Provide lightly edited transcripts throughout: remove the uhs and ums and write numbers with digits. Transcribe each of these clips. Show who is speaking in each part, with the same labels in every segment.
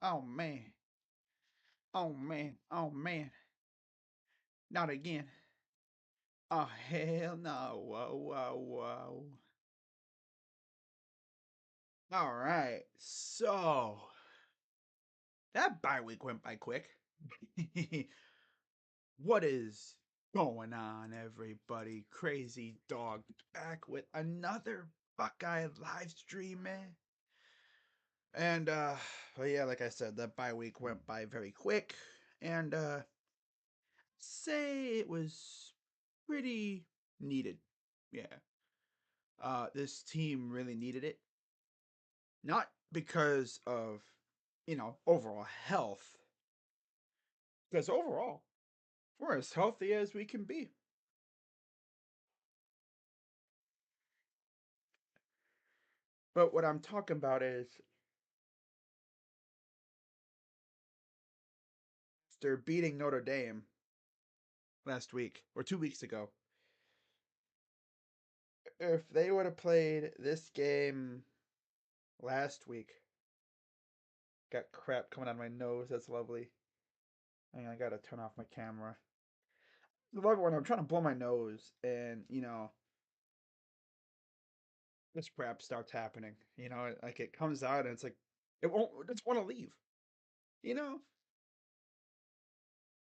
Speaker 1: Oh man. Oh man. Oh man. Not again. Oh hell no. Whoa, whoa, whoa. All right. So that bye week went by quick. What is going on, everybody? Crazy Dog back with another Buckeye live stream, man. And well, yeah, like I said, that bye week went by very quick. And say it was pretty needed. Yeah. This team really needed it. Not because of, overall health, because overall, we're as healthy as we can be. But what I'm talking about is after beating Notre Dame last week or 2 weeks ago, if they would have played this game last week, got crap coming out of my nose. That's lovely. I gotta turn off my camera. I love it when I'm trying to blow my nose and, this crap starts happening. Like it comes out and it's like, it won't, it just want to leave. You know?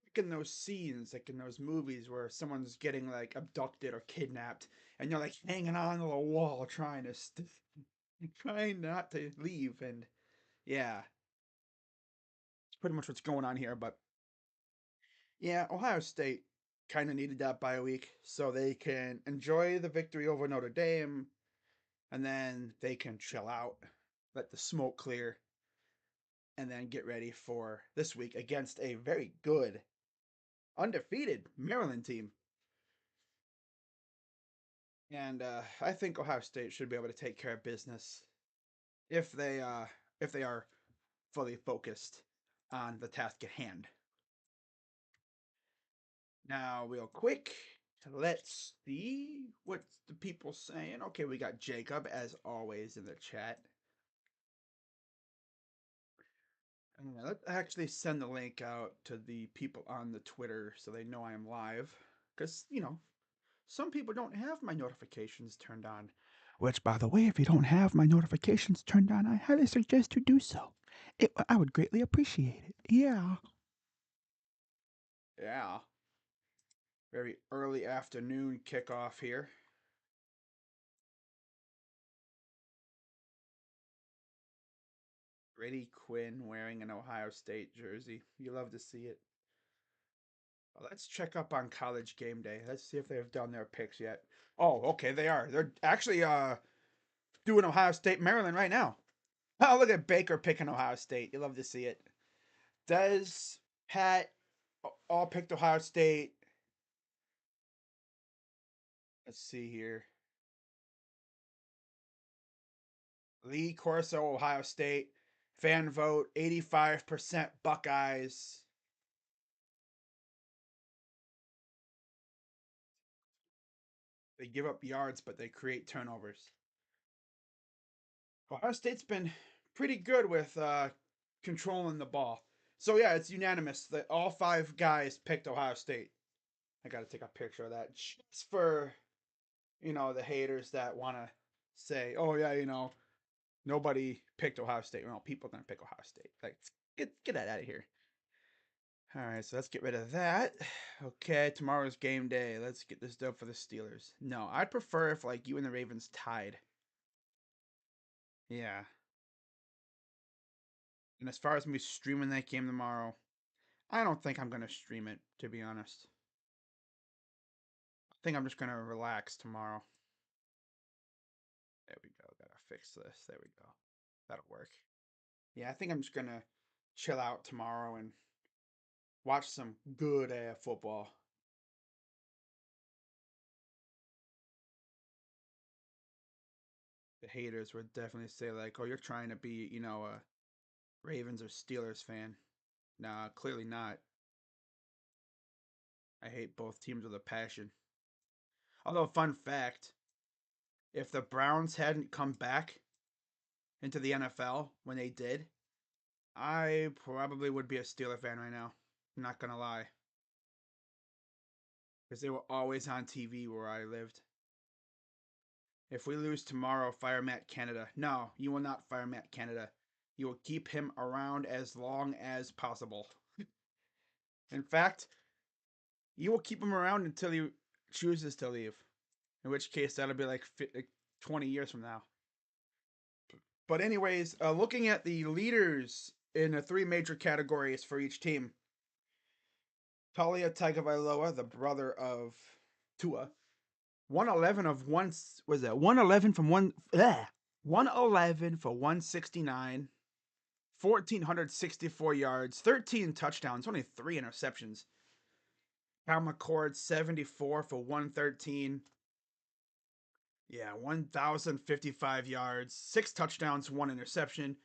Speaker 1: Like in those scenes, like in those movies where someone's getting like abducted or kidnapped and you're like hanging on to the wall trying to, trying not to leave. And yeah, it's pretty much what's going on here. But yeah, Ohio State kind of needed that bye week so they can enjoy the victory over Notre Dame and then they can chill out, let the smoke clear, and then get ready for this week against a very good, undefeated Maryland team. And I think Ohio State should be able to take care of business if they uh, if they are fully focused on the task at hand. Now, real quick, let's see what's the people saying. Okay, we got Jacob as always in the chat. Let's actually send the link out to the people on the Twitter so they know I am live. Because, some people don't have my notifications turned on. Which, by the way, if you don't have my notifications turned on, I highly suggest you do so. I would greatly appreciate it. Yeah. Yeah. Very early afternoon kickoff here. Brady Quinn wearing an Ohio State jersey. You love to see it. Well, let's check up on College Game Day. Let's see if they've done their picks yet. Oh, okay, they are. They're actually doing Ohio State Maryland right now. Oh, look at Baker picking Ohio State. You love to see it. Des, Pat, all picked Ohio State. Let's see here. Lee Corso, Ohio State. Fan vote 85% Buckeyes. They give up yards, but they create turnovers. Ohio State's been pretty good with controlling the ball. So yeah, it's unanimous that all five guys picked Ohio State. I got to take a picture of that just for the haters that want to say, "Oh yeah, nobody picked Ohio State." Well, people are gonna pick Ohio State. Like, get that out of here. All right, so let's get rid of that. Okay, tomorrow's game day. Let's get this done for the Steelers. No, I'd prefer if like you and the Ravens tied. Yeah. And as far as me streaming that game tomorrow, I don't think I'm gonna stream it, to be honest. I think I'm just gonna relax tomorrow. There we go. Gotta fix this. There we go. That'll work. Yeah, I think I'm just gonna chill out tomorrow and watch some good football. The haters would definitely say like, "Oh, you're trying to be, a Ravens or Steelers fan." Nah, clearly not. I hate both teams with a passion. Although, fun fact, if the Browns hadn't come back into the NFL when they did, I probably would be a Steeler fan right now. I'm not gonna lie, because they were always on TV where I lived. If we lose tomorrow, fire Matt Canada. No, you will not fire Matt Canada. You will keep him around as long as possible. In fact, you will keep him around until he chooses to leave. In which case, that'll be like 20 years from now. But anyways, looking at the leaders in the three major categories for each team, Talia Tagovailoa, the brother of Tua, 111 of one was that 111 from 111 for 169, 1,464 yards, 13 touchdowns, only 3 interceptions. Kyle McCord 74 for 113. Yeah, 1,055 yards, 6 touchdowns, 1 interception.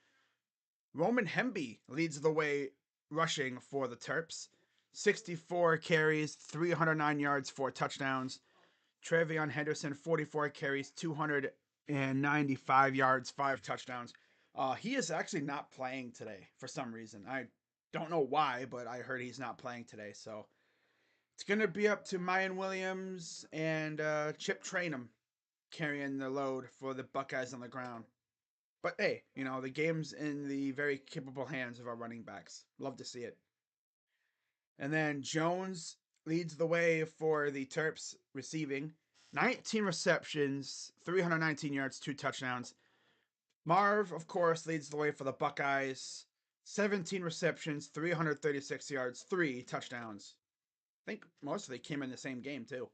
Speaker 1: Roman Hemby leads the way rushing for the Terps. 64 carries, 309 yards, 4 touchdowns. Trevion Henderson, 44 carries, 295 yards, 5 touchdowns. He is actually not playing today for some reason. I don't know why, but I heard he's not playing today. So it's going to be up to Mayan Williams and Chip Trainum carrying the load for the Buckeyes on the ground. But hey, the game's in the very capable hands of our running backs. Love to see it. And then Jones leads the way for the Terps receiving. 19 receptions, 319 yards, 2 touchdowns. Marv, of course, leads the way for the Buckeyes. 17 receptions, 336 yards, 3 touchdowns. I think most of they came in the same game, too.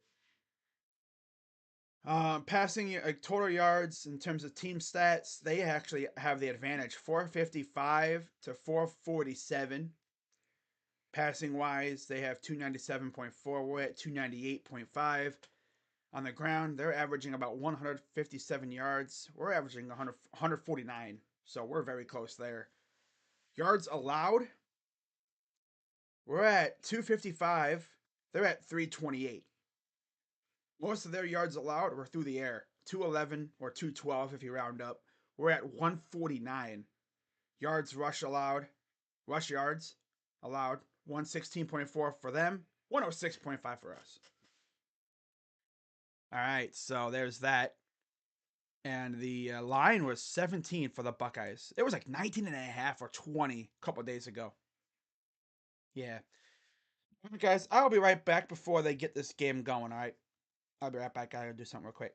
Speaker 1: Passing total yards in terms of team stats, they actually have the advantage 455 to 447. Passing wise, they have 297.4. We're at 298.5. On the ground, they're averaging about 157 yards. We're averaging 149. So we're very close there. Yards allowed, we're at 255. They're at 328. Most of their yards allowed were through the air. 211 or 212 if you round up. We're at 149. Yards rush yards allowed 116.4 for them, 106.5 for us. All right, so there's that. And the line was 17 for the Buckeyes. It was like 19 and a half or 20 a couple days ago. Yeah. All right, guys, I'll be right back before they get this game going, all right? I'll be right back. I gotta do something real quick.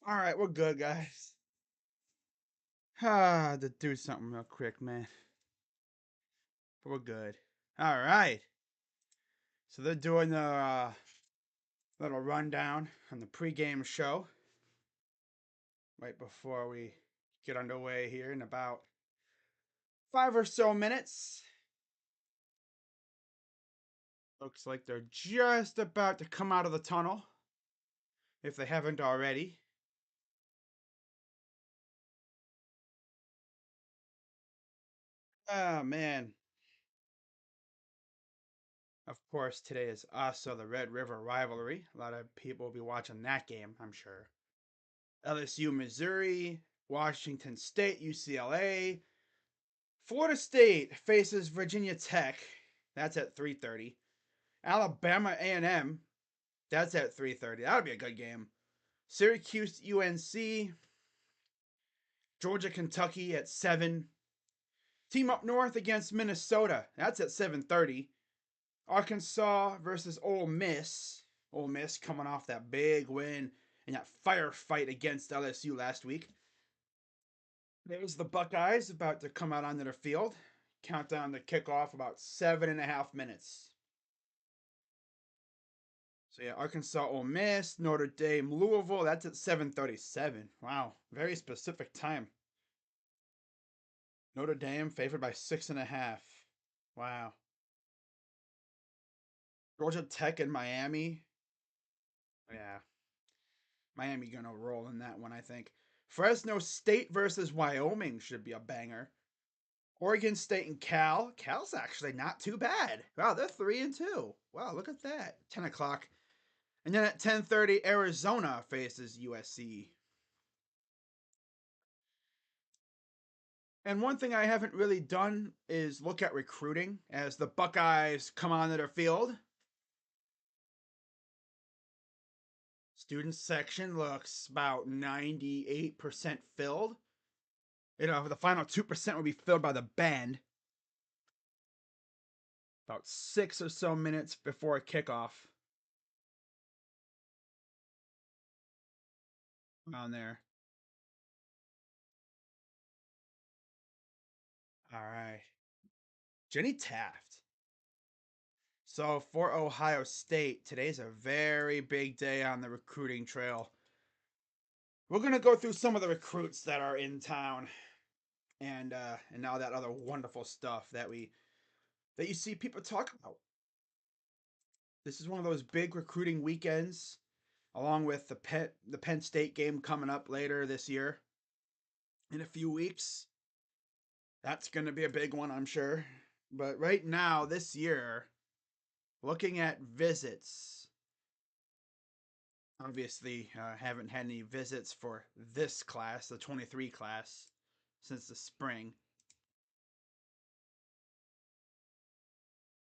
Speaker 1: All right, we're good, guys. To do something real quick, man. But we're good. All right. So they're doing the little rundown on the pregame show right before we get underway here in about 5 or so minutes. Looks like they're just about to come out of the tunnel, if they haven't already. Oh, man. Of course, today is also the Red River rivalry. A lot of people will be watching that game, I'm sure. LSU, Missouri, Washington State, UCLA. Florida State faces Virginia Tech. That's at 3:30. Alabama A&M. That's at 3:30. That'll be a good game. Syracuse, UNC. Georgia, Kentucky at 7. Team up north against Minnesota. That's at 7:30. Arkansas versus Ole Miss. Ole Miss coming off that big win in that firefight against LSU last week. There's the Buckeyes about to come out onto the field. Countdown to kickoff about 7.5 minutes. So yeah, Arkansas, Ole Miss, Notre Dame, Louisville. That's at 7:37. Wow, very specific time. Notre Dame favored by 6.5. Wow. Georgia Tech and Miami. Yeah, Miami gonna roll in that one, I think. Fresno State versus Wyoming should be a banger. Oregon State and Cal. Cal's actually not too bad. Wow, they're 3-2. Wow, look at that. 10 o'clock. And then at 10:30, Arizona faces USC. And one thing I haven't really done is look at recruiting as the Buckeyes come onto their field. Student section looks about 98% filled. The final 2% will be filled by the band. About 6 or so minutes before kickoff. On there. All right. Jenny Taft. So for Ohio State, today's a very big day on the recruiting trail. We're gonna go through some of the recruits that are in town, and all that other wonderful stuff that you see people talk about. This is one of those big recruiting weekends, along with the Penn State game coming up later this year in a few weeks. That's gonna be a big one, I'm sure. But right now, this year, looking at visits, obviously haven't had any visits for this class, the 23 class, since the spring.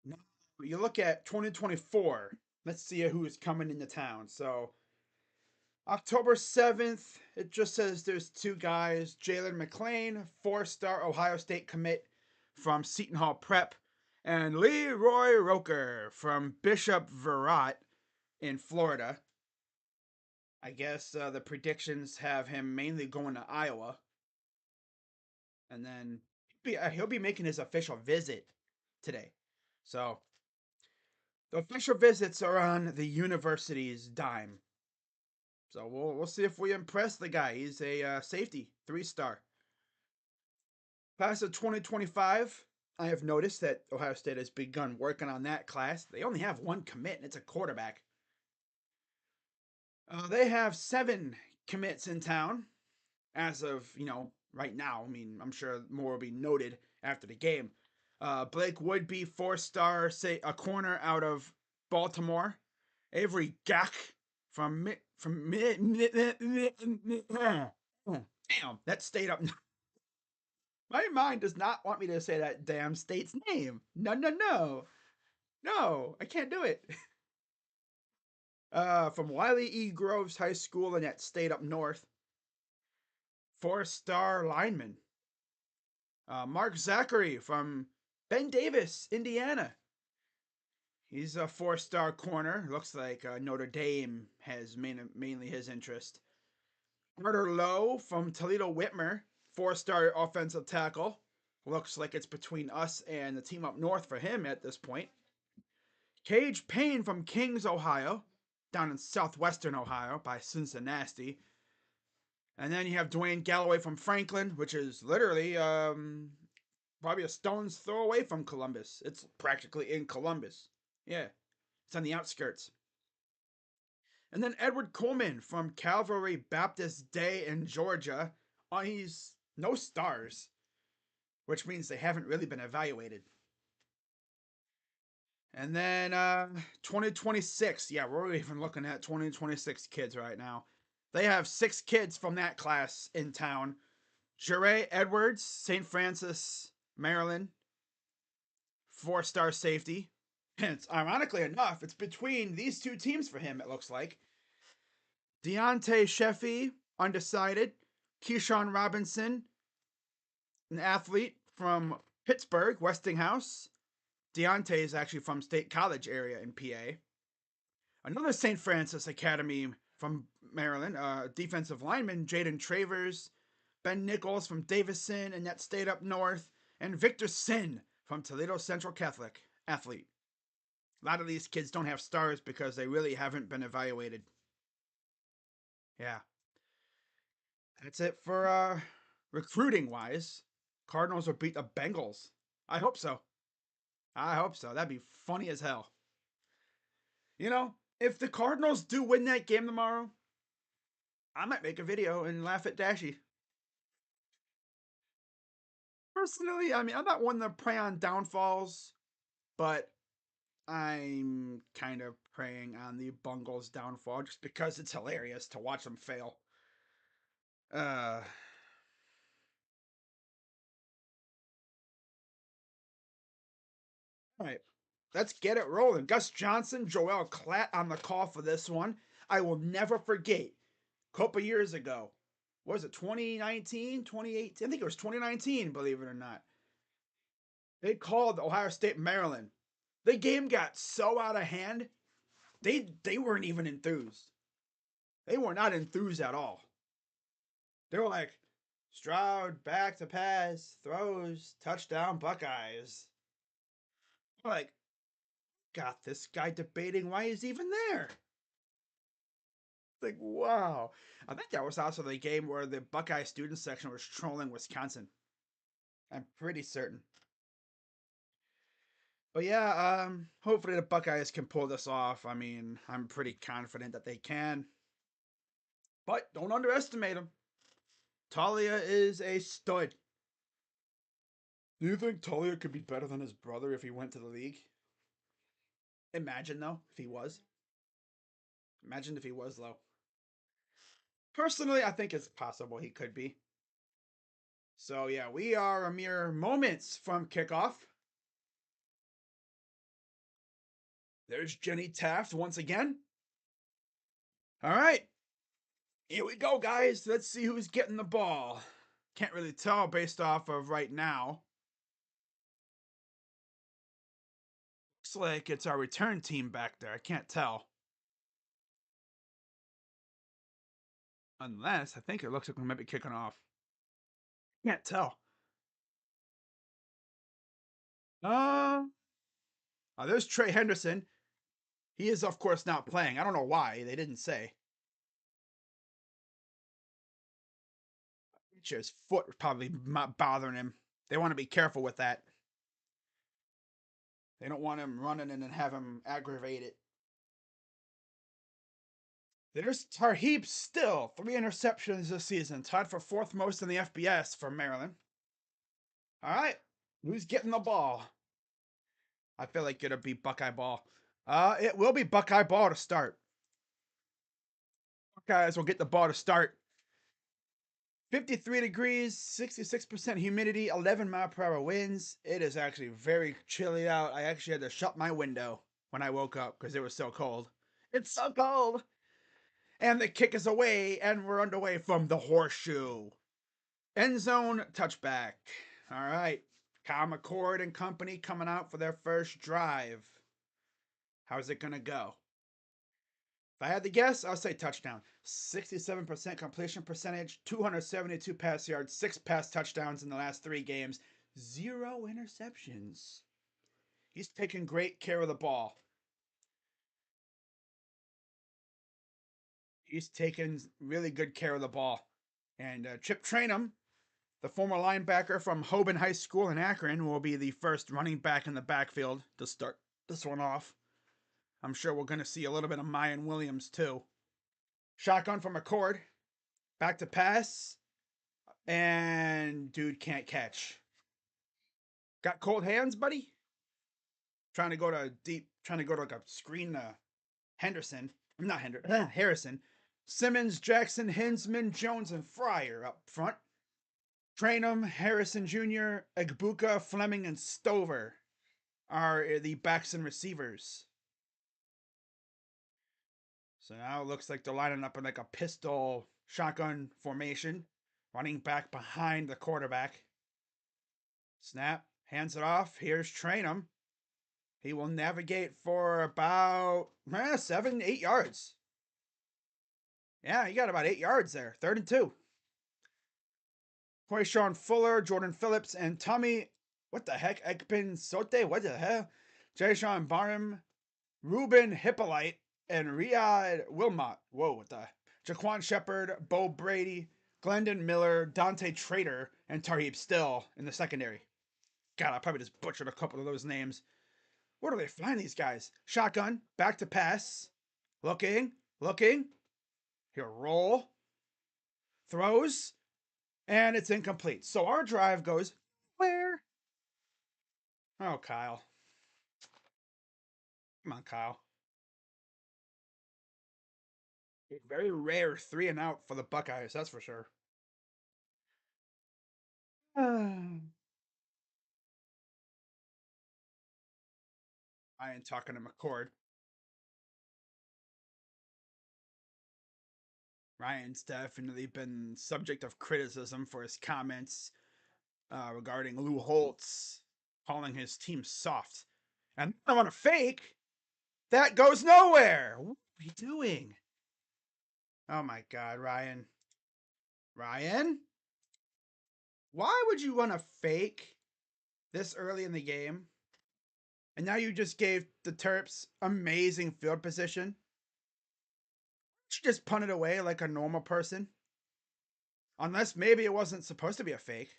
Speaker 1: Now, you look at 2024. Let's see who's coming into town. So October 7th, it just says there's two guys. Jalen McLean, 4-star Ohio State commit from Seton Hall Prep, and Leroy Roker from Bishop Verrett in Florida. I guess the predictions have him mainly going to Iowa. And then he'll be making his official visit today. So the official visits are on the university's dime. So we'll see if we impress the guy. He's a safety, 3-star. Class of 2025. I have noticed that Ohio State has begun working on that class. They only have one commit, and it's a quarterback. They have 7 commits in town as of right now. I mean, I'm sure more will be noted after the game. Blake Woodby, 4-star, say a corner out of Baltimore. Avery Gack from damn, that stayed up. My mind does not want me to say that damn state's name. No, no, no. No, I can't do it. From Wiley E. Groves High School in that state up north. 4-star lineman. Mark Zachary from Ben Davis, Indiana. He's a 4-star corner. Looks like Notre Dame has mainly his interest. Carter Lowe from Toledo Whitmer, 4-star offensive tackle. Looks like it's between us and the team up north for him at this point. Cage Payne from Kings, Ohio, down in southwestern Ohio by Cincinnati. And then you have Dwayne Galloway from Franklin, which is literally probably a stone's throw away from Columbus. It's practically in Columbus. Yeah, it's on the outskirts. And then Edward Coleman from Calvary Baptist Day in Georgia. He's no stars, which means they haven't really been evaluated. And then 2026. Yeah, we're even looking at 2026 kids right now. They have 6 kids from that class in town. Jure Edwards, St. Francis, Maryland, 4-star safety. And it's ironically enough, it's between these two teams for him, it looks like. Deontay Sheffy, undecided. Keyshawn Robinson, an athlete from Pittsburgh, Westinghouse. Deontay is actually from State College area in PA. Another St. Francis Academy from Maryland, defensive lineman Jaden Travers. Ben Nichols from Davison and that state up north. And Victor Sin from Toledo Central Catholic, athlete. A lot of these kids don't have stars because they really haven't been evaluated. Yeah. That's it for recruiting wise. Cardinals will beat the Bengals. I hope so. I hope so. That'd be funny as hell. You know, if the Cardinals do win that game tomorrow, I might make a video and laugh at Dashy. Personally, I mean, I'm not one to prey on downfalls, but I'm kind of preying on the Bungles' downfall just because it's hilarious to watch them fail. Uh, all right, let's get it rolling. Gus Johnson, Joel Klatt on the call for this one. I will never forget. A couple years ago, what was it, 2019, 2018? I think it was 2019, believe it or not. They called Ohio State, Maryland. The game got so out of hand, they weren't even enthused. They were not enthused at all. They were like, Stroud back to pass, throws, touchdown, Buckeyes. Like, got this guy debating why he's even there. Like, wow. I think that was also the game where the Buckeye student section was trolling Wisconsin. I'm pretty certain. But yeah, hopefully the Buckeyes can pull this off. I mean, I'm pretty confident that they can. But don't underestimate them. Talia is a stud. Do you think Talia could be better than his brother if he went to the league? Imagine though, if he was. Imagine if he was though. Personally, I think it's possible he could be. So yeah, we are a mere moments from kickoff. There's Jenny Taft once again. All right. Here we go, guys. Let's see who's getting the ball. Can't really tell based off of right now. Looks like it's our return team back there. I can't tell. Unless, I think it looks like we might be kicking off. Can't tell. Uh, there's Trey Henderson. He is, of course, not playing. I don't know why. They didn't say. His foot probably bothering him. They want to be careful with that. They don't want him running and then have him aggravate it. There's Tarheeb still. 3 interceptions this season. Tied for 4th most in the FBS for Maryland. All right. Who's getting the ball? I feel like it'll be Buckeye ball. It will be Buckeye ball to start. Buckeyes will get the ball to start. 53 degrees, 66% humidity, 11-mile-per-hour winds. It is actually very chilly out. I actually had to shut my window when I woke up because it was so cold. It's so cold. And the kick is away, and we're underway from the horseshoe. End zone touchback. All right. Kyle McCord and company coming out for their first drive. How's it going to go? If I had to guess, I'll say touchdown. 67% completion percentage, 272 pass yards, 6 pass touchdowns in the last 3 games, 0 interceptions. He's taking great care of the ball. He's taking really good care of the ball. And Chip Trainum, the former linebacker from Hoban High School in Akron, will be the first running back in the backfield to start this one off. I'm sure we're going to see a little bit of Mayan Williams too. Shotgun from McCord. Back to pass. And dude can't catch. Got cold hands, buddy? Trying to go to deep, trying to go to like a screen Henderson. Not Henderson, Harrison. Simmons, Jackson, Hinsman, Jones, and Fryer up front. Trainum, Harrison Jr., Egbuka, Fleming, and Stover are the backs and receivers. So now it looks like they're lining up in like a pistol shotgun formation. Running back behind the quarterback. Snap, hands it off. Here's Trainum. He will navigate for about 7, 8 yards. Yeah, he got about 8 yards there. 3rd and 2. Sean Fuller, Jordan Phillips, and Tommy, what the heck? Ekpin Sote, what the hell? Jayshawn Barham, Ruben Hippolyte, and Riyad Wilmot. Whoa, what the? Jaquan Shepard, Bo Brady, Glendon Miller, Dante Trader, and Tarheeb Still in the secondary. God, I probably just butchered a couple of those names. Where do they find these guys? Shotgun, back to pass. Looking. Here, roll. Throws. And it's incomplete. So our drive goes where? Oh, Kyle. Come on, Kyle. A very rare 3 and out for the Buckeyes, that's for sure. I ain't talking to McCord. Ryan's definitely been subject of criticism for his comments regarding Lou Holtz calling his team soft. And I want to fake. That goes nowhere. What are you doing? Oh my God, Ryan. Ryan? Why would you want to fake this early in the game? And now you just gave the Terps amazing field position. You just punt it away like a normal person. Unless maybe it wasn't supposed to be a fake.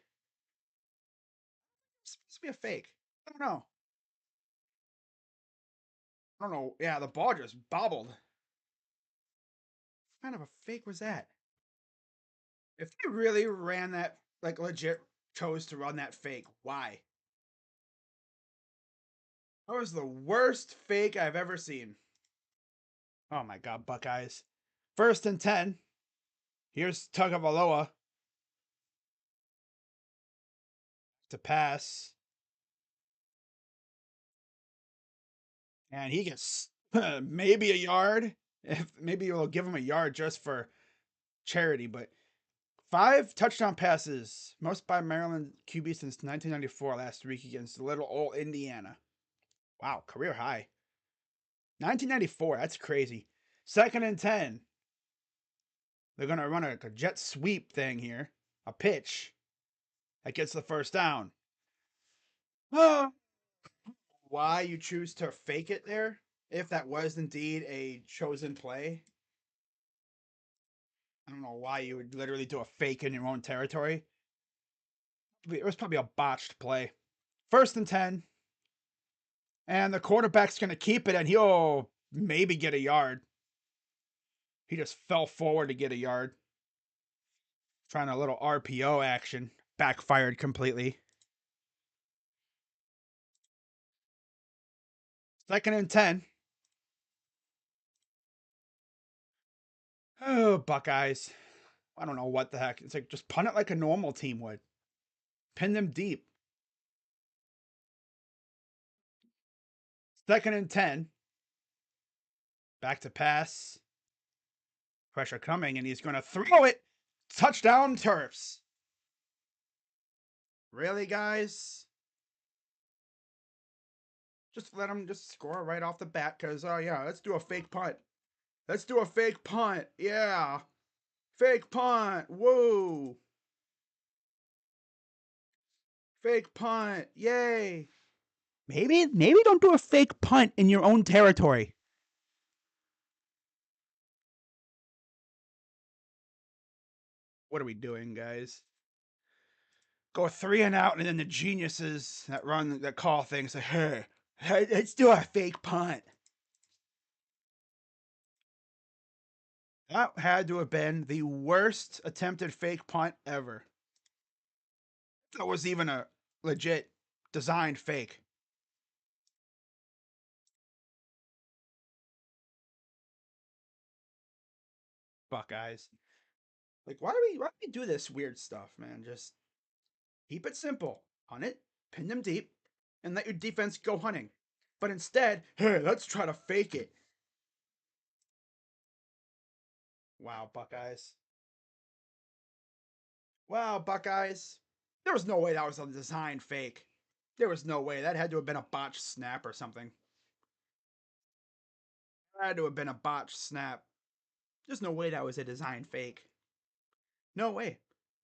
Speaker 1: It's supposed to be a fake. I don't know. I don't know. Yeah, the ball just bobbled. What kind of a fake was that? If they really ran that, like legit chose to run that fake, why? That was the worst fake I've ever seen. Oh my God, Buckeyes. 1st and 10. Here's Tagovailoa to pass. And he gets maybe a yard. If maybe you'll give him a yard just for charity, but 5 touchdown passes, most by Maryland QB since 1994 last week against little old Indiana. Wow, career high. 1994, that's crazy. 2nd and 10. They're going to run a jet sweep thing here. A pitch that gets the first down. Why you choose to fake it there, if that was indeed a chosen play. I don't know why you would literally do a fake in your own territory. It was probably a botched play. 1st and 10. And the quarterback's going to keep it, and he'll maybe get a yard. He just fell forward to get a yard. Trying a little RPO action. Backfired completely. 2nd and 10. Oh, Buckeyes. I don't know what the heck. It's like just punt it like a normal team would. Pin them deep. 2nd and 10. Back to pass. Pressure coming, and he's going to throw it. Touchdown, Terps. Really, guys? Just let him just score right off the bat because, oh, yeah, let's do a fake punt. Let's do a fake punt. Yeah. Fake punt. Whoa. Fake punt. Yay. Maybe don't do a fake punt in your own territory. What are we doing, guys? Go 3-and-out, and then the geniuses that call things say, hey, let's do a fake punt. That had to have been the worst attempted fake punt ever. That was even a legit designed fake. Buckeyes. Like, why do we do this weird stuff, man? Just keep it simple. Hunt it, pin them deep, and let your defense go hunting. But instead, hey, let's try to fake it. Wow, Buckeyes. Wow, Buckeyes. There was no way that was a design fake. There was no way. That had to have been a botched snap or something. That had to have been a botched snap. There's no way that was a design fake. No way.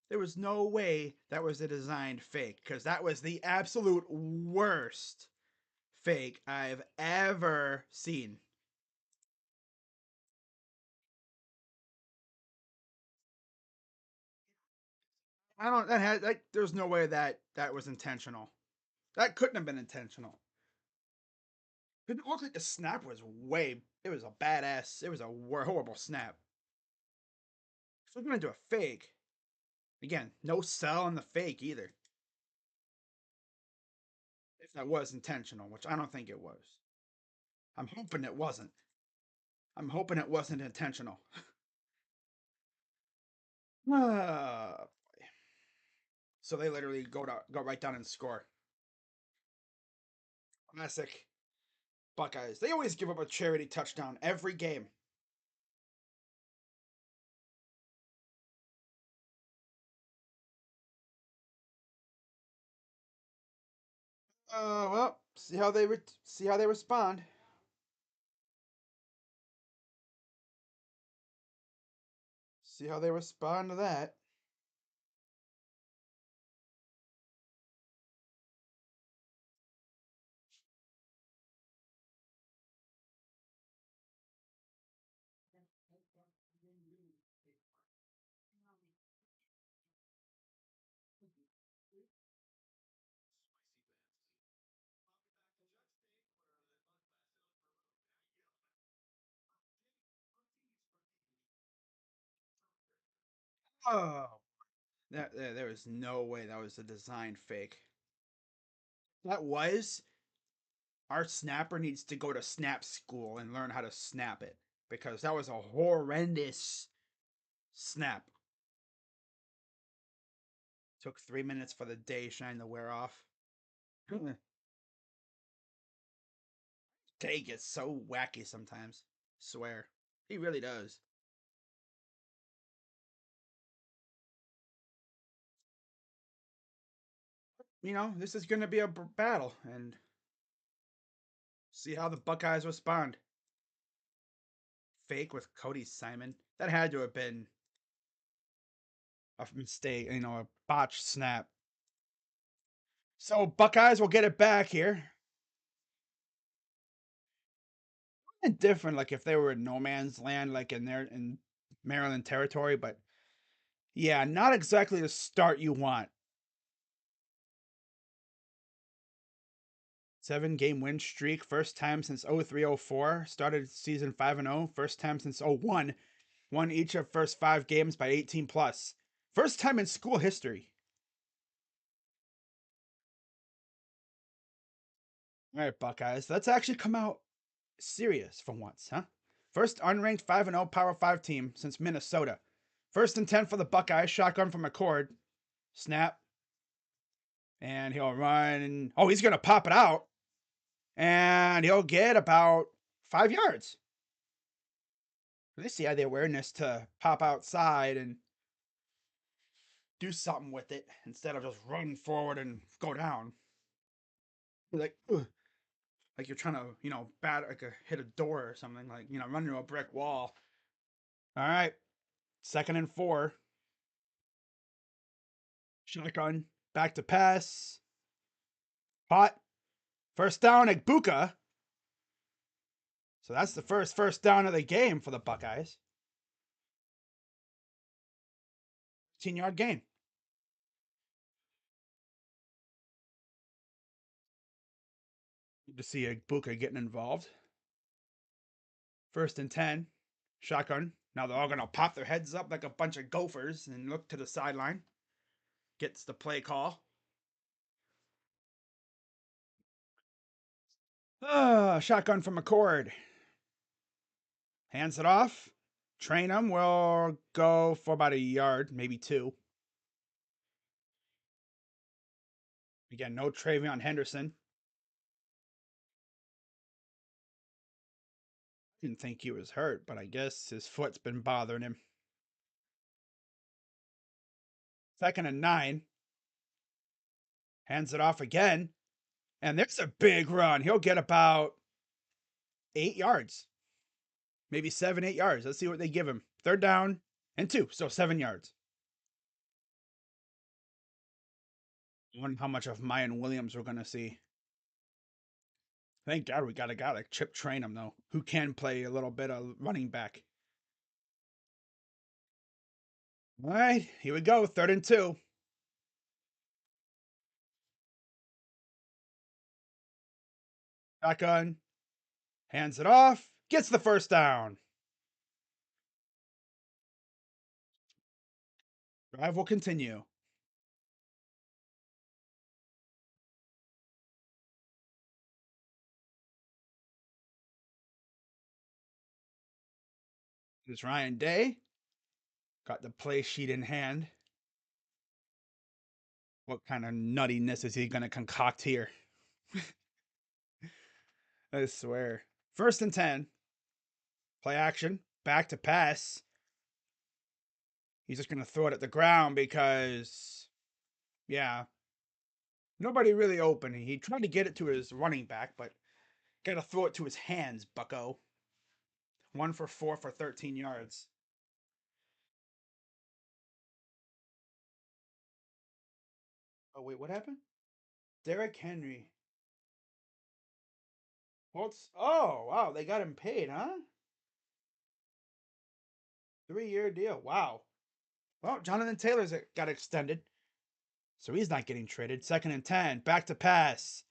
Speaker 1: There was no way that was a designed fake because that was the absolute worst fake I've ever seen. I don't. That had like. There's no way that was intentional. That couldn't have been intentional. It looked like the snap was way. It was a badass. It was a horrible snap. If we're gonna do a fake, again, no sell on the fake either. If that was intentional, which I don't think it was. I'm hoping it wasn't. I'm hoping it wasn't intentional. Ah, so they literally go right down and score. Classic Buckeyes. They always give up a charity touchdown every game. Well, see how they respond. See how they respond to that. Oh, there was no way that was a design fake. That was our snapper needs to go to snap school and learn how to snap it because that was a horrendous snap. Took 3 minutes for the day shine to wear off. Day gets so wacky sometimes. Swear. He really does. This is going to be a battle and see how the Buckeyes respond. Fake with Cody Simon. That had to have been a mistake, a botched snap. So Buckeyes will get it back here. And different, like if they were in no man's land, like in Maryland territory, but yeah, not exactly the start you want. 7-game win streak, first time since 03-04. Started season 5-0, first time since 01. Won each of first 5 games by 18 plus. First time in school history. All right, Buckeyes. Let's actually come out serious for once, huh? First unranked 5-0 Power 5 team since Minnesota. First and 10 for the Buckeyes. Shotgun from McCord. Snap. And he'll run. Oh, he's going to pop it out. And he'll get about 5 yards. They see how the awareness to pop outside and do something with it instead of just running forward and go down. Like, ugh. like you're trying to, hit a door or something, like, run into a brick wall. All right, 2nd and 4. Shotgun, back to pass. Hot. First down, Egbuka. So that's the first down of the game for the Buckeyes. 15-yard gain. Good to see Egbuka getting involved. 1st and 10. Shotgun. Now they're all going to pop their heads up like a bunch of gophers and look to the sideline. Gets the play call. Shotgun from McCord. Hands it off. Train him. We'll go for about a yard, maybe 2. Again, no Travion Henderson. Didn't think he was hurt, but I guess his foot's been bothering him. 2nd and 9. Hands it off again. And there's a big run. He'll get about 8 yards. Maybe 7, 8 yards. Let's see what they give him. 3rd down and 2. So 7 yards. I wonder how much of Mayan Williams we're going to see. Thank God we got a guy like Chip Trainum, though, who can play a little bit of running back. All right, here we go. 3rd and 2. Shotgun. Hands it off. Gets the first down. Drive will continue. It's Ryan Day. Got the play sheet in hand. What kind of nuttiness is he going to concoct here? I swear. 1st and 10. Play action. Back to pass. He's just going to throw it at the ground because, yeah, nobody really open. He tried to get it to his running back, but got to throw it to his hands, bucko. 1 for 4 for 13 yards. Oh, wait, what happened? Derrick Henry. Oh, wow, they got him paid, huh? 3-year deal. Wow. Well, Jonathan Taylor's got extended, so he's not getting traded. 2nd and 10. Back to pass.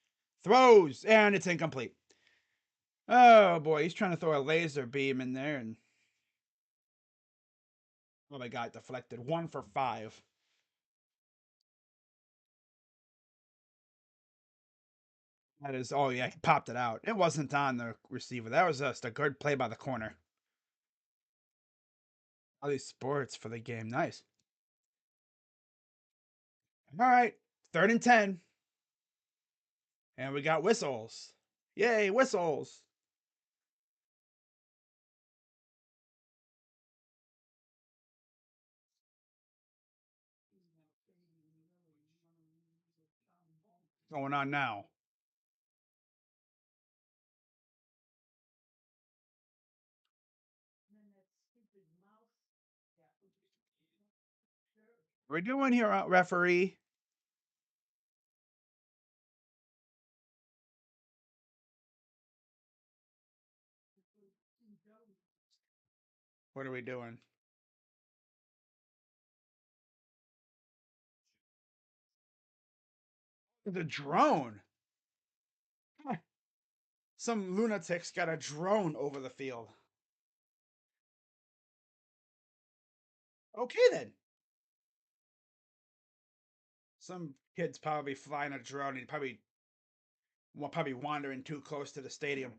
Speaker 1: Throws, and it's incomplete. Oh, boy, he's trying to throw a laser beam in there, and oh my God, deflected. 1 for 5. That is, oh yeah, he popped it out. It wasn't on the receiver. That was just a good play by the corner. All these sports for the game. Nice. All right, 3rd and 10. And we got whistles. Yay, whistles. What's going on now? What are we doing here, referee? What are we doing? The drone. Some lunatics got a drone over the field. Okay then. Some kid's probably flying a drone and probably wandering too close to the stadium.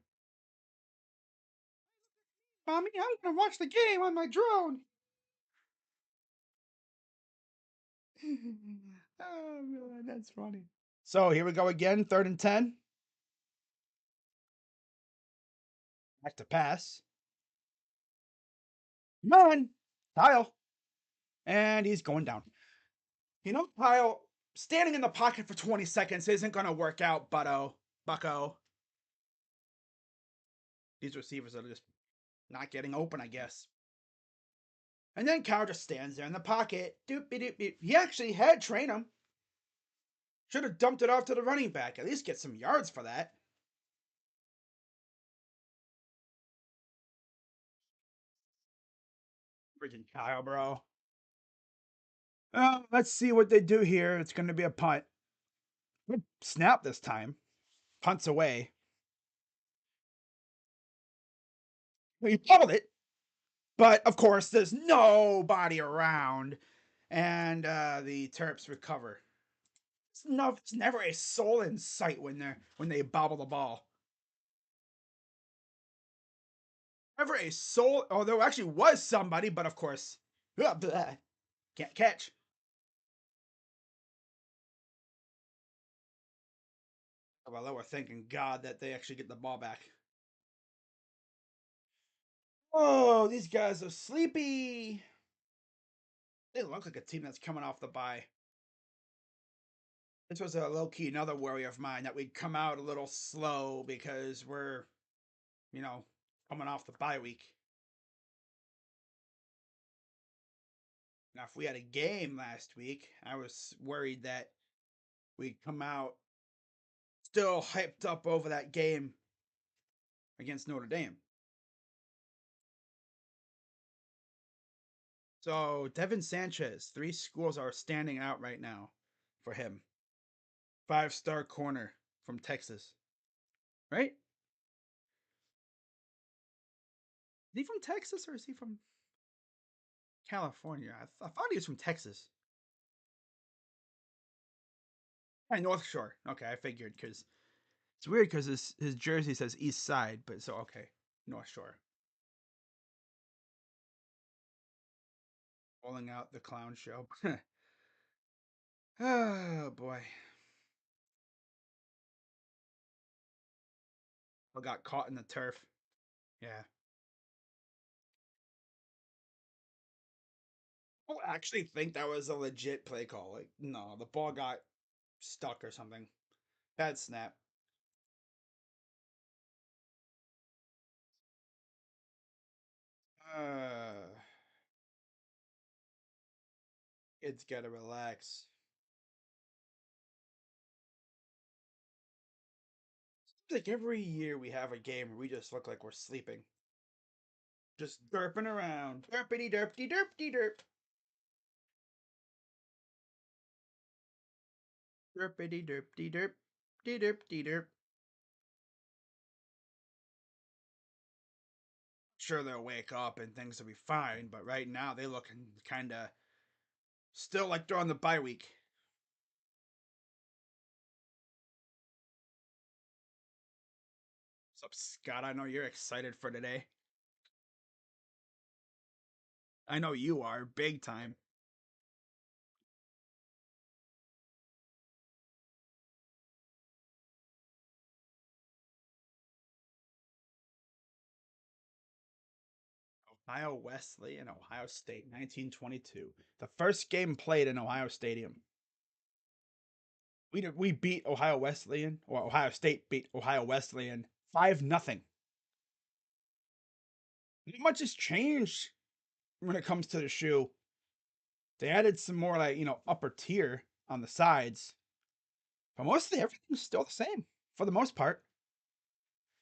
Speaker 1: Mommy, I'm gonna watch the game on my drone. Oh man, that's funny. So here we go again, 3rd and 10. Back to pass. Come on, Kyle. And he's going down. Kyle, standing in the pocket for 20 seconds isn't gonna work out, bucko. These receivers are just not getting open, I guess. And then Kyle just stands there in the pocket. Doop-a-doop-doop. He actually had train him. Should have dumped it off to the running back. At least get some yards for that. Freaking Kyle, bro. Let's see what they do here. It's going to be a punt. Good snap this time. Punts away. He bobbled it. But of course, there's nobody around. And the Terps recover. It's never a soul in sight when they bobble the ball. Never a soul. Oh, there actually was somebody, but of course, can't catch. Well, we're thanking God that they actually get the ball back. Oh, these guys are sleepy. They look like a team that's coming off the bye. This was a low-key another worry of mine that we'd come out a little slow because we're, coming off the bye week. Now, if we had a game last week, I was worried that we'd come out still hyped up over that game against Notre Dame. So, Devin Sanchez, 3 schools are standing out right now for him. 5-star corner from Texas. Right? Is he from Texas or is he from California? I thought he was from Texas. North Shore. Okay, I figured because it's weird because his jersey says East Side, but so okay, North Shore. Rolling out the clown show. Oh boy. I got caught in the turf. Yeah. I actually think that was a legit play call. Like, no, the ball got stuck or something. Bad snap. Kids gotta relax. Seems like every year we have a game where we just look like we're sleeping. Just derping around. Derpity derpty derpty derp. Derpity derpty derp. Dee derp dee derp. Sure, they'll wake up and things will be fine, but right now they looking kind of still like they're on the bye week. What's up, Scott? I know you're excited for today. I know you are, big time. Ohio Wesleyan, Ohio State, 1922. The first game played in Ohio Stadium. We beat Ohio Wesleyan, or Ohio State beat Ohio Wesleyan 5-0. Not much has changed when it comes to the shoe. They added some more upper tier on the sides, but mostly everything's still the same for the most part.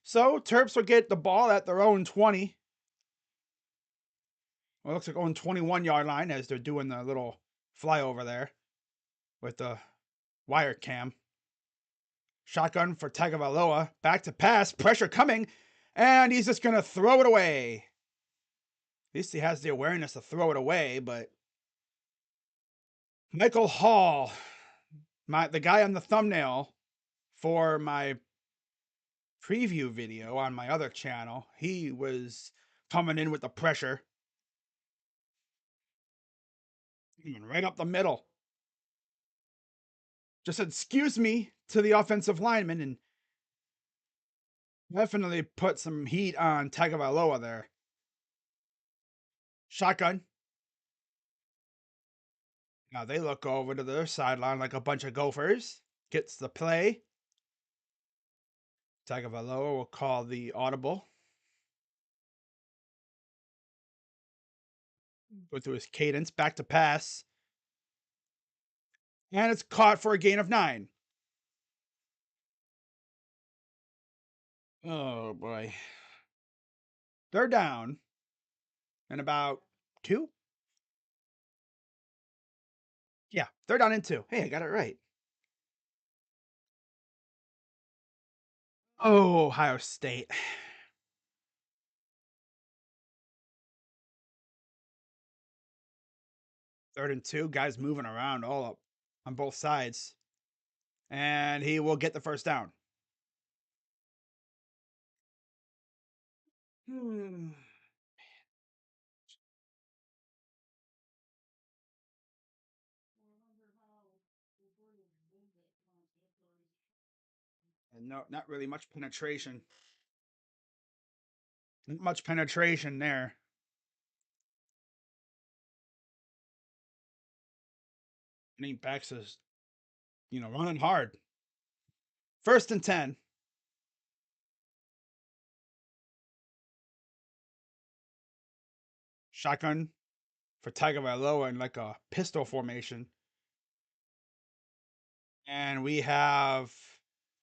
Speaker 1: So Terps will get the ball at their own 20. Well, it looks like own 21-yard line as they're doing the little flyover there with the wire cam. Shotgun for Tagovailoa. Back to pass. Pressure coming. And he's just going to throw it away. At least he has the awareness to throw it away, but Michael Hall, the guy on the thumbnail for my preview video on my other channel, he was coming in with the pressure. Right up the middle. Just said, excuse me to the offensive lineman and definitely put some heat on Tagovailoa there. Shotgun. Now they look over to their sideline like a bunch of gophers. Gets the play. Tagovailoa will call the audible. Go through his cadence, back to pass. And it's caught for a gain of 9. Oh, boy. They're down. And about 2? Yeah, they're down in 2. Hey, I got it right. Oh, Ohio State. 3rd and 2. Guys moving around all up on both sides. And he will get the first down. And no, not really much penetration. Not much penetration there. And backs is, running hard. 1st and 10. Shotgun for Tagovailoa in like a pistol formation. And we have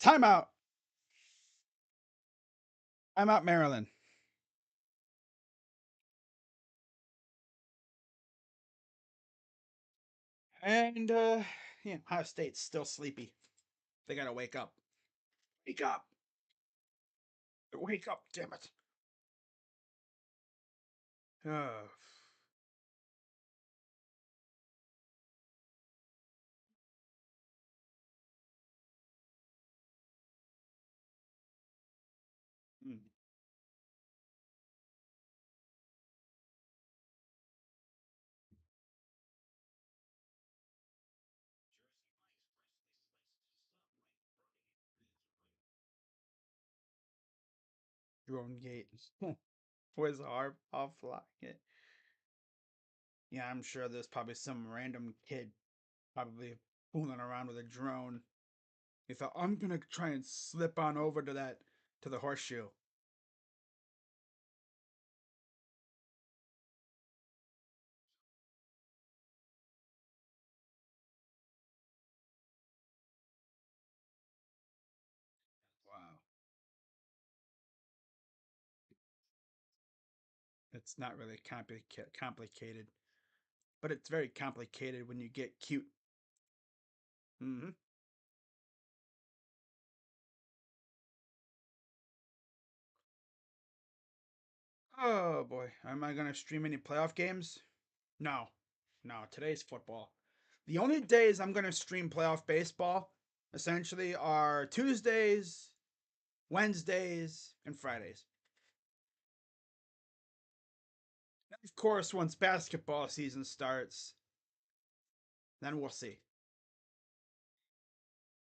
Speaker 1: timeout. Timeout, Maryland. And Ohio State's still sleepy. They gotta wake up. Wake up. Wake up, damn it. Oh. Hmm. Drone gate. Where's the harp? I'll fly it. Yeah, I'm sure there's probably some random kid probably fooling around with a drone. He thought, I'm gonna try and slip on over to the horseshoe. Wow. It's not really complicated, but it's very complicated when you get cute. Mm-hmm. Oh boy, am I gonna stream any playoff games? No, no. Today's football. The only days I'm gonna stream playoff baseball, essentially, are Tuesdays, Wednesdays, and Fridays. And of course, once basketball season starts, then we'll see.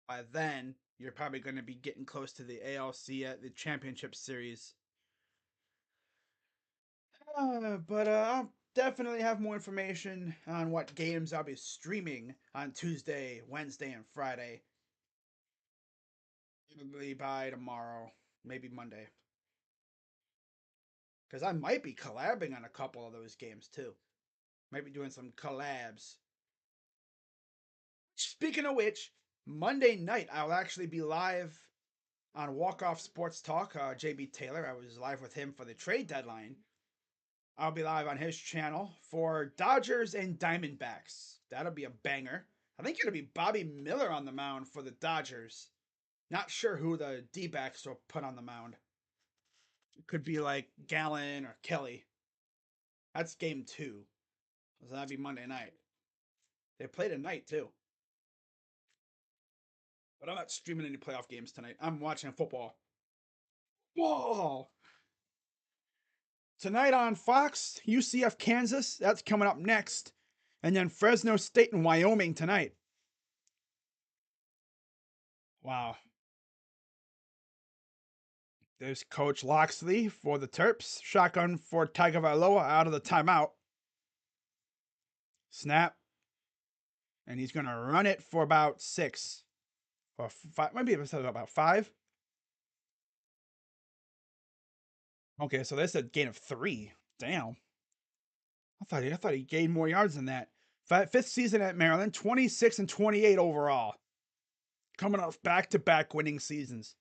Speaker 1: By then, you're probably going to be getting close to the ALC at the championship series. But I'll definitely have more information on what games I'll be streaming on Tuesday, Wednesday, and Friday. Probably by tomorrow, maybe Monday. Because I might be collabing on a couple of those games too. Might be doing some collabs. Speaking of which, Monday night I'll actually be live on Walk Off Sports Talk. JB Taylor, I was live with him for the trade deadline. I'll be live on his channel for Dodgers and Diamondbacks. That'll be a banger. I think it'll be Bobby Miller on the mound for the Dodgers. Not sure who the D backs will put on the mound. It could be like Gallen or Kelly. That's game 2. So that'd be Monday night. They play tonight too. But I'm not streaming any playoff games tonight. I'm watching football. Whoa! Tonight on Fox, UCF Kansas. That's coming up next. And then Fresno State and Wyoming tonight. Wow. There's Coach Loxley for the Terps. Shotgun for Tagovailoa out of the timeout. Snap. And he's going to run it for about 6. Or 5. Maybe it said about 5. Okay, so they said gain of 3. Damn. I thought he gained more yards than that. Fifth season at Maryland, 26 and 28 overall. Coming off back-to-back winning seasons.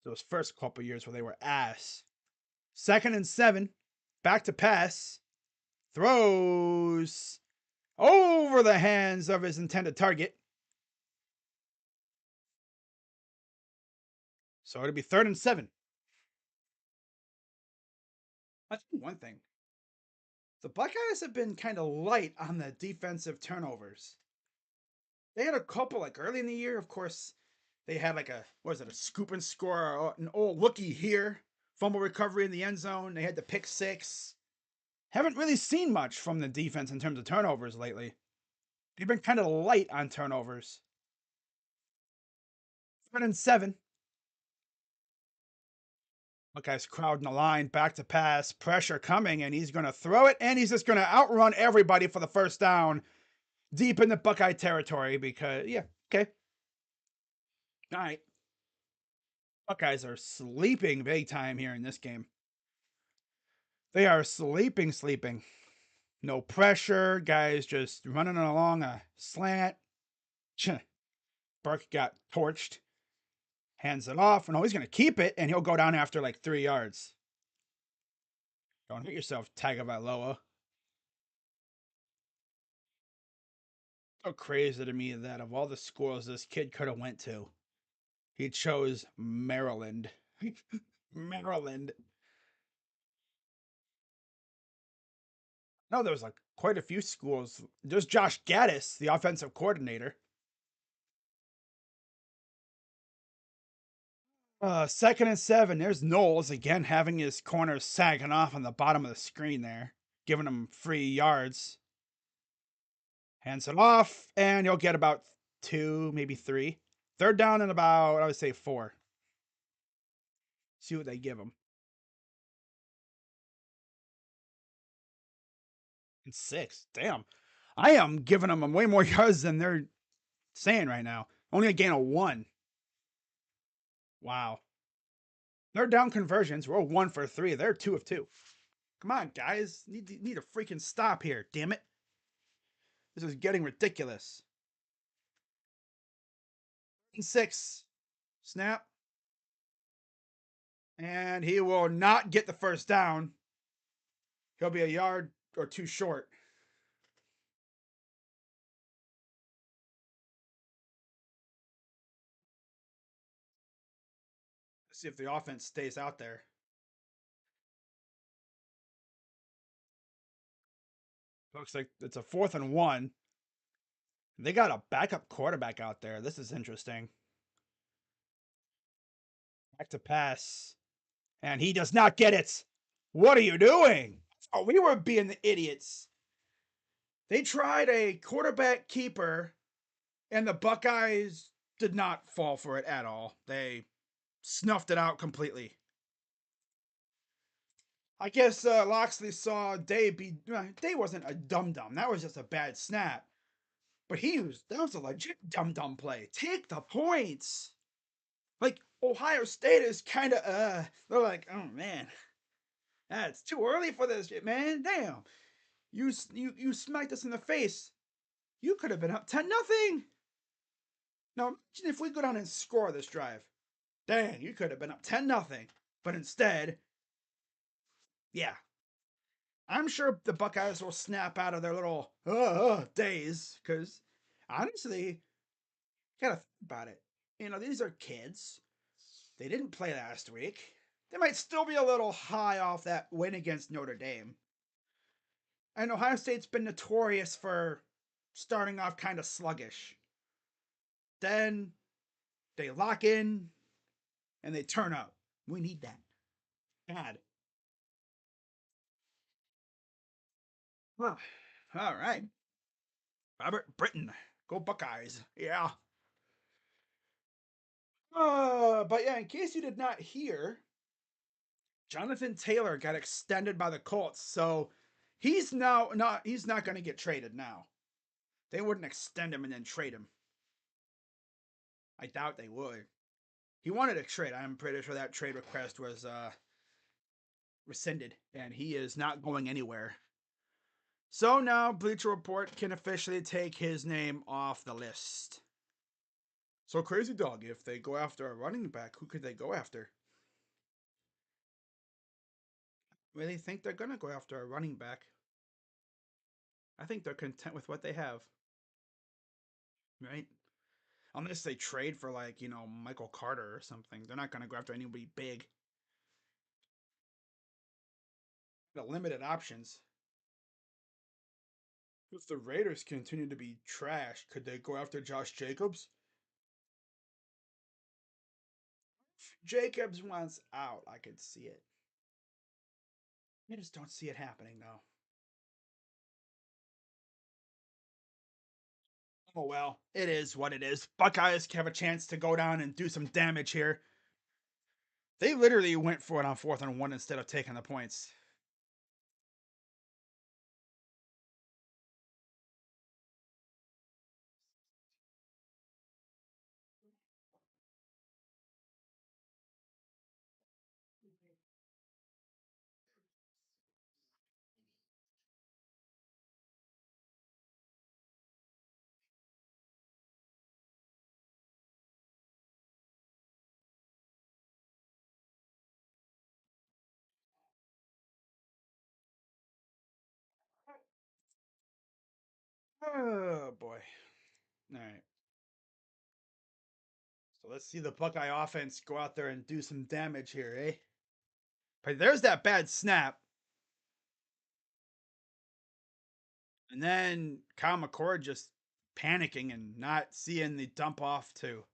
Speaker 1: Those first couple years where they were ass. 2nd and 7. Back to pass. Throws over the hands of his intended target. So it'll be 3rd and 7. That's one thing. The Buckeyes have been kind of light on the defensive turnovers. They had a couple like early in the year. Of course, they had like a scoop and score, an old lookie here, fumble recovery in the end zone. They had the pick 6. Haven't really seen much from the defense in terms of turnovers lately. They've been kind of light on turnovers. 3rd and 7. Buckeyes crowding the line, back to pass, pressure coming, and he's going to throw it, and he's just going to outrun everybody for the first down deep in the Buckeye territory because, yeah, okay. All right. Buckeyes are sleeping big time here in this game. They are sleeping. No pressure. Guys just running along a slant. Burke got torched. Hands it off. No, he's going to keep it, and he'll go down after like 3 yards. Don't hit yourself, Tagovailoa. So crazy to me that of all the schools this kid could have went to, he chose Maryland. Maryland. No, there was like quite a few schools. There's Josh Gaddis, the offensive coordinator. 2nd and 7. There's Knowles again having his corners sagging off on the bottom of the screen there, giving him free yards. Hands it off, and he'll get about 2, maybe 3. 3rd down and about, I would say 4. See what they give him. And 6. Damn. I am giving them way more yards than they're saying right now. Only a gain of 1. Wow. 3rd down conversions. We're 1 for 3. They're 2 of 2. Come on, guys. Need a freaking stop here. Damn it. This is getting ridiculous. 6. Snap. And he will not get the first down. He'll be a yard or 2 short. Let's see if the offense stays out there. Looks like it's a 4th and 1. They got a backup quarterback out there. This is interesting. Back to pass. And he does not get it. What are you doing? Oh, we were being the idiots. They tried a quarterback keeper, and the Buckeyes did not fall for it at all. They snuffed it out completely. I guess Loxley saw Day Day wasn't a dum-dum. That was just a bad snap. But that was a legit dum-dum play. Take the points. Like, Ohio State is kind of, they're like, oh, man. It's too early for this shit, man. Damn. You smacked us in the face. You could have been up 10-0. Now, imagine if we go down and score this drive. Dang, you could have been up 10-0. But instead, yeah. I'm sure the Buckeyes will snap out of their little days. Because, honestly, gotta think about it. You know, these are kids. They didn't play last week. They might still be a little high off that win against Notre Dame. And Ohio State's been notorious for starting off kind of sluggish. Then they lock in and they turn up. We need that. Bad. Well, all right. Robert Britton. Go Buckeyes. Yeah. But yeah, in case you did not hear, Jonathan Taylor got extended by the Colts, so he's not going to get traded now. They wouldn't extend him and then trade him. I doubt they would. He wanted a trade. I'm pretty sure that trade request was rescinded, and he is not going anywhere. So now Bleacher Report can officially take his name off the list. So Crazy Dog, if they go after a running back, who could they go after? Really think they're gonna go after a running back? I think they're content with what they have, right? Unless they trade for like Michael Carter or something, they're not gonna go after anybody big. The limited options. If the Raiders continue to be trash, could they go after Josh Jacobs? If Jacobs wants out, I could see it. I just don't see it happening though. Oh well, it is what it is. Buckeyes have a chance to go down and do some damage here. They literally went for it on 4th and 1 instead of taking the points. Oh boy. All right. So let's see the Buckeye offense go out there and do some damage here, eh? But there's that bad snap. And then Kyle McCord just panicking and not seeing the dump off to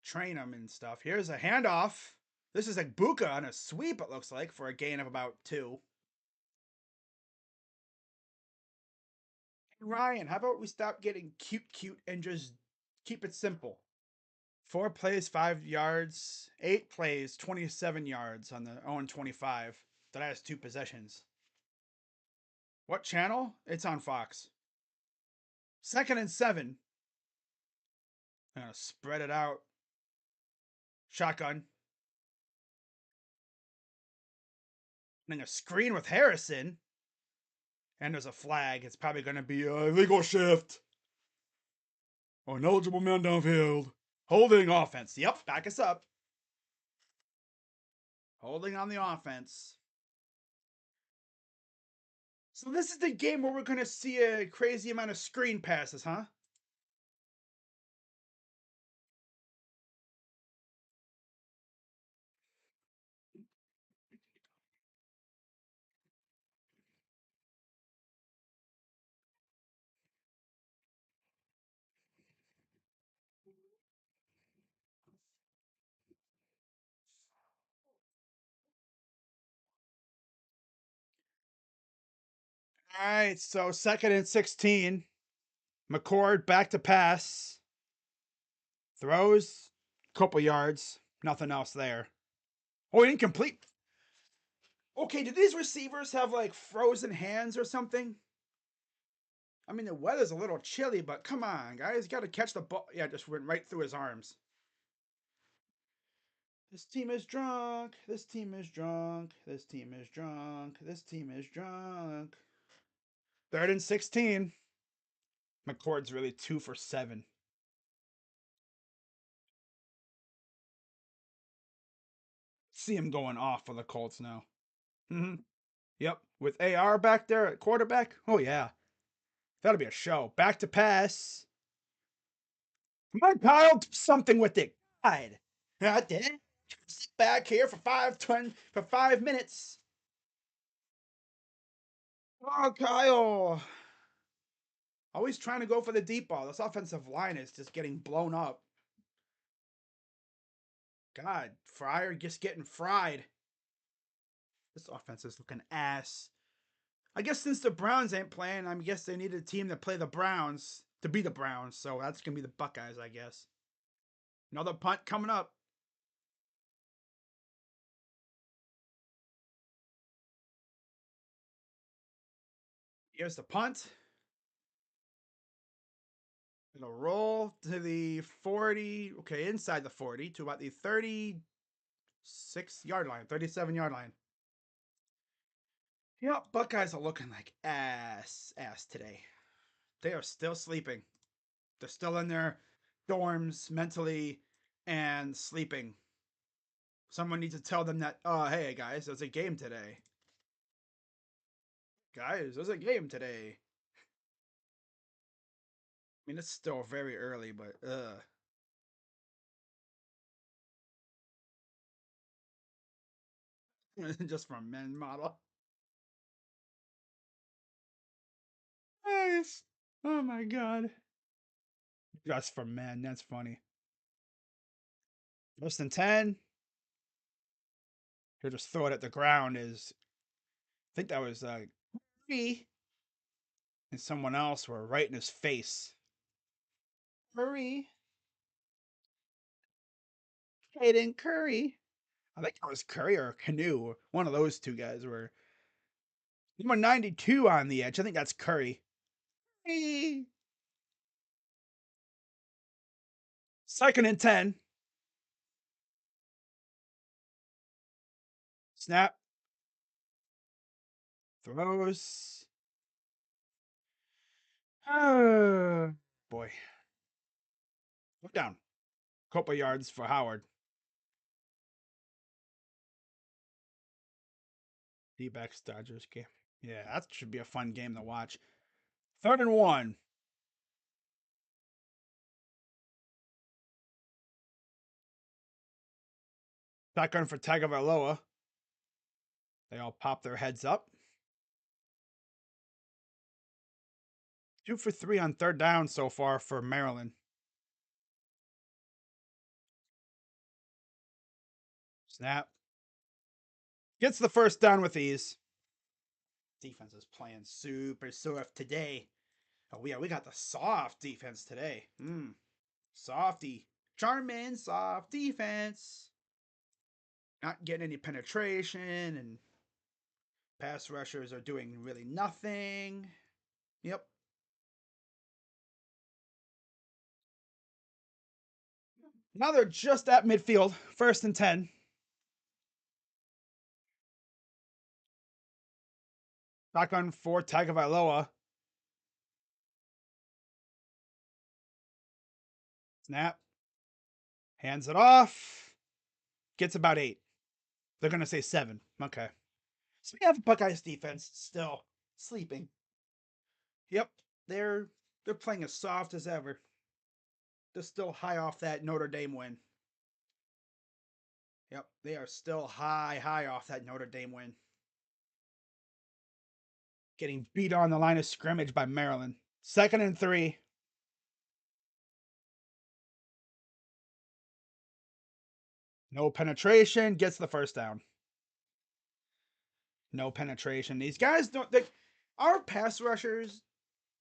Speaker 1: train him and stuff. Here's a handoff. This is like Buka on a sweep, it looks like, for a gain of about 2. Ryan, how about we stop getting cute and just keep it simple? 4 plays, 5 yards. 8 plays, 27 yards on the 0-25. That has 2 possessions. What channel? It's on Fox. 2nd and 7. I'm going to spread it out. Shotgun. Running a screen with Harrison. And there's a flag. It's probably going to be a illegal shift. Or an eligible man downfield. Holding offense. Yep, back us up. Holding on the offense. So this is the game where we're going to see a crazy amount of screen passes, huh? All right, so 2nd and 16. McCord back to pass. Throws, couple yards, nothing else there. Oh, incomplete. Okay, do these receivers have like frozen hands or something? I mean, the weather's a little chilly, but come on, guys, got to catch the ball. Yeah, just went right through his arms. This team is drunk. This team is drunk. This team is drunk. This team is drunk. 3rd and 16. McCord's really 2 for 7. See him going off for the Colts now. Mm-hmm. Yep, with AR back there at quarterback. Oh yeah, that'll be a show. Back to pass. Come on, Kyle, do something with it. God, I did. Sit back here for 5 minutes. Oh, Kyle. Always trying to go for the deep ball. This offensive line is just getting blown up. God, Fryer just getting fried. This offense is looking ass. I guess since the Browns ain't playing, I guess they need a team to play the Browns to be the Browns. So that's going to be the Buckeyes, I guess. Another punt coming up. Here's the punt. It'll roll to the 40. Okay, inside the 40 to about the 36-yard line, 37-yard line. Yeah, Buckeyes are looking like ass today. They are still sleeping. They're still in their dorms mentally and sleeping. Someone needs to tell them that, oh, hey, guys, there's a game today. Guys, there's a game today. I mean, it's still very early, but just from men model. Nice. Oh my god. Just for men. That's funny. First and 10. He'll just throw it at the ground. I think that was me and someone else were right in his face. Curry. Hayden Curry. I think it was Curry or Canoe. One of those two guys were number 92 on the edge. I think that's Curry. Hey. Second and 10. Snap. Throws. Oh, boy. Look down. Couple yards for Howard. D-backs Dodgers game. Yeah, that should be a fun game to watch. Third and 1. Shotgun for Tagovailoa. They all pop their heads up. 2 for 3 on third down so far for Maryland. Snap. Gets the first down with ease. Defense is playing super soft today. Oh, yeah, we got the soft defense today. Softy. Charmin, soft defense. Not getting any penetration, and pass rushers are doing really nothing. Yep. Now they're just at midfield. First and 10. Shotgun for Tagovailoa. Snap. Hands it off. Gets about 8. They're going to say 7. Okay. So we have Buckeyes defense still sleeping. Yep. They're playing as soft as ever. They're still high off that Notre Dame win. Yep. They are still high off that Notre Dame win. Getting beat on the line of scrimmage by Maryland. Second and 3. No penetration. Gets the first down. No penetration. These guys don't. Our pass rushers,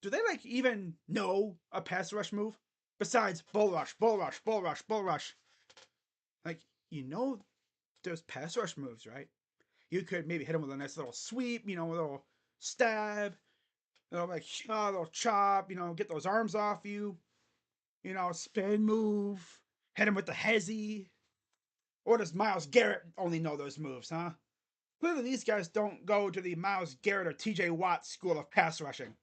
Speaker 1: do they like even know a pass rush move? Besides bull rush, bull rush, bull rush, bull rush. Like, there's pass rush moves, right? You could maybe hit him with a nice little sweep, a little stab, like a little chop, get those arms off you, spin move, hit him with the hezzy. Or does Myles Garrett only know those moves, huh? Clearly, these guys don't go to the Myles Garrett or TJ Watt school of pass rushing.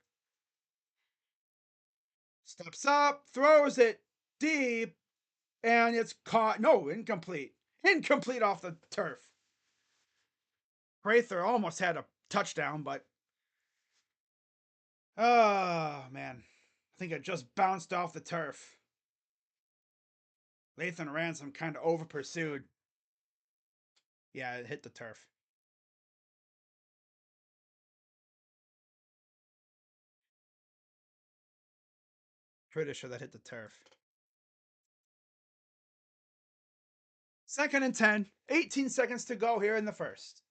Speaker 1: Steps up, throws it deep, and it's caught. No, incomplete. Incomplete off the turf. Prather almost had a touchdown, but oh man, I think it just bounced off the turf. Lathan Ransom kind of over pursued. Yeah, it hit the turf. Pretty sure that hit the turf. Second and 10. 18 seconds to go here in the first.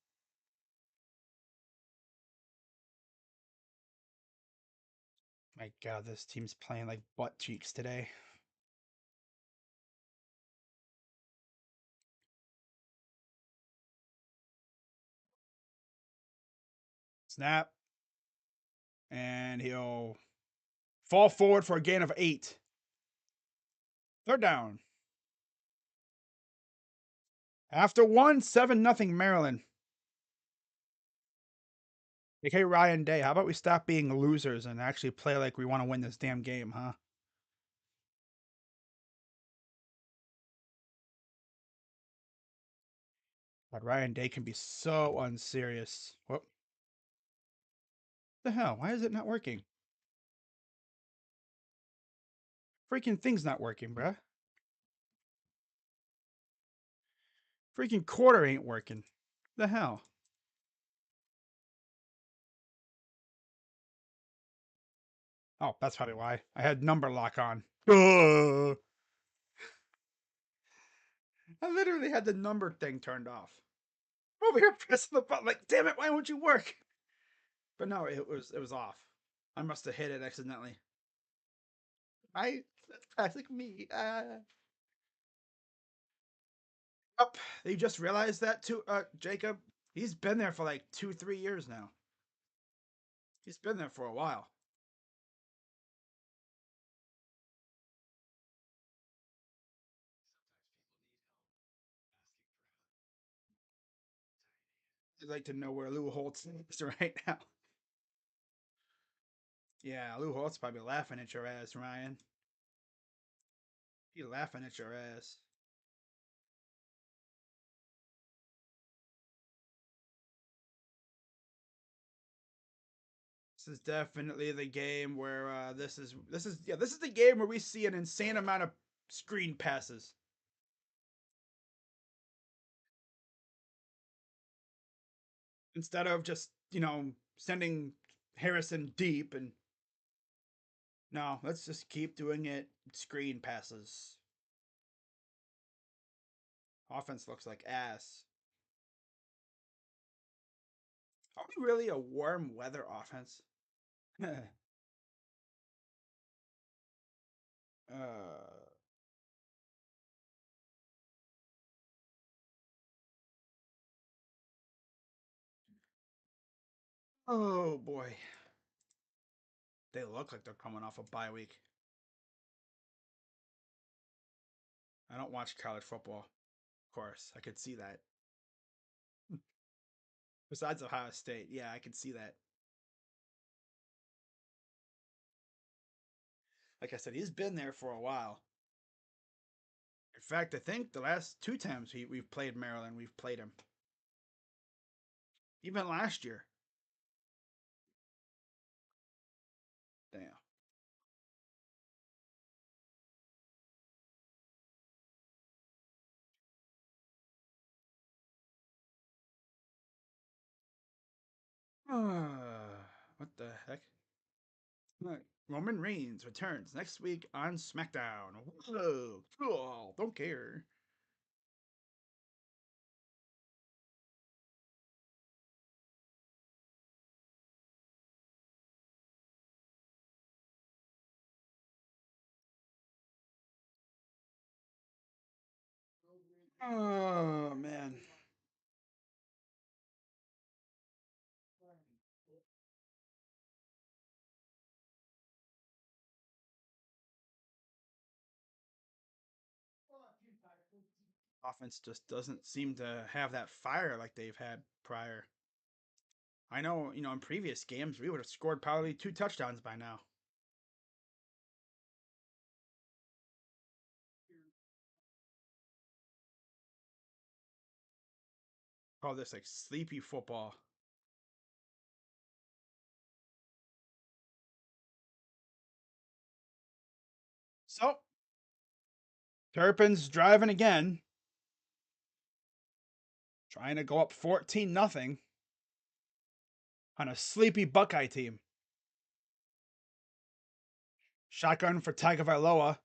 Speaker 1: My God, this team's playing like butt cheeks today. Snap. And he'll fall forward for a gain of 8. Third down. After 1, 7-0 Maryland. Like, hey, Ryan Day, how about we stop being losers and actually play like we want to win this damn game, huh? But Ryan Day can be so unserious. What the hell? Why is it not working? Freaking thing's not working, bruh. Freaking quarter ain't working. The hell? Oh, that's probably why. I had number lock on. I literally had the number thing turned off. Over here pressing the button, like, damn it, why won't you work? But no, it was off. I must have hit it accidentally. That's classic me. Up. You just realized that too, Jacob. He's been there for like 2, 3 years now. He's been there for a while. I'd like to know where Lou Holtz is right now. Yeah, Lou Holtz probably laughing at your ass, Ryan. He laughing at your ass. This is definitely the game where this is the game where we see an insane amount of screen passes. Instead of just, sending Harrison deep and no, let's just keep doing it screen passes. Offense looks like ass. Are we really a warm weather offense? uh, oh boy. They look like they're coming off a bye week. I don't watch college football. Of course, I could see that. Besides Ohio State, yeah, I could see that. Like I said, he's been there for a while. In fact, I think the last 2 times we've played Maryland, we've played him. Even last year. Damn. What the heck? Roman Reigns returns next week on SmackDown. Whoa, cool. Don't care. Oh man. Offense just doesn't seem to have that fire like they've had prior. I know, in previous games we would have scored probably 2 touchdowns by now. Call this like sleepy football. So, Terrapins driving again, trying to go up 14-0 on a sleepy Buckeye team. Shotgun for Tagovailoa.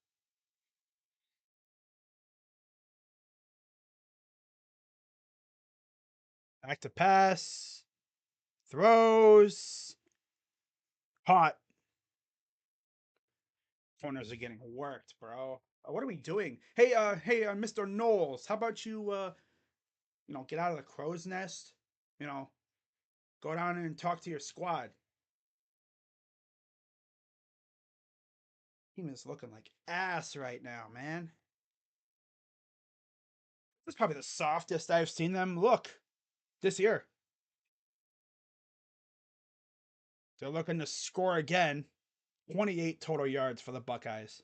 Speaker 1: Back to pass. Throws. Caught. Corners are getting worked, bro. What are we doing? Hey, Mr. Knowles, how about you, get out of the crow's nest? You know, go down and talk to your squad. Team is looking like ass right now, man. This is probably the softest I've seen them look this year. They're looking to score again. 28 total yards for the Buckeyes.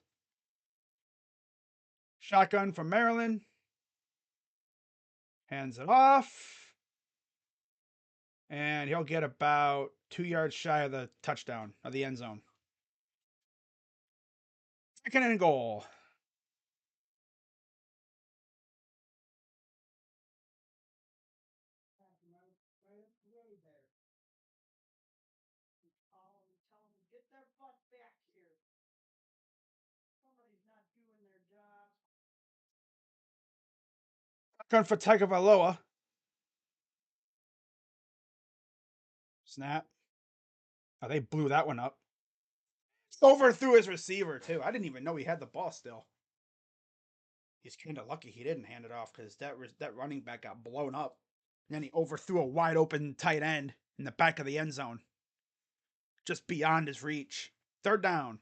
Speaker 1: Shotgun from Maryland. Hands it off. And he'll get about 2 yards shy of the touchdown of the end zone. 2nd and goal. Gun for Tagovailoa. Snap. Oh, they blew that one up. Overthrew his receiver, too. I didn't even know he had the ball still. He's kind of lucky he didn't hand it off because that running back got blown up. And then he overthrew a wide open tight end in the back of the end zone. Just beyond his reach. 3rd down.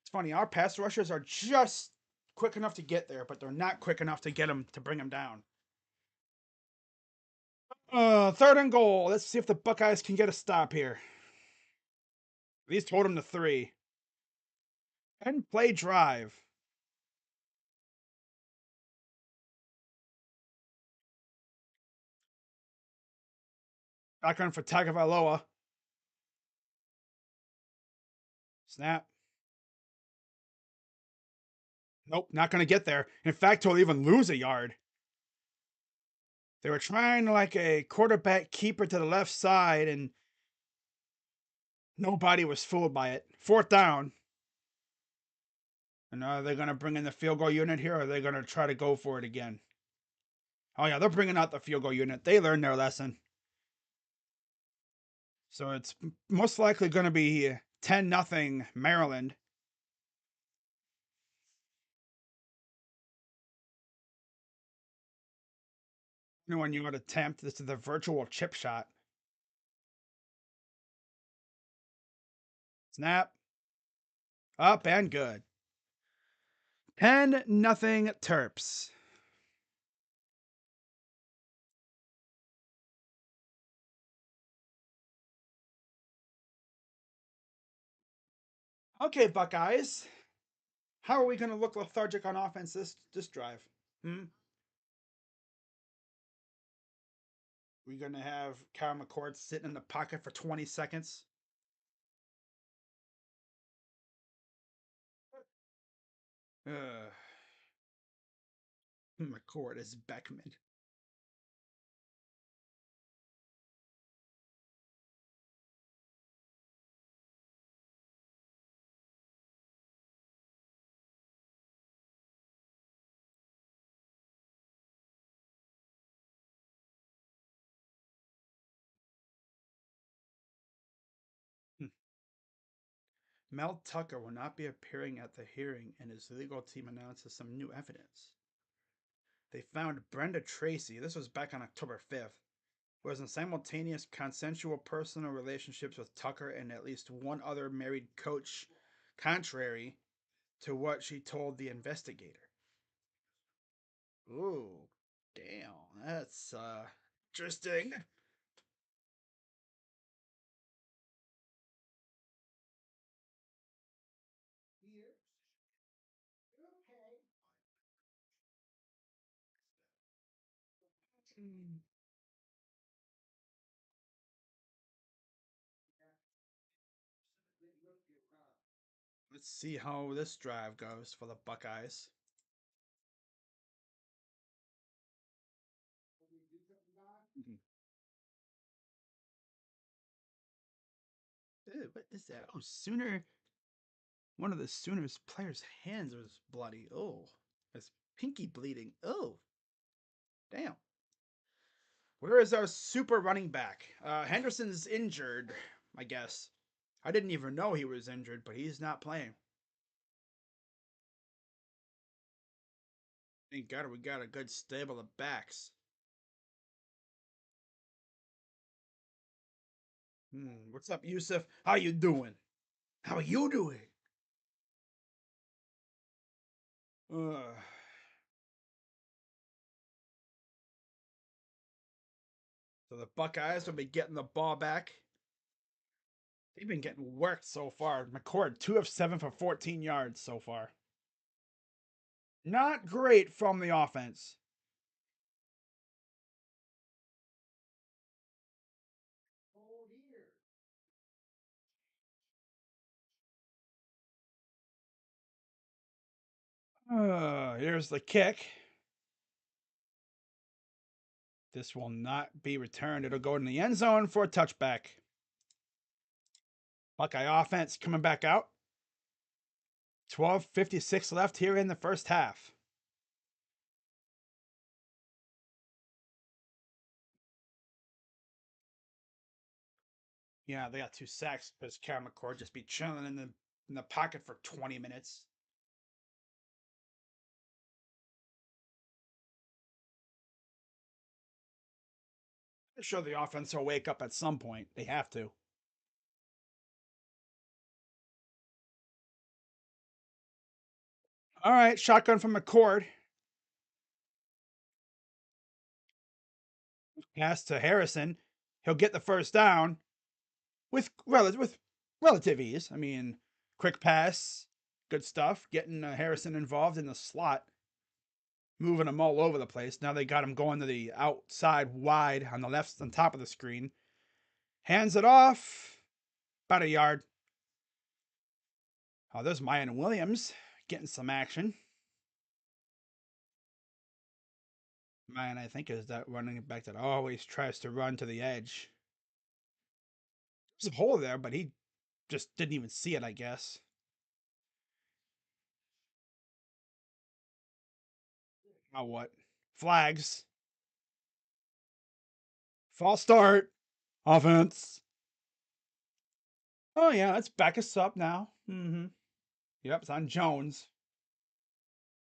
Speaker 1: It's funny, our pass rushers are just quick enough to get there, but they're not quick enough to get him to bring him down. 3rd and goal. Let's see if the Buckeyes can get a stop here. At least hold him to 3. And play drive. Shotgun for Tagovailoa. Snap. Nope, not going to get there. In fact, he'll even lose a yard. They were trying like a quarterback keeper to the left side, and nobody was fooled by it. 4th down. And are they going to bring in the field goal unit here, or are they going to try to go for it again? Oh, yeah, they're bringing out the field goal unit. They learned their lesson. So it's most likely going to be 10-0 Maryland. When you would attempt, this is the virtual chip shot. Snap. Up and good. 10-0 Terps. Okay, Buckeyes. How are we going to look lethargic on offense this drive? We're going to have Kyle McCord sitting in the pocket for 20 seconds. McCord is Beckman. Mel Tucker will not be appearing at the hearing, and his legal team announces some new evidence. They found Brenda Tracy, this was back on October 5th, was in simultaneous consensual personal relationships with Tucker and at least one other married coach, contrary to what she told the investigator. Ooh, damn, that's interesting. Let's see how this drive goes for the Buckeyes. Ew, what is that? Oh, Sooner. One of the Sooners players' hands was bloody. Oh, his pinky bleeding. Oh, damn. Where is our super running back? Henderson's injured, I guess. I didn't even know he was injured, but he's not playing. Thank God we got a good stable of backs. What's up, Yusuf? How you doing? How you doing? Uh, so the Buckeyes will be getting the ball back. They've been getting worked so far. McCord, 2 of 7 for 14 yards so far. Not great from the offense. Here's the kick. This will not be returned. It'll go in the end zone for a touchback. Buckeye offense coming back out. 12:56 left here in the first half. Yeah, they got 2 sacks because Karen McCord just be chilling in the pocket for 20 minutes. I'm sure the offense will wake up at some point. They have to. All right, shotgun from McCord. Pass to Harrison. He'll get the first down with relative ease. I mean, quick pass, good stuff. Getting Harrison involved in the slot, moving him all over the place. Now they got him going to the outside wide on the left on top of the screen. Hands it off. About a yard. Oh, there's Mayan Williams getting some action. Mayan, I think, is that running back that always tries to run to the edge. There's a hole there, but he just didn't even see it, I guess. Now what? Flags. False start. Offense. Oh, yeah, let's back us up now. Mm-hmm. Yep, it's on Jones.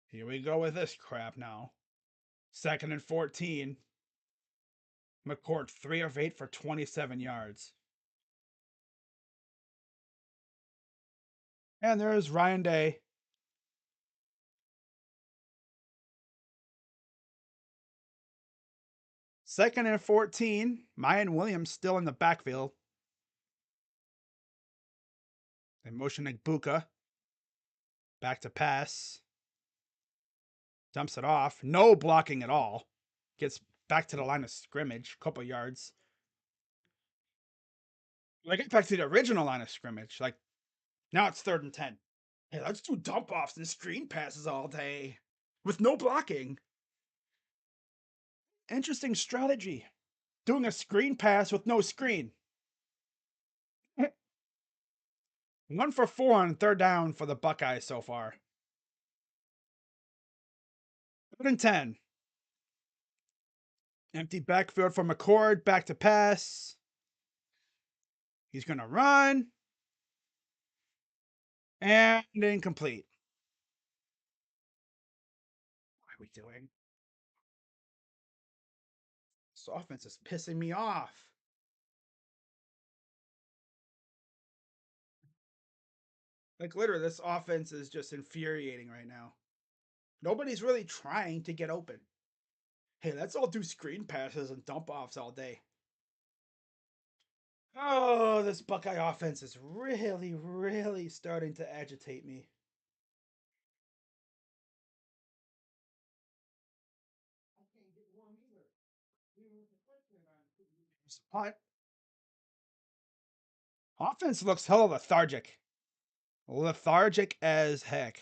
Speaker 1: Here we go with this crap now. 2nd and 14. McCord 3 of 8 for 27 yards. And there's Ryan Day. 2nd and 14. Mayan Williams still in the backfield. They motion Buka. Back to pass. Dumps it off. No blocking at all. Gets back to the line of scrimmage. Couple yards. Like, get back to the original line of scrimmage. Like, now it's 3rd and 10. Hey, let's do dump offs and screen passes all day with no blocking. Interesting strategy. Doing a screen pass with no screen. 1 for 4 on 3rd down for the Buckeyes so far. 3rd and 10. Empty backfield for McCord. Back to pass. He's going to run. And incomplete. What are we doing? This offense is pissing me off. Like, literally, this offense is just infuriating right now. Nobody's really trying to get open. Hey, let's all do screen passes and dump offs all day. Oh, this Buckeye offense is really, really starting to agitate me. Punt. Offense looks hella lethargic. Lethargic as heck.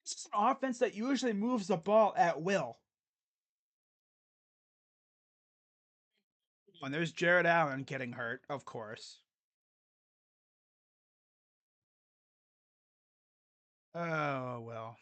Speaker 1: This is an offense that usually moves the ball at will. And there's Jared Allen getting hurt, of course. Oh, well.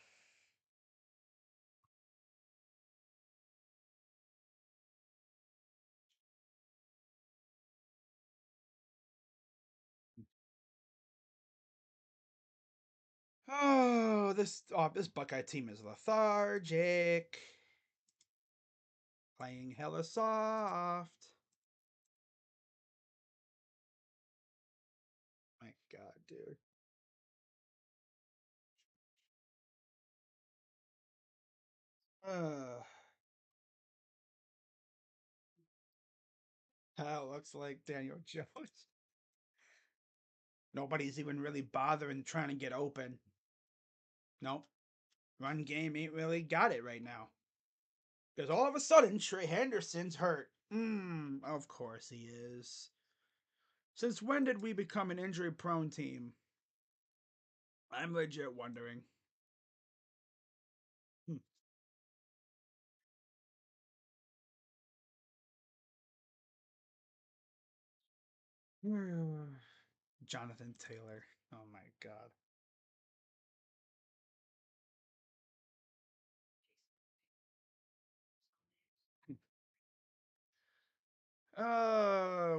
Speaker 1: This Buckeye team is lethargic. Playing hella soft. My God, dude. Uh, Looks like Daniel Jones. Nobody's even really bothering trying to get open. Nope. Run game ain't really got it right now. Because all of a sudden, Trey Henderson's hurt. Of course he is. Since when did we become an injury prone team? I'm legit wondering. Jonathan Taylor. Oh my god.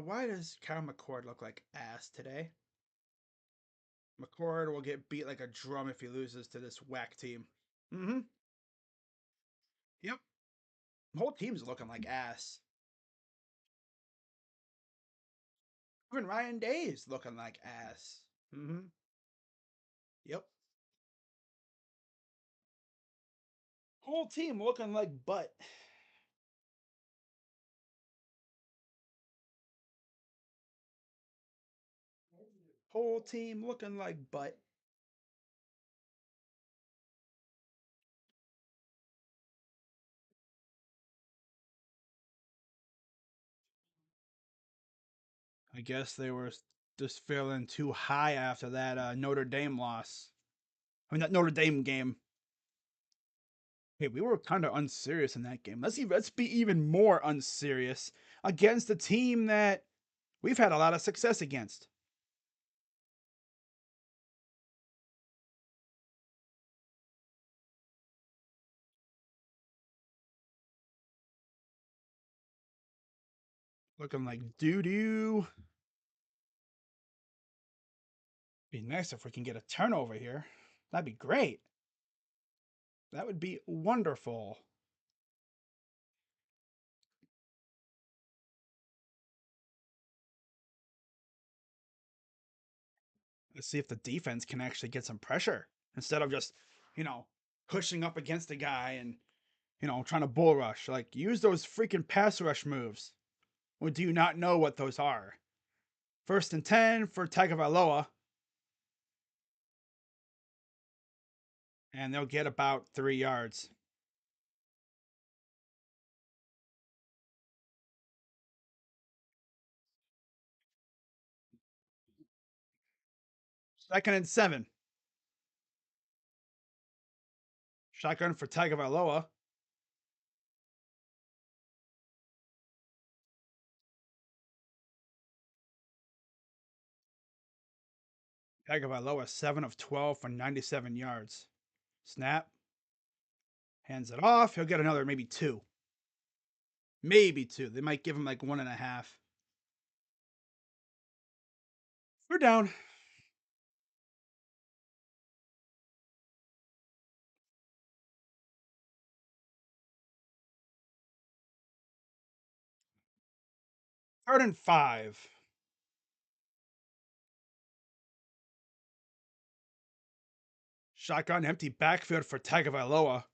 Speaker 1: Why does Kyle McCord look like ass today? McCord will get beat like a drum if he loses to this whack team. Mm-hmm. Yep. The whole team's looking like ass. Even Ryan Day's looking like ass. Mm-hmm. Yep. Whole team looking like butt. Whole team looking like butt. I guess they were just feeling too high after that Notre Dame loss. I mean, that Notre Dame game. Hey, we were kind of unserious in that game. Let's be even more unserious against a team that we've had a lot of success against. Looking like doo doo. Be nice if we can get a turnover here. That'd be great. That would be wonderful. Let's see if the defense can actually get some pressure instead of just, pushing up against a guy and, trying to bull rush. Like, use those freaking pass rush moves. Or do you not know what those are? 1st and 10 for Tagovailoa. And they'll get about 3 yards. Second and 7. Shotgun for Tagovailoa. Tagovailoa 7 of 12 for 97 yards. Snap. Hands it off. He'll get another maybe 2. Maybe 2. They might give him like 1.5. We're down. 3rd and 5. Shotgun empty backfield for Tagovailoa.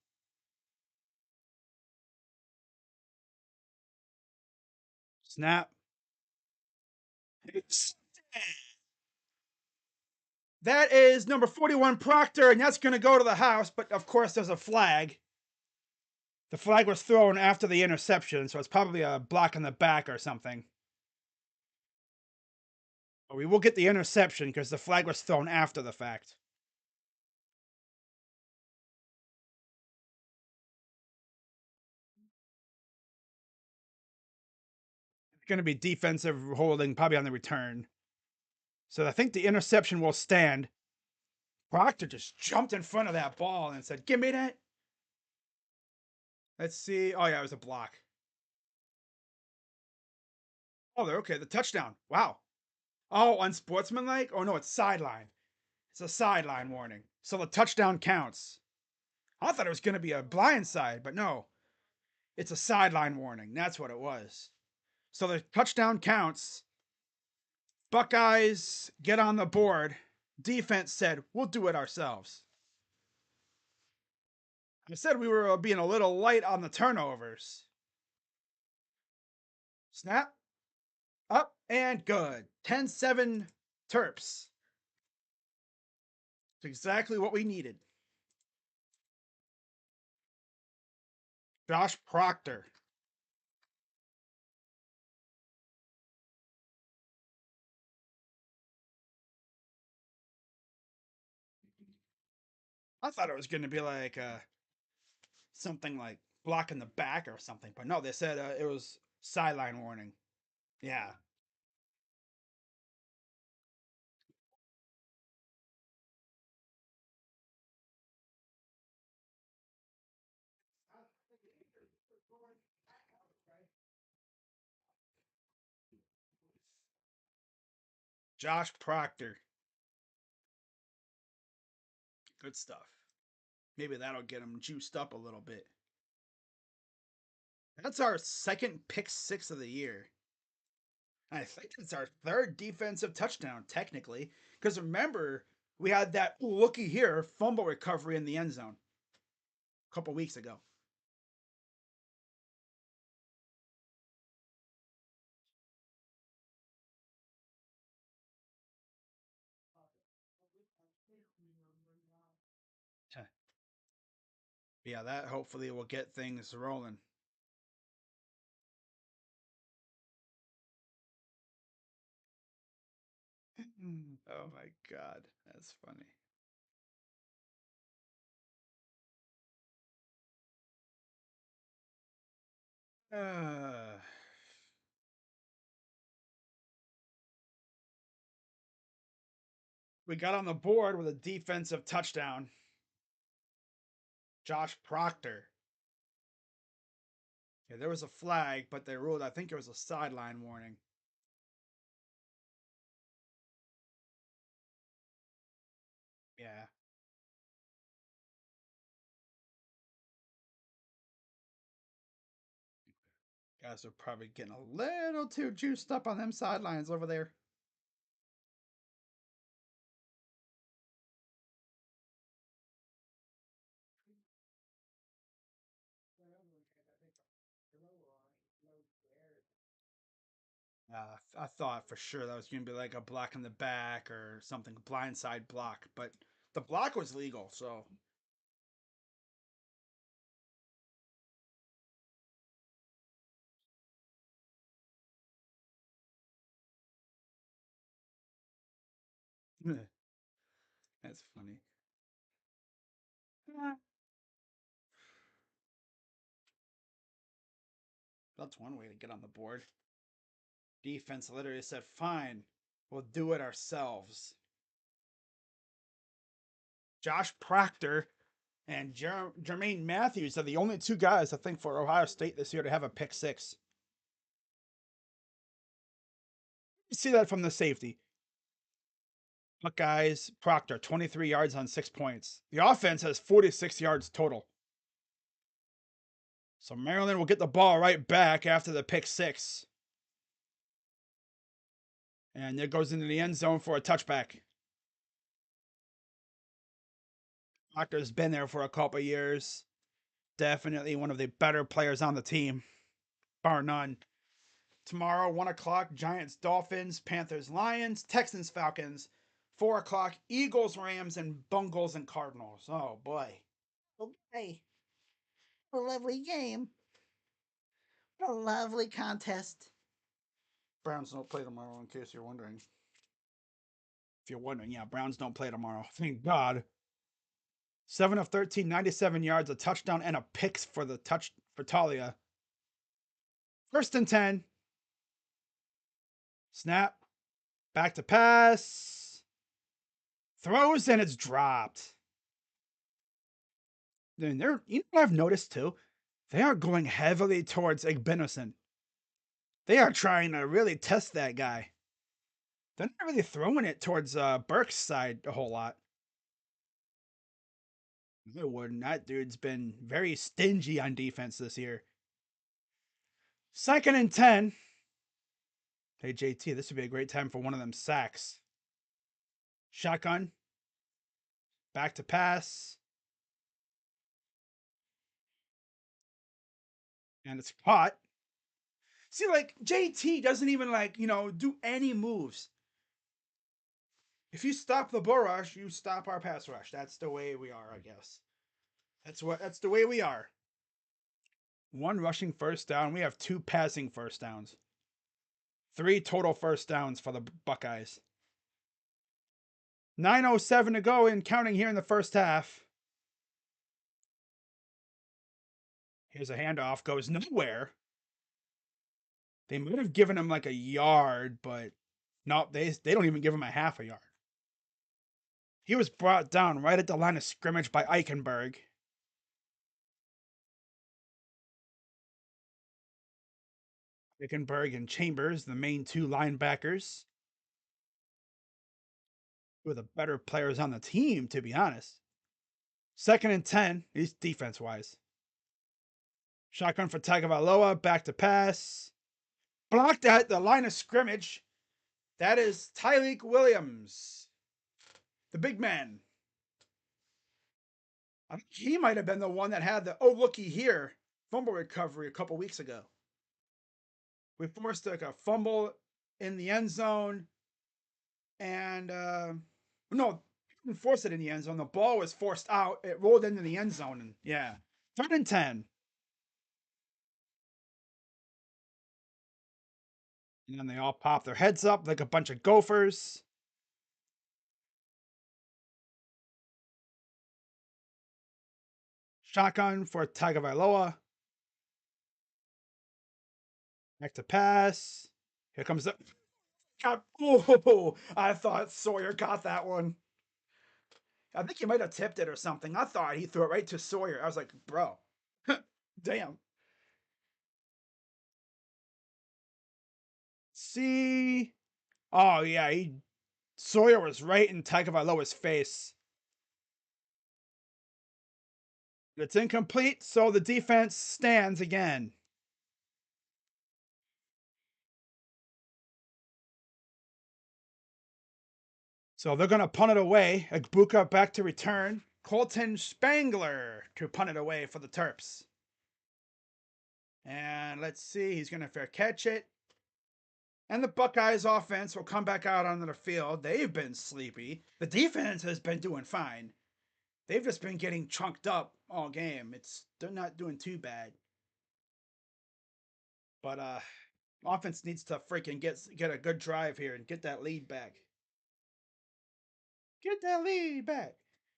Speaker 1: Snap. That is number 41 Proctor, and that's going to go to the house, but of course there's a flag. The flag was thrown after the interception, so it's probably a block in the back or something. But we will get the interception because the flag was thrown after the fact. It's going to be defensive holding, probably on the return. So I think the interception will stand. Proctor just jumped in front of that ball and said, "Give me that." Let's see. Oh, yeah, it was a block. Oh, they're okay. The touchdown. Wow. Oh, unsportsmanlike? Oh, no, it's sideline. It's a sideline warning. So the touchdown counts. I thought it was going to be a blind side, but no. It's a sideline warning. That's what it was. So the touchdown counts. Buckeyes get on the board. Defense said, "We'll do it ourselves." I said we were being a little light on the turnovers. Snap. And good. 10-7 Terps. It's exactly what we needed. Josh Proctor. I thought it was going to be like something like blocking the back or something, but no, they said it was sideline warning. Yeah. Josh Proctor. Good stuff. Maybe that'll get him juiced up a little bit. That's our second pick six of the year. I think it's our third defensive touchdown, technically. Because remember, we had that looky here fumble recovery in the end zone a couple weeks ago. Yeah, that hopefully will get things rolling. Oh my god, that's funny. Uh, we got on the board with a defensive touchdown. Josh Proctor. Yeah, there was a flag, but they ruled, I think it was a sideline warning. Yeah. Guys are probably getting a little too juiced up on them sidelines over there. I thought for sure that was going to be like a block in the back or something, blindside block, but the block was legal, so. That's funny. That's one way to get on the board. Defense literally said, fine, we'll do it ourselves. Josh Proctor and Jermaine Matthews are the only two guys, I think, for Ohio State this year to have a pick six. You see that from the safety. Buckeyes, Proctor, 23 yards on 6 points. The offense has 46 yards total. So Maryland will get the ball right back after the pick six. And it goes into the end zone for a touchback. Proctor's been there for a couple years. Definitely one of the better players on the team, bar none. Tomorrow, 1 o'clock, Giants, Dolphins, Panthers, Lions, Texans, Falcons. 4 o'clock, Eagles, Rams, and Bungles and Cardinals. Oh boy. Okay. A lovely game. A lovely contest. Browns don't play tomorrow, in case you're wondering. If you're wondering, yeah, Browns don't play tomorrow. Thank God. 7 of 13, 97 yards, a touchdown, and a pick for the touch for Talia. First and 10. Snap. Back to pass. Throws and it's dropped. Then they're, you know what I've noticed too? They are going heavily towards Igbinoson. They are trying to really test that guy. They're not really throwing it towards Burke's side a whole lot. They wouldn't. That dude's been very stingy on defense this year. Second and 10. Hey, JT, this would be a great time for one of them sacks. Shotgun. Back to pass. And it's caught. See, like JT doesn't even like do any moves. If you stop the bull rush, you stop our pass rush. That's the way we are, I guess. That's the way we are. One rushing first down. We have two passing first downs. 3 total first downs for the Buckeyes. 9:07 to go and counting here in the first half. Here's a handoff, goes nowhere. They might have given him like a yard, but no, they don't even give him a half a yard. He was brought down right at the line of scrimmage by Eichenberg. Eichenberg and Chambers, the main 2 linebackers. 2 of the better players on the team, to be honest. 2nd and 10, he's defense-wise. Shotgun for Tagovailoa, back to pass. Blocked at the line of scrimmage. That is Tyreek Williams, the big man. I think he might have been the one that had the looky here fumble recovery a couple weeks ago. We forced like a fumble in the end zone, and no, didn't force it in the end zone. The ball was forced out. It rolled into the end zone, and yeah, 3rd and 10. And then they all pop their heads up like a bunch of gophers. Shotgun for Tagovailoa. Back to pass. Here comes the. Oh, I thought Sawyer got that one. I think he might have tipped it or something. I thought he threw it right to Sawyer. I was like, bro, damn. See? Oh, yeah, Sawyer was right in Tagovailoa's face. It's incomplete, so the defense stands again. So they're going to punt it away. Agbuka back to return. Colton Spangler to punt it away for the Terps. And let's see, he's going to fair catch it. And the Buckeyes offense will come back out onto the field. They've been sleepy. The defense has been doing fine. They've just been getting chunked up all game. They're not doing too bad. But offense needs to freaking get a good drive here and get that lead back. Get that lead back.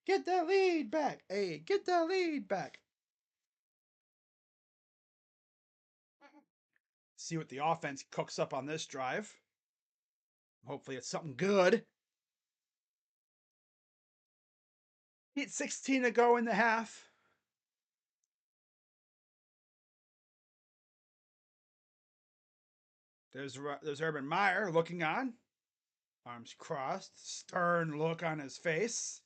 Speaker 1: Get that lead back. Hey, get that lead back. See what the offense cooks up on this drive. Hopefully it's something good. 8:16 to go in the half. There's Urban Meyer looking on. Arms crossed. Stern look on his face.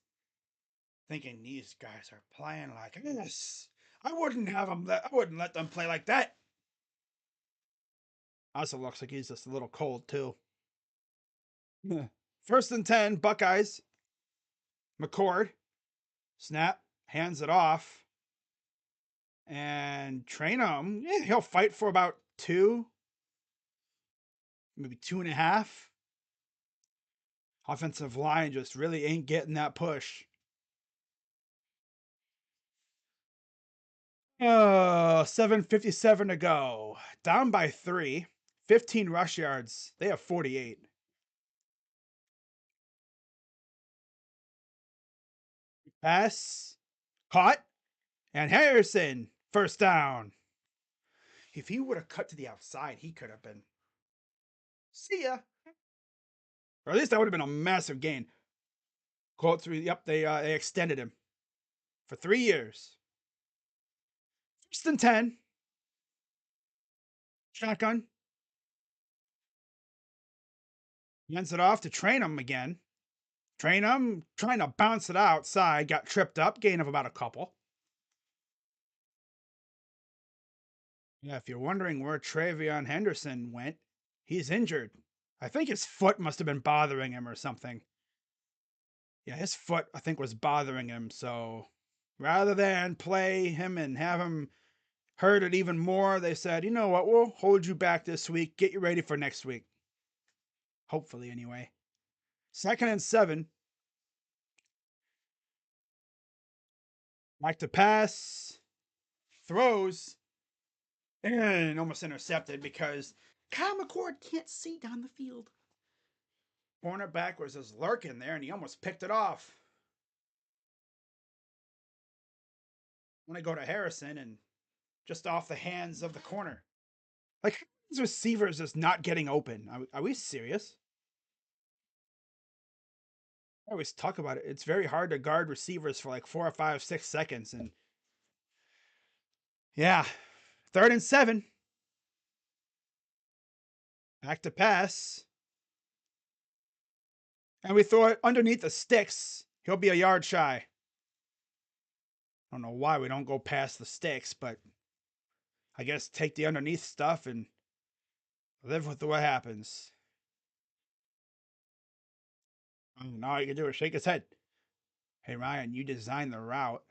Speaker 1: Thinking these guys are playing like this. I wouldn't let them play like that. Also looks like he's just a little cold too. 1st and 10, Buckeyes. McCord. Snap. Hands it off. And Trainum, he'll fight for about 2. Maybe 2.5. Offensive line just really ain't getting that push. Oh, 7:57 to go. Down by 3. 15 rush yards. They have 48. Pass. Caught. And Harrison. First down. If he would have cut to the outside, he could have been. See ya. Or at least that would have been a massive gain. Colts, yep, they extended him for 3 years. 1st and 10. Shotgun. Hands it off to Trainum again. Trainum trying to bounce it outside. Got tripped up. Gain of about a couple. Yeah, if you're wondering where Travion Henderson went, he's injured. I think his foot must have been bothering him or something. Yeah, his foot, I think, was bothering him. So rather than play him and have him heard it even more. They said, you know what, we'll hold you back this week. Get you ready for next week. Hopefully, anyway. 2nd and 7. Back to pass. Throws. And almost intercepted because Kyle McCord can't see down the field. Cornerback was just lurking there and he almost picked it off. When I go to Harrison and just off the hands of the corner. Like, these receivers just not getting open. Are we serious? I always talk about it. It's very hard to guard receivers for like 4 or 5, 6 seconds. And yeah, 3rd and 7. Back to pass. And we throw it underneath the sticks. He'll be a yard shy. I don't know why we don't go past the sticks, but I guess take the underneath stuff and live with what happens. And all you can do is shake his head. Hey, Ryan, you designed the route.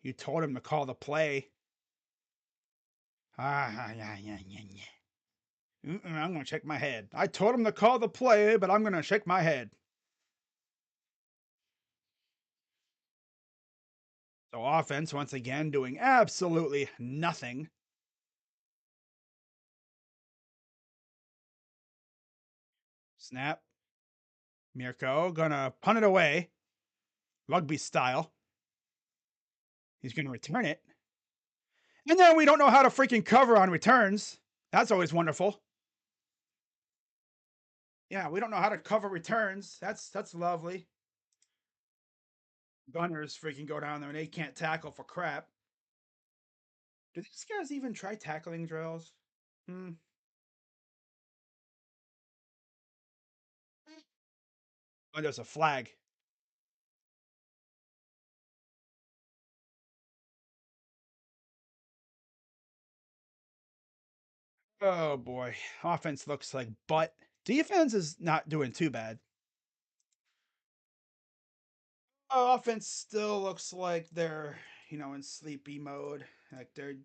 Speaker 1: You told him to call the play. Yeah. I'm going to shake my head. I told him to call the play, but I'm going to shake my head. So offense, once again, doing absolutely nothing. Snap. Mirko gonna punt it away. Rugby style. He's gonna return it. And then we don't know how to freaking cover on returns. That's always wonderful. Yeah, we don't know how to cover returns. That's lovely. Gunners freaking go down there and they can't tackle for crap. Do these guys even try tackling drills? Oh, there's a flag. Oh boy. Offense looks like butt. Defense is not doing too bad. Offense still looks like they're, in sleepy mode. Like they're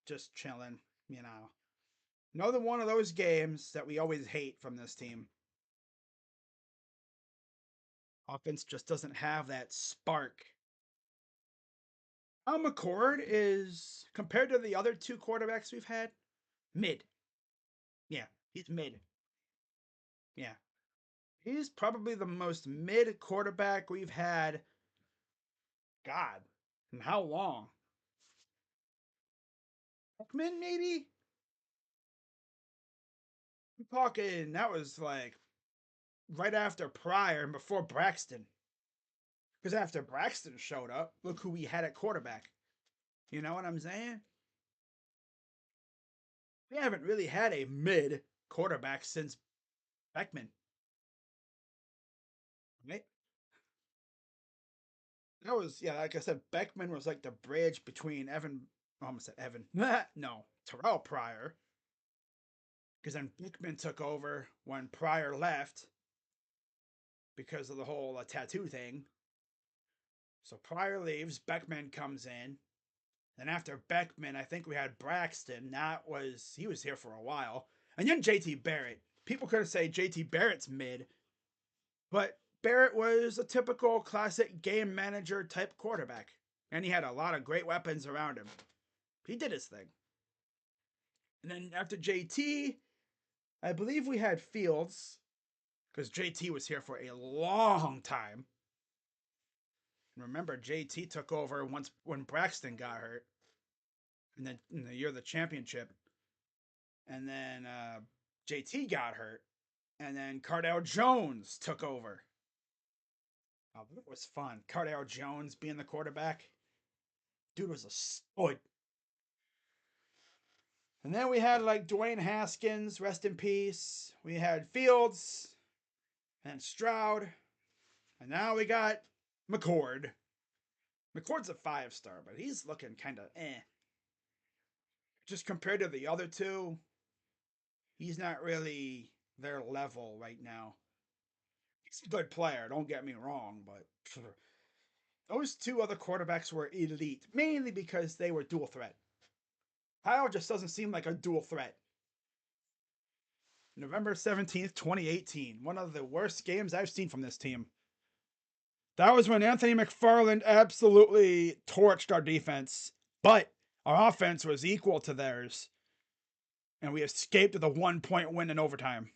Speaker 1: just chilling, you know. Another one of those games that we always hate from this team. Offense just doesn't have that spark. McCord is, compared to the other two quarterbacks we've had, mid. Yeah, he's mid. Yeah. He's probably the most mid quarterback we've had. God, and how long? Beckman, maybe? I'm talking, that was like right after Pryor and before Braxton. Because after Braxton showed up, look who we had at quarterback. You know what I'm saying? We haven't really had a mid quarterback since Beckman. Right? That was, yeah, like I said, Beckman was like the bridge between I almost said Evan. No, Terrell Pryor. Because then Beckman took over when Pryor left because of the whole tattoo thing. So Pryor leaves, Beckman comes in. Then after Beckman, I think we had Braxton. He was here for a while. And then JT Barrett. People could say JT Barrett's mid, but Barrett was a typical classic game manager type quarterback. And he had a lot of great weapons around him. He did his thing. And then after JT, I believe we had Fields, because JT was here for a long time. And remember, JT took over once when Braxton got hurt, and then in the year of the championship. And then JT got hurt, and then Cardale Jones took over. Oh, it was fun. Cardale Jones being the quarterback. Dude was a stud. And then we had like Dwayne Haskins, rest in peace. We had Fields and Stroud. And now we got McCord. McCord's a 5-star, but he's looking kind of eh. Just compared to the other two, he's not really their level right now. He's a good player, don't get me wrong, but those two other quarterbacks were elite, mainly because they were dual threat. Kyle just doesn't seem like a dual threat. November 17th, 2018. One of the worst games I've seen from this team. That was when Anthony McFarland absolutely torched our defense, but our offense was equal to theirs, and we escaped with a 1-point win in overtime.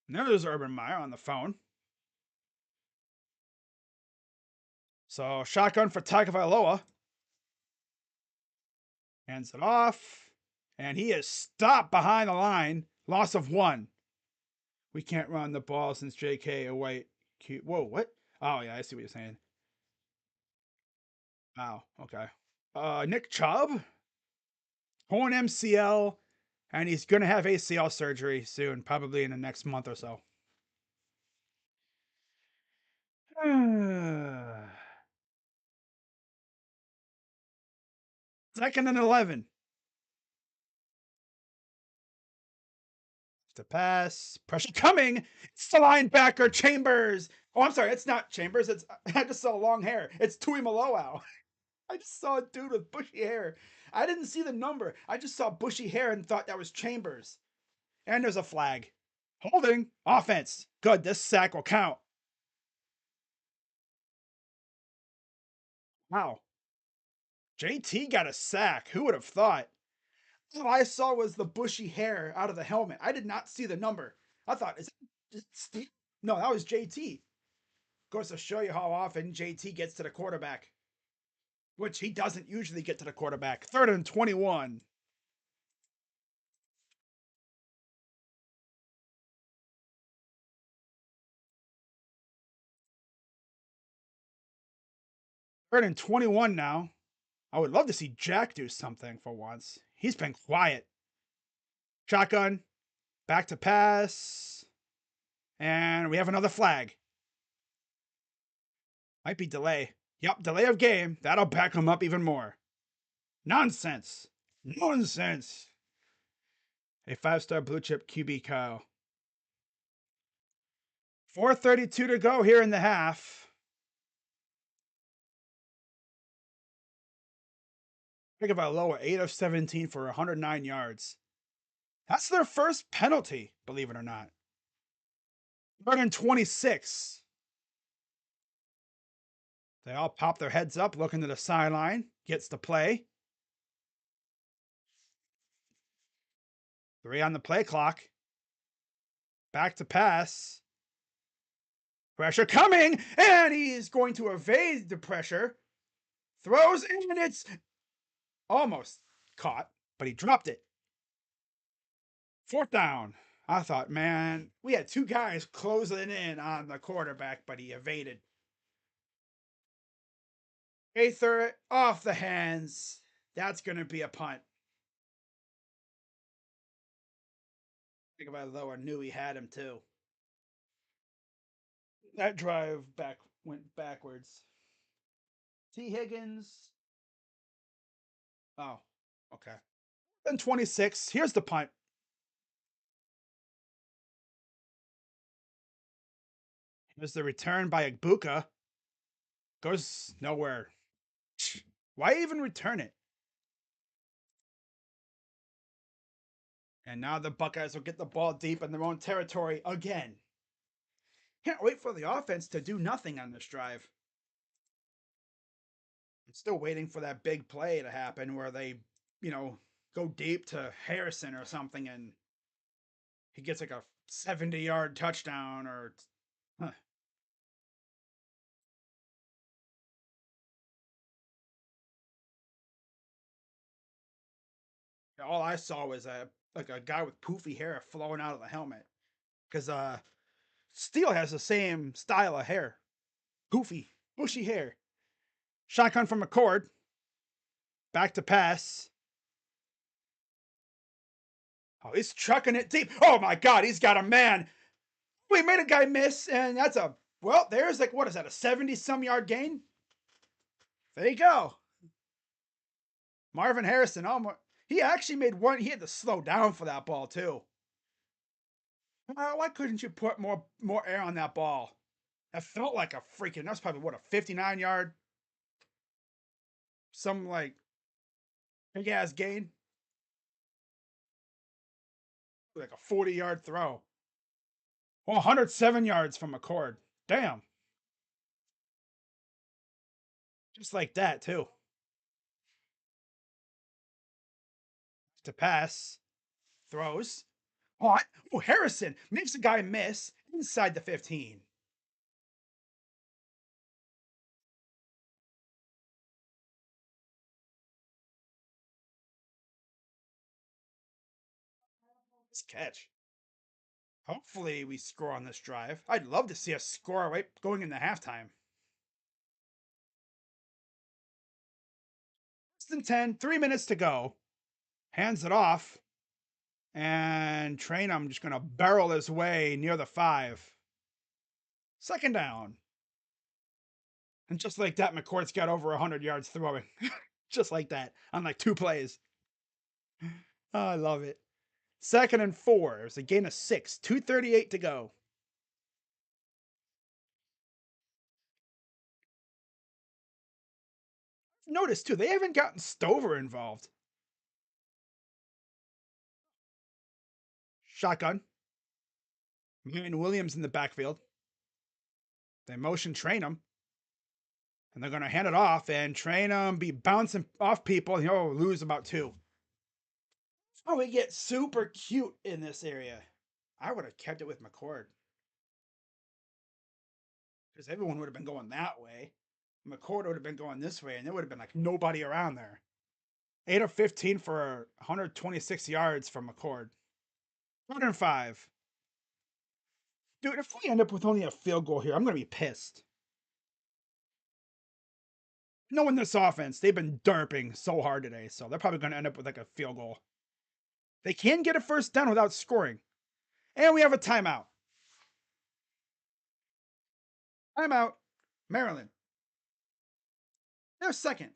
Speaker 1: And there's Urban Meyer on the phone. So shotgun for Tagovailoa. Hands it off, and he is stopped behind the line. Loss of 1. We can't run the ball since J.K. away. Whoa, what? Oh, yeah, I see what you're saying. Oh, okay. Nick Chubb, torn MCL, and he's going to have ACL surgery soon, probably in the next month or so. Second and 11. To pass. Pressure coming. It's the linebacker, Chambers. Oh, I'm sorry. It's not Chambers. It's I just saw long hair. It's Tui Malowau. I just saw a dude with bushy hair. I didn't see the number. I just saw bushy hair and thought that was Chambers. And there's a flag. Holding. Offense. Good. This sack will count. Wow. JT got a sack. Who would have thought? All I saw was the bushy hair out of the helmet. I did not see the number. I thought, is it Steve? No, that was JT. Goes to show you how often JT gets to the quarterback, which he doesn't usually get to the quarterback. 3rd and 21. Third and 21 now. I would love to see Jack do something for once. He's been quiet. Shotgun. Back to pass. And we have another flag. Might be delay. Yep, delay of game. That'll back him up even more. Nonsense. Nonsense. A 5-star blue chip QB Kyle. 4:32 to go here in the half. Think about lower 8 of 17 for 109 yards. That's their first penalty, believe it or not. 3rd and 26. They all pop their heads up, looking to the sideline. Gets the play. 3 on the play clock. Back to pass. Pressure coming, and he's going to evade the pressure. Throws, and it's almost caught, but he dropped it. 4th down. I thought, man, we had 2 guys closing in on the quarterback, but he evaded. 8th off the hands. That's going to be a punt. Think about it, though, I knew he had him too. That drive went backwards. T. Higgins. Oh, okay. Then 26. Here's the punt. Here's the return by Agbuka. Goes nowhere. Why even return it? And now the Buckeyes will get the ball deep in their own territory again. Can't wait for the offense to do nothing on this drive. I'm still waiting for that big play to happen where they, go deep to Harrison or something and he gets like a 70-yard touchdown or. Huh. All I saw was a guy with poofy hair flowing out of the helmet. Because Steele has the same style of hair. Poofy, bushy hair. Shotgun from McCord. Back to pass. Oh, he's trucking it deep. Oh my God, he's got a man. We made a guy miss, and that's there's what is that, a 70-some yard gain? There you go. Marvin Harrison, he actually made one. He had to slow down for that ball, too. Why couldn't you put more air on that ball? That felt like a freaking, that's probably, a 59-yard? Some, big-ass gain? Like a 40-yard throw. Well, 107 yards from McCord. Damn. Just like that, too. To pass. Throws. What? Oh, Harrison makes a guy miss inside the 15. Nice catch. Hopefully we score on this drive. I'd love to see us score right going into halftime. Less than 10, 3 minutes to go. Hands it off. And Trainum just going to barrel his way near the 5. Second down. And just like that, McCourt's got over 100 yards throwing. Just like that on like 2 plays. Oh, I love it. 2nd and 4. It was a gain of 6. 2:38 to go. Notice too, they haven't gotten Stover involved. Shotgun. Marion Williams in the backfield. They motion train him. And they're going to hand it off and train him, be bouncing off people, and he'll lose about 2. Oh, we get super cute in this area. I would have kept it with McCord. Because everyone would have been going that way. McCord would have been going this way, and there would have been like nobody around there. 8 of 15 for 126 yards from McCord. 105. Dude, if we end up with only a field goal here, I'm going to be pissed. Knowing this offense, they've been derping so hard today, so they're probably going to end up with like a field goal. They can get a first down without scoring. And we have a timeout. Timeout. Maryland. They're second.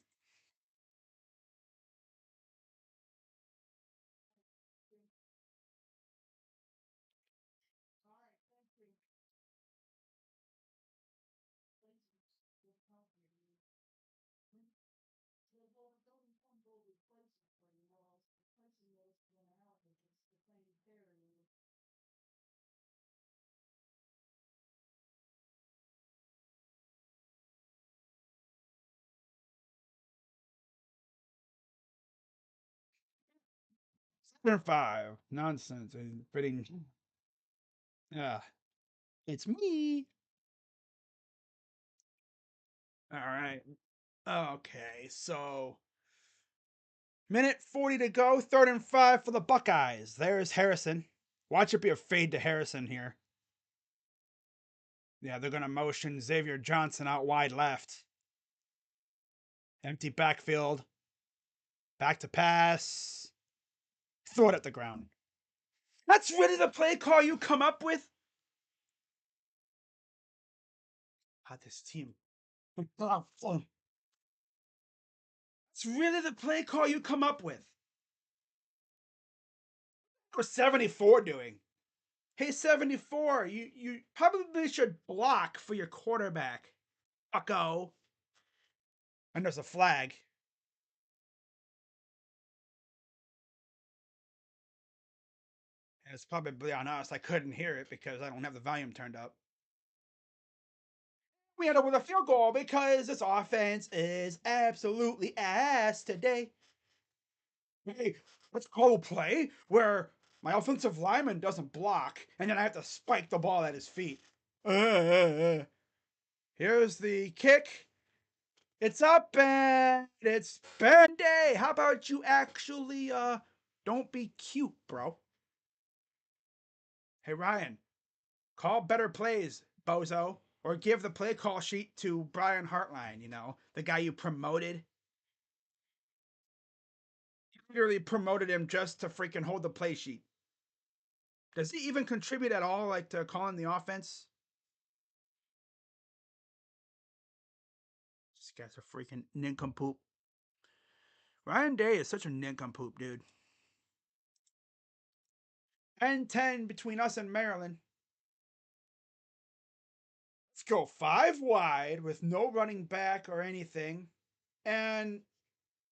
Speaker 1: They're 5. Nonsense. Pretty. Yeah. It's me. All right. Okay, so minute 40 to go. 3rd and 5 for the Buckeyes. There's Harrison. Watch it be a fade to Harrison here. Yeah, they're going to motion Xavier Johnson out wide left. Empty backfield. Back to pass. Throw it at the ground. That's really the play call you come up with? How this team. It's really the play call you come up with. What's 74 doing? Hey, 74, you probably should block for your quarterback. Bucko. And there's a flag. And it's probably on us. I couldn't hear it because I don't have the volume turned up. We end up with a field goal because this offense is absolutely ass today. Hey, let's call a play where my offensive lineman doesn't block, and then I have to spike the ball at his feet. Here's the kick. It's up and it's bad day. How about you actually don't be cute, bro? Hey Ryan, call better plays, bozo. Or give the play call sheet to Brian Hartline, the guy you promoted. You literally promoted him just to freaking hold the play sheet. Does he even contribute at all, like to calling the offense? This guy's a freaking nincompoop. Ryan Day is such a nincompoop, dude. 10-10 between us and Maryland. Let's go 5 wide with no running back or anything. And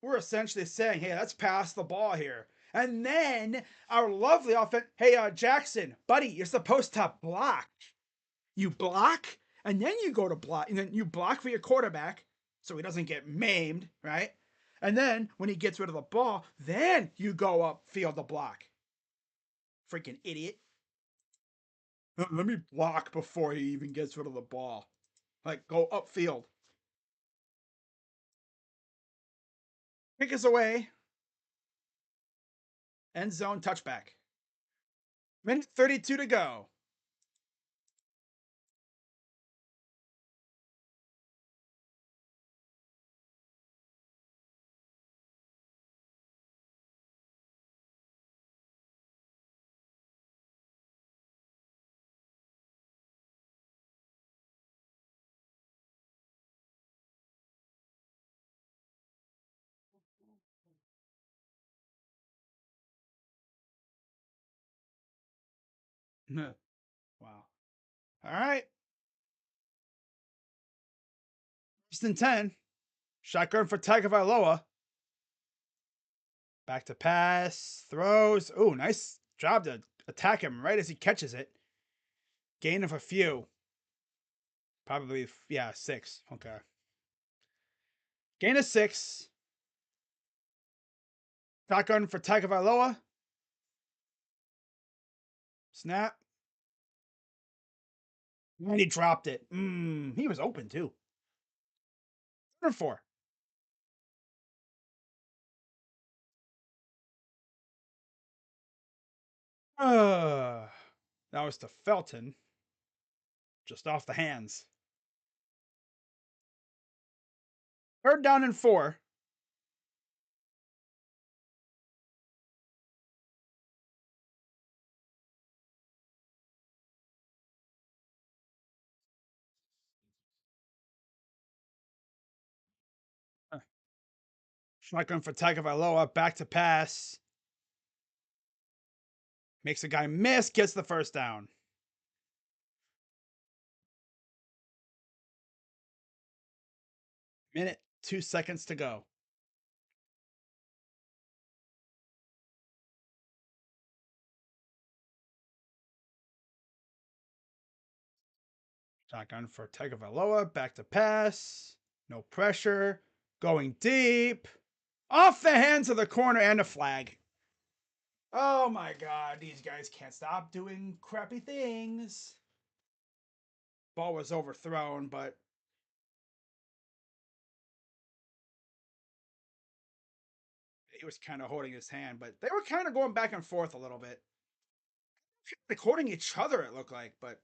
Speaker 1: we're essentially saying, hey, let's pass the ball here. And then our lovely offense, hey, Jackson, buddy, you're supposed to block. You block, and then you go to block, and then you block for your quarterback so he doesn't get maimed, right? And then when he gets rid of the ball, then you go upfield to block. Freaking idiot. Let me block before he even gets rid of the ball. Like, go upfield. Kick us away. End zone touchback. Minute 32 to go. Wow. All right. First and 10. Shotgun for Tagovailoa. Back to pass. Throws. Oh, nice job to attack him right as he catches it. Gain of a few. Probably, yeah, 6. Okay. Gain of 6. Shotgun for Tagovailoa. Snap. And he dropped it. He was open too. 4. That was to Felton. Just off the hands. 3rd down and 4. Shotgun for Tagovailoa. Back to pass. Makes a guy miss. Gets the 1st down. Minute 2 seconds to go. Shotgun for Tagovailoa. Back to pass. No pressure. Going deep. Off the hands of the corner and a flag. Oh my god, these guys can't stop doing crappy things. Ball was overthrown, but he was kind of holding his hand, but they were kind of going back and forth a little bit. Like holding each other, it looked like, but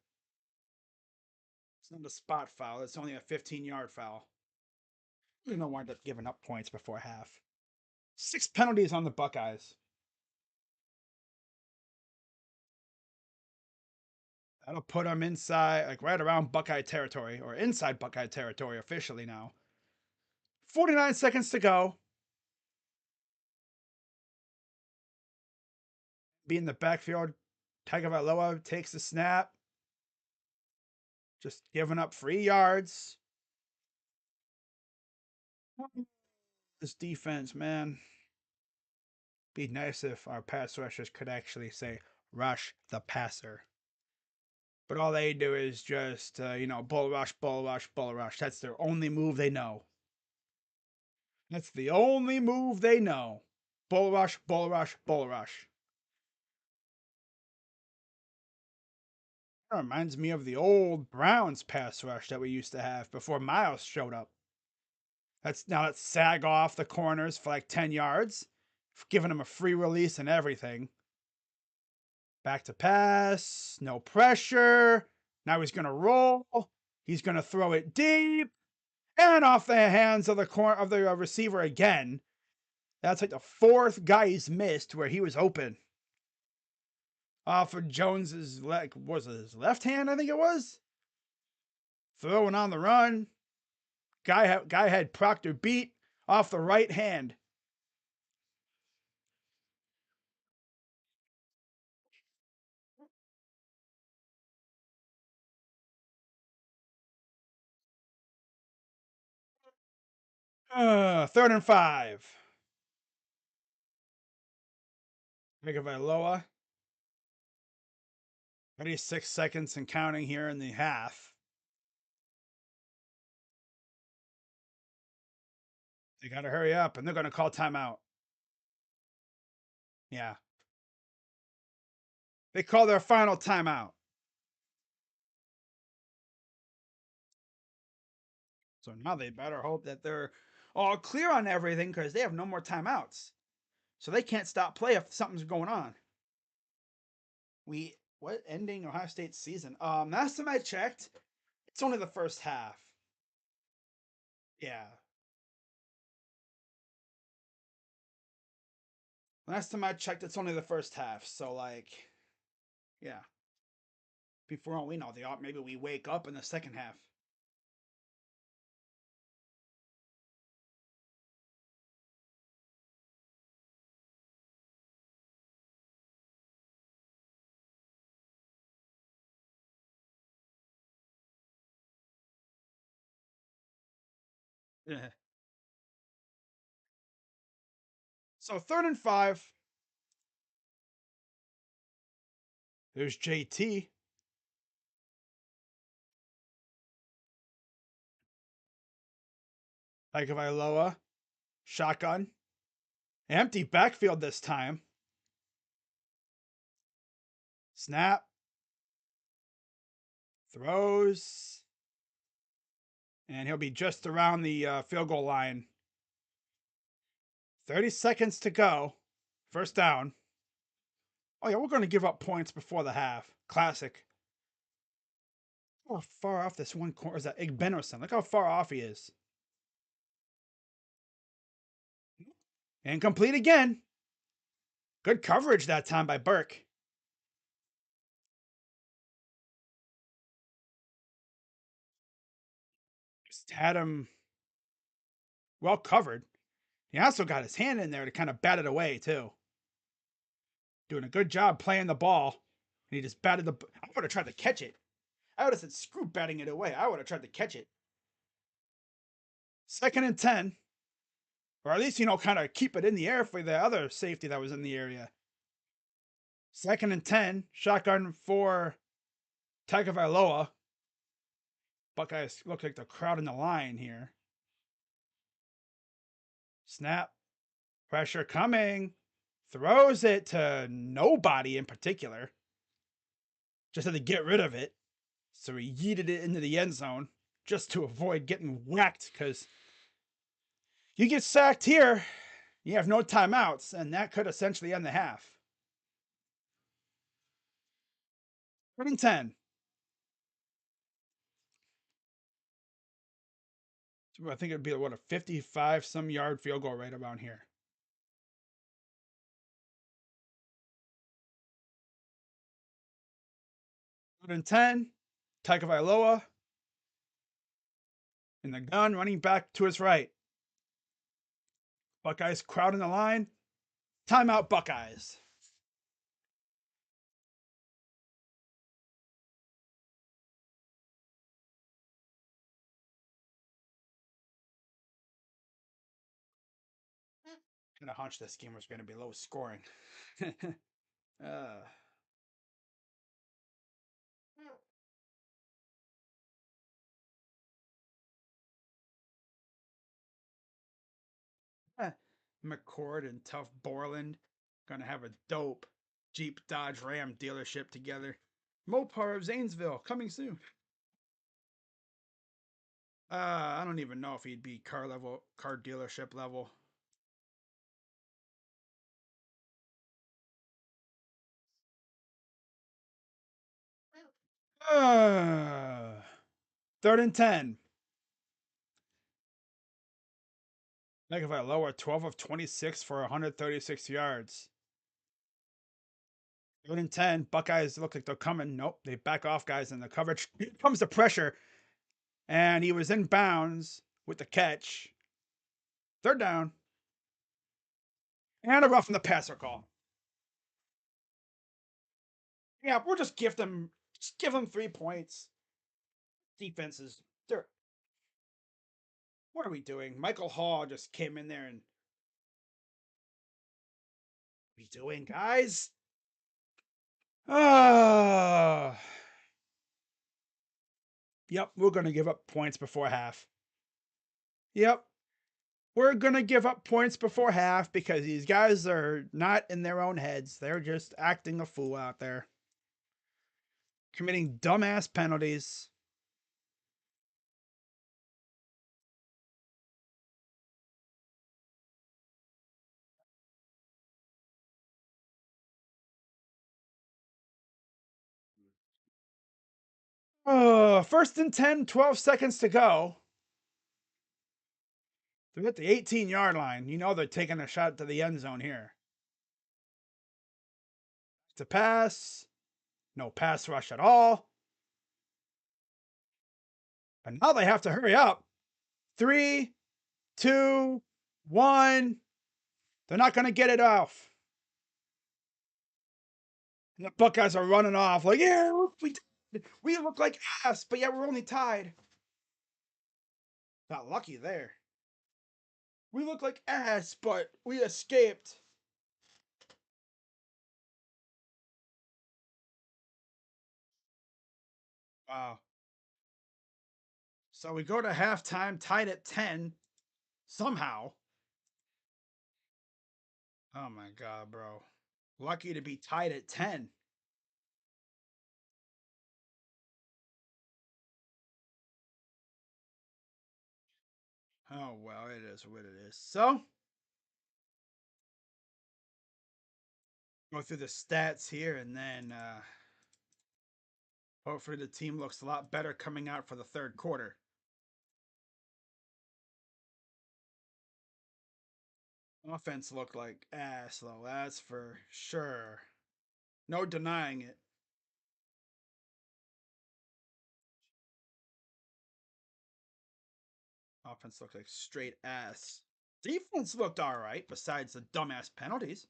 Speaker 1: it's not a spot foul. It's only a 15-yard foul. You know, wind up giving up points before half. 6 penalties on the Buckeyes. That'll put them inside, like right around Buckeye territory, or inside Buckeye territory officially now. 49 seconds to go. Be in the backfield. Tagovailoa takes the snap. Just giving up 3 yards. This defense, man. Be nice if our pass rushers could actually say, rush the passer. But all they do is just, bull rush, bull rush, bull rush. That's their only move they know. That's the only move they know. Bull rush, bull rush, bull rush. That reminds me of the old Browns pass rush that we used to have before Miles showed up. Let's sag off the corners for like 10 yards, giving them a free release and everything. Back to pass, no pressure. Now he's going to roll. He's going to throw it deep and off the hands of the receiver again. That's like the 4th guy he's missed where he was open. Off of Jones's was it his left hand? I think it was. Throwing on the run. Guy had Proctor beat off the right hand. Third and 5. Tagovailoa. 36 seconds and counting here in the half. They got to hurry up, and they're going to call timeout. Yeah. They call their final timeout. So now they better hope that they're all clear on everything because they have no more timeouts. So they can't stop play if something's going on. What ending Ohio State's season? Last time I checked, it's only the first half. Yeah. Last time I checked, it's only the first half. So yeah. Before all we know, maybe we wake up in the second half. Yeah. So 3rd and 5. There's JT. Tagovailoa. Shotgun. Empty backfield this time. Snap. Throws. And he'll be just around the field goal line. 30 seconds to go. First down. Oh, yeah, we're going to give up points before the half. Classic. How far off this one corner is that Igbenison? Look how far off he is. Incomplete again. Good coverage that time by Burke. Just had him well covered. He also got his hand in there to kind of bat it away, too. Doing a good job playing the ball. And he just batted I would have tried to catch it. I would have said, screw batting it away. I would have tried to catch it. 2nd and 10. Or at least, kind of keep it in the air for the other safety that was in the area. 2nd and 10. Shotgun for Tagovailoa. Buckeyes look like they're crowding the line here. Snap. Pressure coming. Throws it to nobody in particular. Just had to get rid of it. So he yeeted it into the end zone just to avoid getting whacked because you get sacked here, you have no timeouts, and that could essentially end the half. 3rd and 10. So I think it'd be a 55 some yard field goal right around here. 3rd and 10. Tagovailoa in the gun, running back to his right. Buckeyes crowding the line. Timeout, Buckeyes. Kind of hunch this game was going to be low scoring. uh, McCord and Tough Borland gonna have a dope Jeep Dodge Ram dealership together. Mopar of Zanesville coming soon. I don't even know if he'd be car dealership level. Uh, 3rd and 10. Like if I lower 12 of 26 for 136 yards. 3rd and 10. Buckeyes look like they're coming. Nope, they back off, guys, in the coverage. Here comes the pressure. And he was in bounds with the catch. 3rd down. And a roughing the passer call. Yeah, we'll just give them 3 points. Defenses, what are we doing? Michael Hall just came in there and doing, guys? Ah. Yep, we're going to give up points before half. Yep. We're going to give up points before half because these guys are not in their own heads. They're just acting a fool out there. Committing dumbass penalties. Oh, 1st and 10, 12 seconds to go. They're at the 18-yard line. You know they're taking a shot to the end zone here. To pass. No pass rush at all. And now they have to hurry up. 3, 2, 1. They're not going to get it off. And the Buckeyes are running off like, yeah, we look like ass, but yeah, we're only tied. Got lucky there. We look like ass, but we escaped. Wow. So we go to halftime, tied at 10, somehow. Oh my God, bro. Lucky to be tied at 10. Oh, well, it is what it is. So, go through the stats here and then hopefully the team looks a lot better coming out for the third quarter. Offense looked like ass, though. That's for sure. No denying it. Offense looked like straight ass. Defense looked all right, besides the dumbass penalties.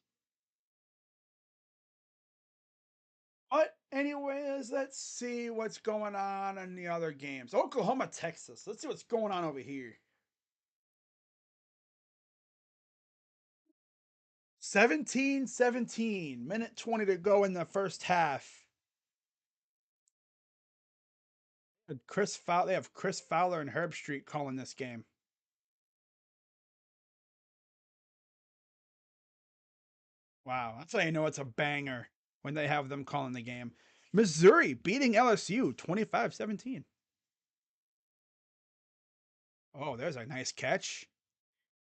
Speaker 1: But anyways, let's see what's going on in the other games. Oklahoma, Texas. Let's see what's going on over here. 17-17. Minute 20 to go in the first half. They have Chris Fowler and Herb Street calling this game. Wow, that's how you know it's a banger when they have them calling the game. Missouri beating LSU 25-17. Oh, there's a nice catch.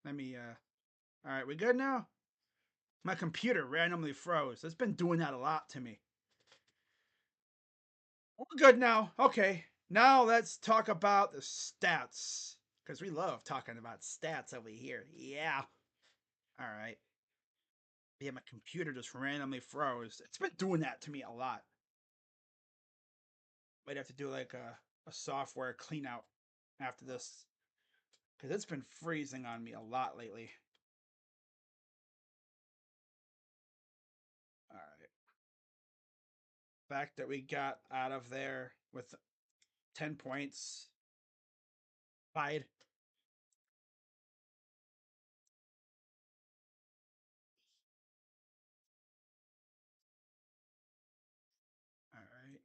Speaker 1: Let me all right, we good now? My computer randomly froze. It's been doing that a lot to me. We're good now. Okay. Now let's talk about the stats. Because we love talking about stats over here. Yeah. All right. Yeah, my computer just randomly froze. It's been doing that to me a lot. Might have to do like a software clean out after this. Because it's been freezing on me a lot lately. All right. Fact that we got out of there with 10 points. Tied. All right.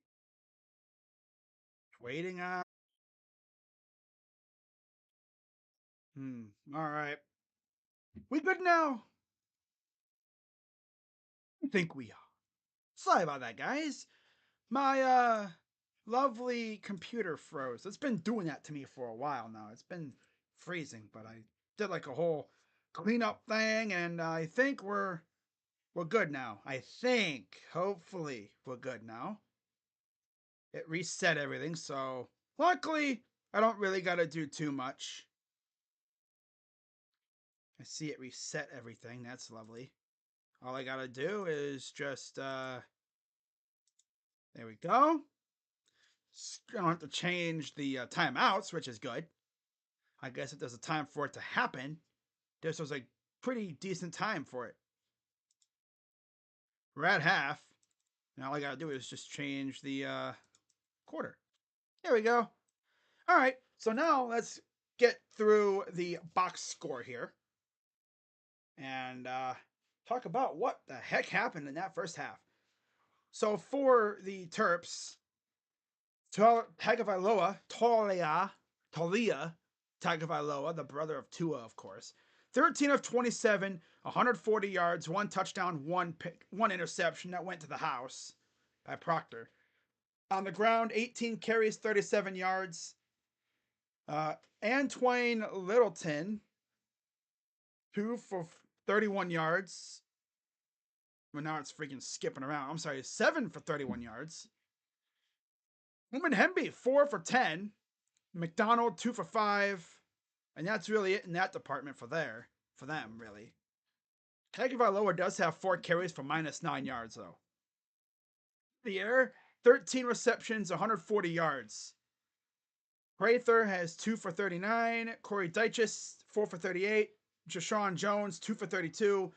Speaker 1: Waiting on. All right. We good now? I think we are. Sorry about that, guys. My lovely computer froze. It's been doing that to me for a while now. It's been freezing, but I did like a whole cleanup thing, and I think we're good now. I think, hopefully, we're good now. It reset everything, so luckily I don't really gotta do too much. I see it reset everything. That's lovely. All I gotta do is just there we go. I don't have to change the timeouts, which is good. I guess if there's a time for it to happen, this was a pretty decent time for it. We're at half. And all I gotta do is just change the quarter. There we go. All right. So now let's get through the box score here and talk about what the heck happened in that first half. So for the Terps, Tagovailoa, Talia Tagovailoa, the brother of Tua, of course. 13 of 27, 140 yards, one touchdown, one interception that went to the house by Proctor. On the ground, 18 carries, 37 yards. Antoine Littleton, 2 for 31 yards. Well, now it's freaking skipping around. I'm sorry, 7 for 31 yards. Uman Hemby, 4 for 10. McDonald, 2 for 5. And that's really it in that department for them, really. Tagovailoa does have 4 carries for -9 yards, though. The air, 13 receptions, 140 yards. Prather has 2 for 39. Corey Dyches, 4 for 38. Jashawn Jones, 2 for 32.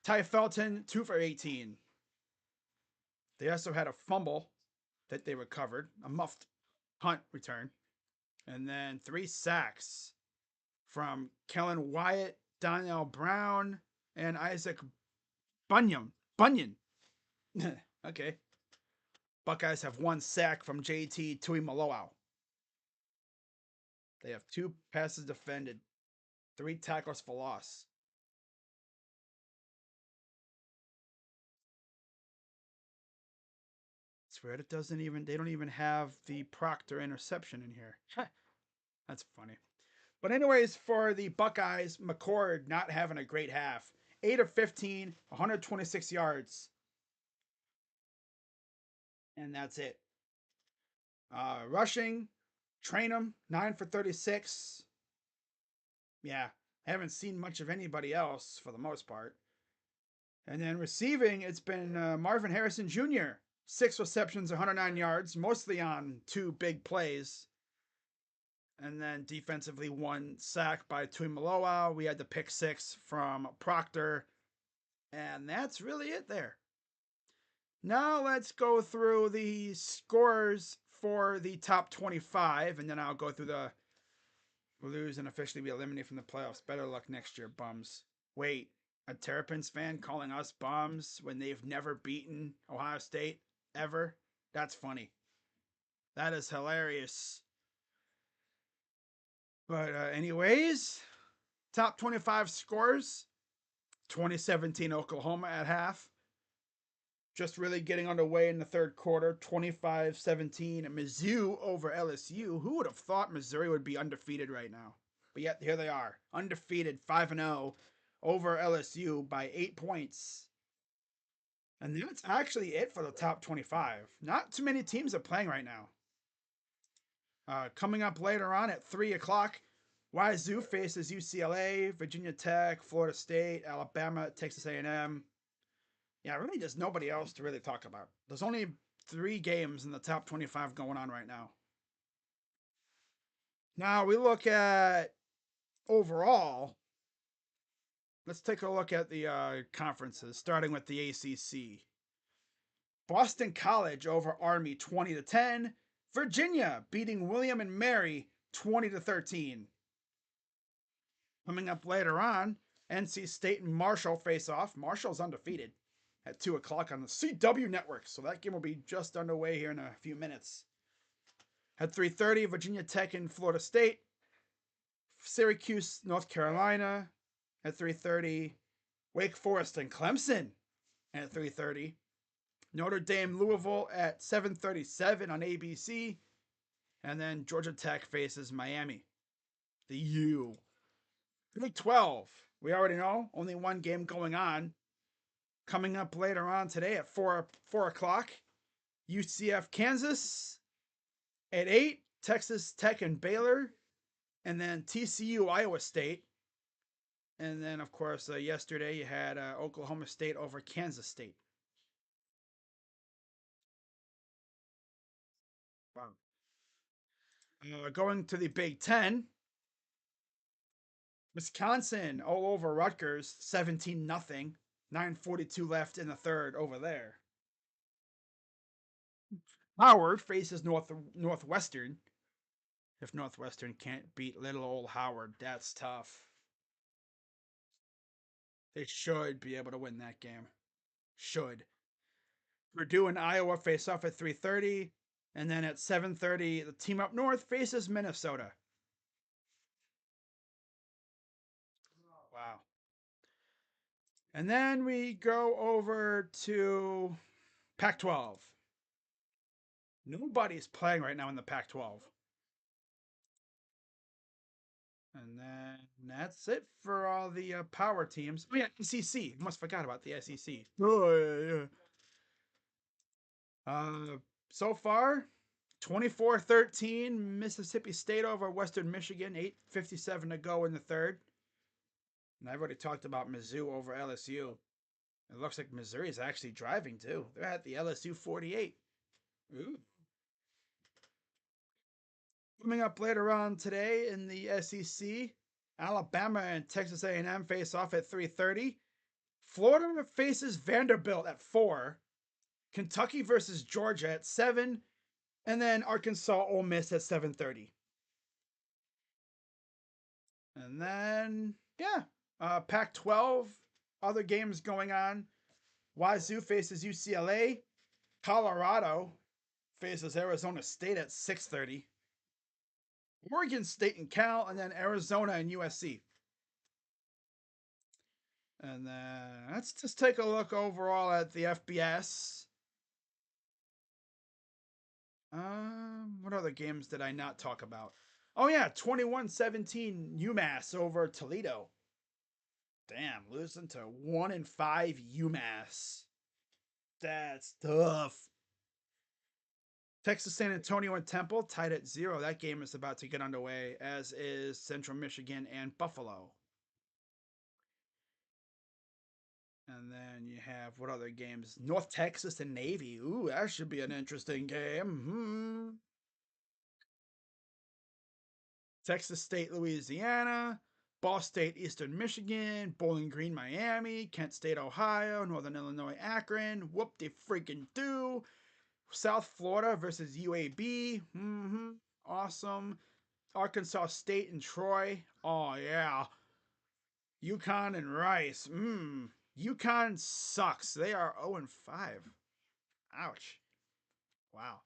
Speaker 1: Ty Felton, 2 for 18. They also had a fumble that they recovered, a muffed punt return. And then 3 sacks from Kellen Wyatt, Donnell Brown, and Isaac Bunyan. Okay. Buckeyes have 1 sack from JT Tuimoloau. They have 2 passes defended, 3 tackles for loss. It's weird. They don't even have the Proctor interception in here. That's funny. But anyways, for the Buckeyes, McCord not having a great half. 8 of 15, 126 yards. And that's it. Rushing, Trainum, 9 for 36. Yeah, haven't seen much of anybody else for the most part. And then receiving, it's been Marvin Harrison Jr., 6 receptions, 109 yards, mostly on 2 big plays. And then defensively, 1 sack by Tuimoloau. We had the pick 6 from Proctor. And that's really it there. Now let's go through the scores for the top 25. And then I'll go through the lose and officially be eliminated from the playoffs. Better luck next year, bums. Wait, a Terrapins fan calling us bums when they've never beaten Ohio State ever? That's funny. That is hilarious. But anyways, top 25 scores. 2017 Oklahoma at half. Just really getting underway in the third quarter. 25-17 Mizzou over LSU. Who would have thought Missouri would be undefeated right now? But yet here they are. Undefeated 5-0 over LSU by 8 points. And that's actually it for the top 25. Not too many teams are playing right now. Coming up later on at 3 o'clock, Wazoo faces UCLA, Virginia Tech, Florida State, Alabama, Texas A&M. Yeah, really there's nobody else to really talk about. There's only 3 games in the top 25 going on right now. Now we look at overall. Let's take a look at the conferences, starting with the ACC. Boston College over Army 20-10. Virginia beating William and Mary 20-13. Coming up later on, NC State and Marshall face off. Marshall's undefeated at 2 o'clock on the CW network. So that game will be just underway here in a few minutes. At 3:30, Virginia Tech and Florida State. Syracuse, North Carolina. At 3:30, Wake Forest and Clemson. At 3:30, Notre Dame, Louisville at 7:37 on ABC. And then Georgia Tech faces Miami. The U. Big 12. We already know. Only 1 game going on. Coming up later on today at 4 o'clock. UCF, Kansas. At 8, Texas Tech and Baylor. And then TCU, Iowa State. And then, of course, yesterday you had Oklahoma State over Kansas State. Wow. Going to the Big Ten. Wisconsin all over Rutgers, 17-0. 9:42 left in the third over there. Howard faces Northwestern. If Northwestern can't beat little old Howard, that's tough. They should be able to win that game. Should. Purdue and Iowa face off at 3:30, and then at 7:30, the team up north faces Minnesota. Wow. And then we go over to Pac-12. Nobody's playing right now in the Pac-12. And then that's it for all the power teams. Oh yeah, SEC. Almost forgot about the SEC. Oh yeah. So far, 24-13, Mississippi State over Western Michigan. 8:57 to go in the third. And I've already talked about Mizzou over LSU. It looks like Missouri is actually driving too. They're at the LSU 48. Ooh. Coming up later on today in the SEC, Alabama and Texas A&M face off at 3:30. Florida faces Vanderbilt at 4. Kentucky versus Georgia at 7. And then Arkansas Ole Miss at 7:30. And then, yeah, Pac-12, other games going on. Wazoo faces UCLA. Colorado faces Arizona State at 6:30. Oregon State and Cal, and then Arizona and USC. And then let's just take a look overall at the FBS. What other games did I not talk about? Oh yeah, 21-17 UMass over Toledo. Damn, losing to 1-5 UMass. That's tough. Texas San Antonio and Temple tied at 0. That game is about to get underway, as is Central Michigan and Buffalo. And then you have what other games? North Texas and Navy. Ooh, that should be an interesting game. Texas State, Louisiana. Ball State, Eastern Michigan. Bowling Green, Miami. Kent State, Ohio. Northern Illinois, Akron. Whoop de freaking do. South Florida versus UAB. Awesome. Arkansas State and Troy. Oh, yeah. UConn and Rice. UConn sucks. They are 0-5. Ouch. Wow.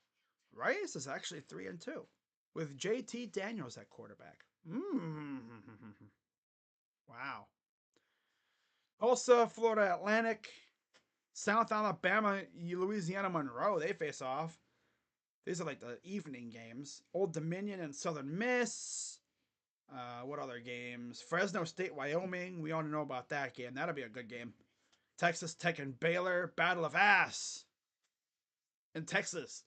Speaker 1: Rice is actually 3-2 with JT Daniels at quarterback. Wow. Tulsa, Florida Atlantic, South Alabama, Louisiana Monroe. They face off. These are like the evening games. Old Dominion and Southern Miss. What other games? Fresno State, Wyoming. We all know about that game. That'll be a good game. Texas Tech and Baylor. Battle of Ass in Texas.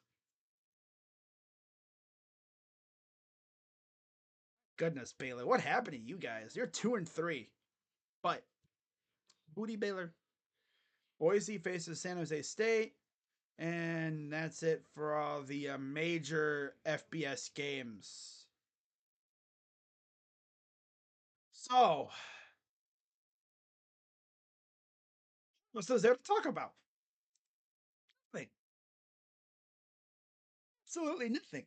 Speaker 1: Goodness, Baylor. What happened to you guys? You're 2-3. But Booty Baylor. Boise faces San Jose State. And that's it for all the major FBS games. So, what's there to talk about? Nothing. Absolutely nothing.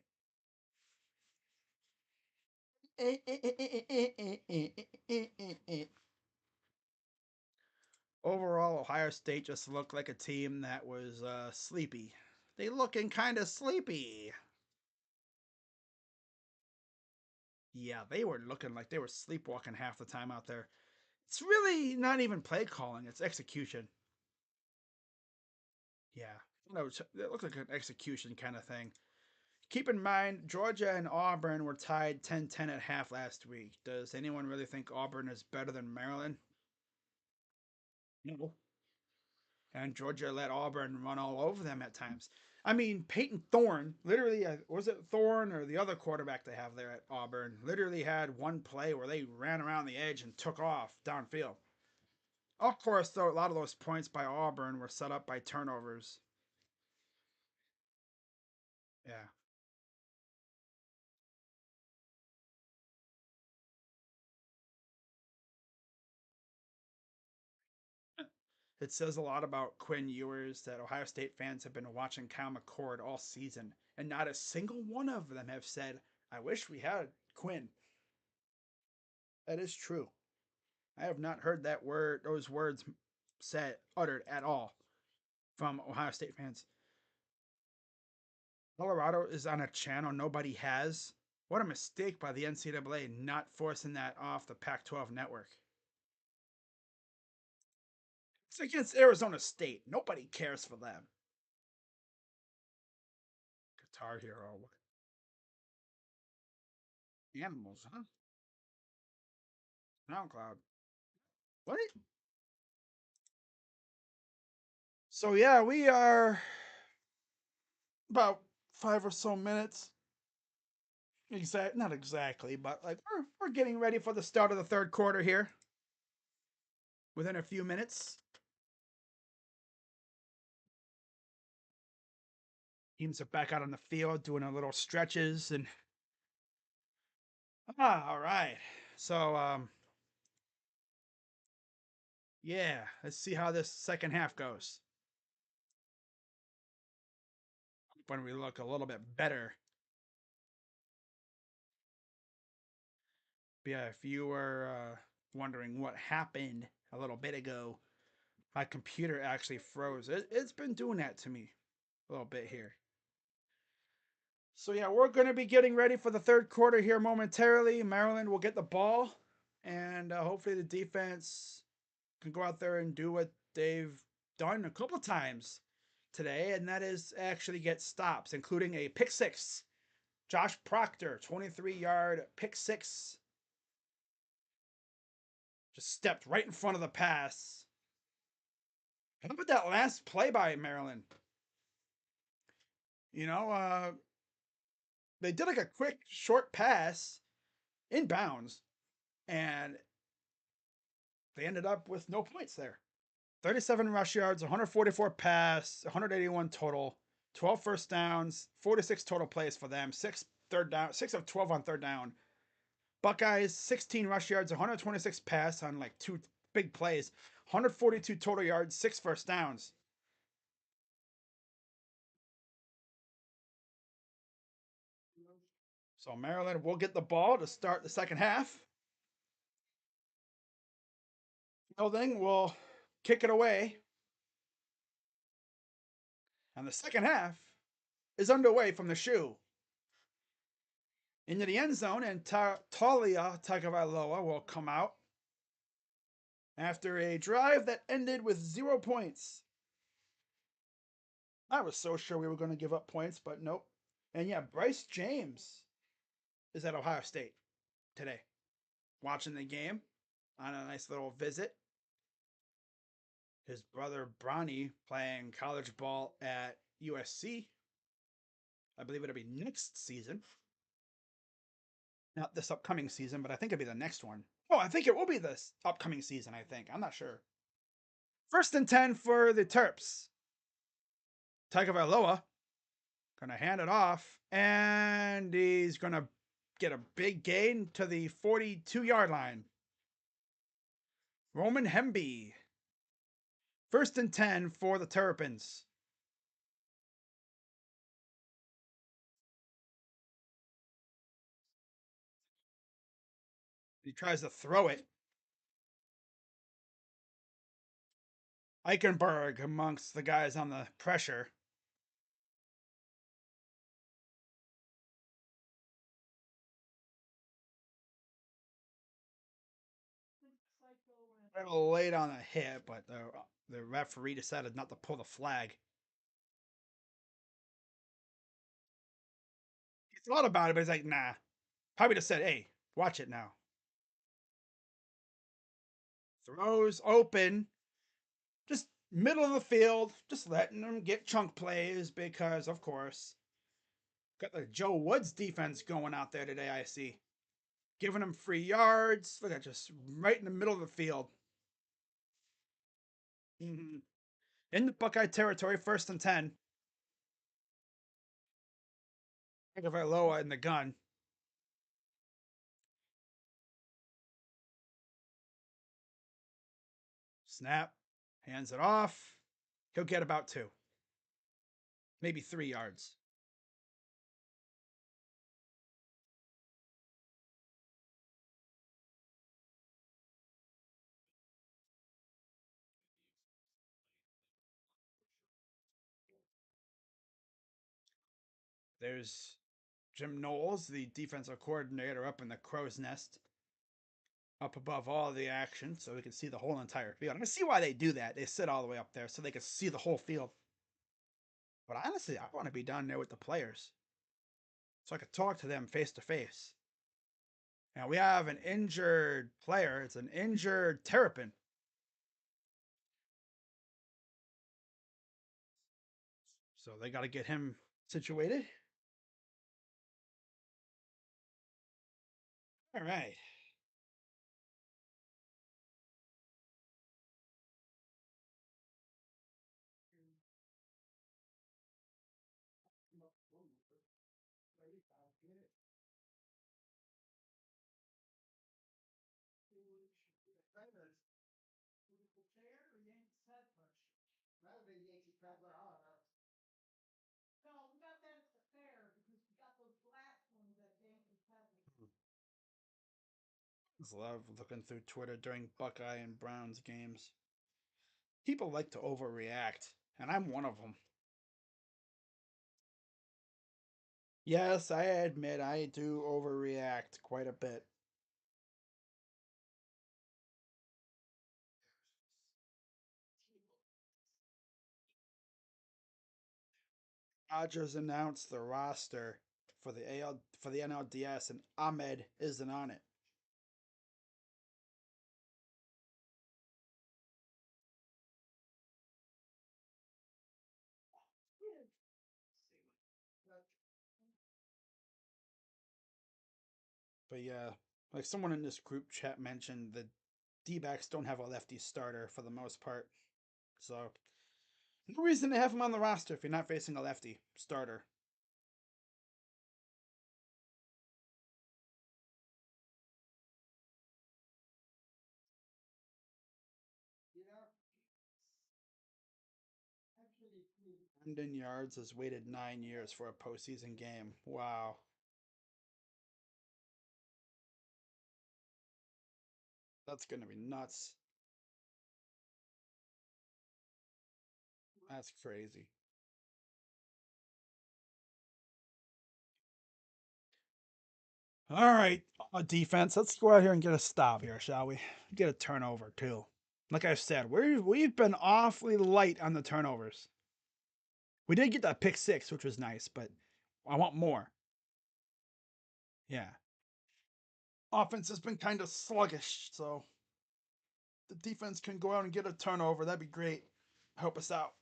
Speaker 1: Overall, Ohio State just looked like a team that was sleepy. They looking kind of sleepy. Yeah, they were looking like they were sleepwalking half the time out there. It's really not even play calling, it's execution. Yeah. It looks like an execution kind of thing. Keep in mind, Georgia and Auburn were tied 10-10 at half last week. Does anyone really think Auburn is better than Maryland? No. And Georgia let Auburn run all over them at times. I mean, Peyton Thorne, literally, was it Thorne or the other quarterback they have there at Auburn, literally had one play where they ran around the edge and took off downfield. Of course, though, a lot of those points by Auburn were set up by turnovers. Yeah. It says a lot about Quinn Ewers that Ohio State fans have been watching Kyle McCord all season, and not a single one of them have said, I wish we had Quinn. That is true. I have not heard those words said, uttered at all from Ohio State fans. Colorado is on a channel nobody has. What a mistake by the NCAA not forcing that off the Pac 12 network. It's against Arizona State. Nobody cares for them. Guitar Hero. Animals, huh? SoundCloud. What? So yeah, we are about 5 or so minutes. Not exactly, but like we're getting ready for the start of the third quarter here. Within a few minutes, teams are back out on the field doing a little stretches and all right. So yeah, let's see how this second half goes. When we look a little bit better. But yeah, if you were wondering what happened a little bit ago, my computer actually froze. It's been doing that to me a little bit here. So yeah, we're going to be getting ready for the third quarter here momentarily. Maryland will get the ball, and hopefully the defense can go out there and do what they've done a couple times today, and that is actually get stops, including a pick six. Josh Proctor, 23-yard pick six. Just stepped right in front of the pass. How about that last play by Maryland? You know, they did like a quick short pass inbounds, and they ended up with no points there. 37 rush yards, 144 pass, 181 total, 12 first downs, 46 total plays for them, 6 of 12 on third down. Buckeyes, 16 rush yards, 126 pass on like 2 big plays, 142 total yards, 6 first downs. So Maryland will get the ball to start the second half. Fielding will kick it away. And the second half is underway from the shoe. Into the end zone, and Talia Tagovailoa will come out after a drive that ended with 0 points. I was so sure we were going to give up points, but nope. And yeah, Bryce James is at Ohio State today, watching the game on a nice little visit. His brother Bronny playing college ball at USC. I believe it'll be next season. Not this upcoming season, but I think it'll be the next one. Oh, I think it will be this upcoming season, I think. I'm not sure. 1st and 10 for the Terps. Tagovailoa gonna hand it off, and he's gonna get a big gain to the 42-yard line. Roman Hemby. 1st and 10 for the Terrapins. He tries to throw it. Eichenberg amongst the guys on the pressure. A little late on a hit, but the referee decided not to pull the flag. He thought about it, but he's like, nah. Probably just said, hey, watch it now. Throws open. Just middle of the field. Just letting them get chunk plays because, of course, got the Joe Woods defense going out there today, I see. Giving them free yards. Look at just right in the middle of the field. Mm-hmm. In the Buckeye territory, 1st and 10. Tagovailoa in the gun. Snap. Hands it off. He'll get about 2. Maybe 3 yards. There's Jim Knowles, the defensive coordinator, up in the crow's nest, up above all the action, so we can see the whole entire field. I can see why they do that. They sit all the way up there so they can see the whole field. But honestly, I want to be down there with the players so I could talk to them face to face. And we have an injured player. It's an injured Terrapin. So they got to get him situated. All right. I love looking through Twitter during Buckeye and Browns games. People like to overreact, and I'm one of them. Yes, I admit I do overreact quite a bit. Rodgers announced the roster for the NLDS, and Ahmed isn't on it. But yeah, like someone in this group chat mentioned, the D-backs don't have a lefty starter for the most part. So no reason to have him on the roster if you're not facing a lefty starter. Brandon Yards has waited 9 years for a postseason game. Wow. That's going to be nuts. That's crazy. All right, defense. Let's go out here and get a stop here, shall we? Get a turnover too. Like I said, we've been awfully light on the turnovers. We did get that pick six, which was nice, but I want more. Yeah. Offense has been kind of sluggish, so the defense can go out and get a turnover. That'd be great. Help us out.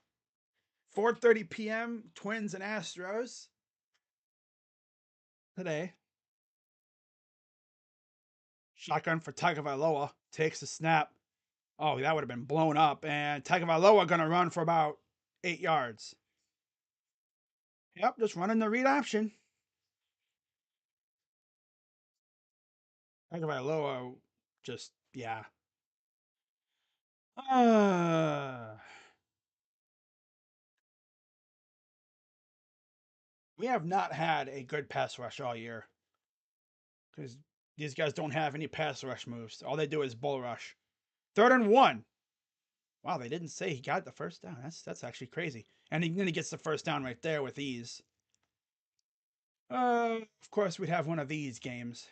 Speaker 1: 4:30 p.m. Twins and Astros today. Shotgun for Tagovailoa. Takes the snap. Oh, that would have been blown up. And Tagovailoa going to run for about 8 yards. Yep, just running the read option. Tagovailoa just, yeah. We have not had a good pass rush all year because these guys don't have any pass rush moves. All they do is bull rush. 3rd and 1. Wow, they didn't say he got the first down. That's actually crazy. And then he gets the first down right there with ease. Of course, we'd have one of these games.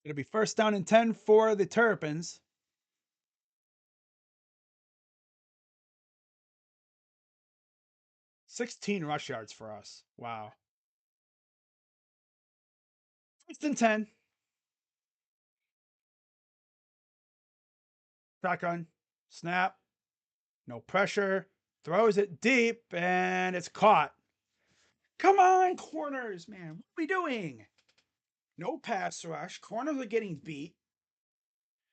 Speaker 1: It'll be 1st down and 10 for the Terrapins. 16 rush yards for us. Wow. 1st and 10. Shotgun. Snap. No pressure. Throws it deep, and it's caught. Come on, corners, man. What are we doing? No pass rush. Corners are getting beat.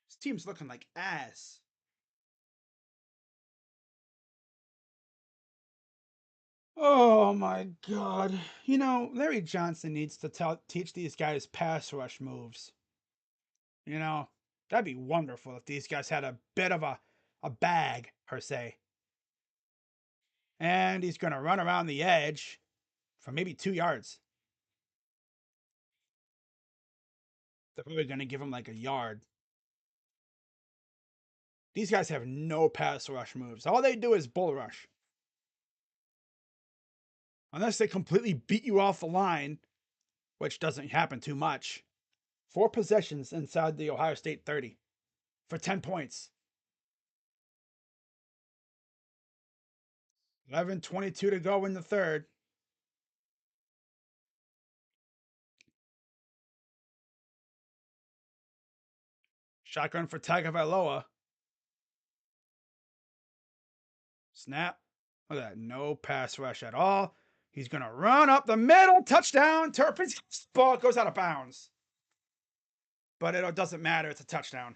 Speaker 1: This team's looking like ass. Oh my god. You know, Larry Johnson needs to teach these guys pass rush moves. You know, that'd be wonderful if these guys had a bit of a bag, per se. And he's going to run around the edge for maybe 2 yards. They're probably going to give him like a yard. These guys have no pass rush moves. All they do is bull rush. Unless they completely beat you off the line, which doesn't happen too much. 4 possessions inside the Ohio State 30 for 10 points. 11:22 to go in the third. Shotgun for Tagovailoa. Snap. Look at that. No pass rush at all. He's going to run up the middle. Touchdown. Terrapins. Ball goes out of bounds. But it doesn't matter. It's a touchdown.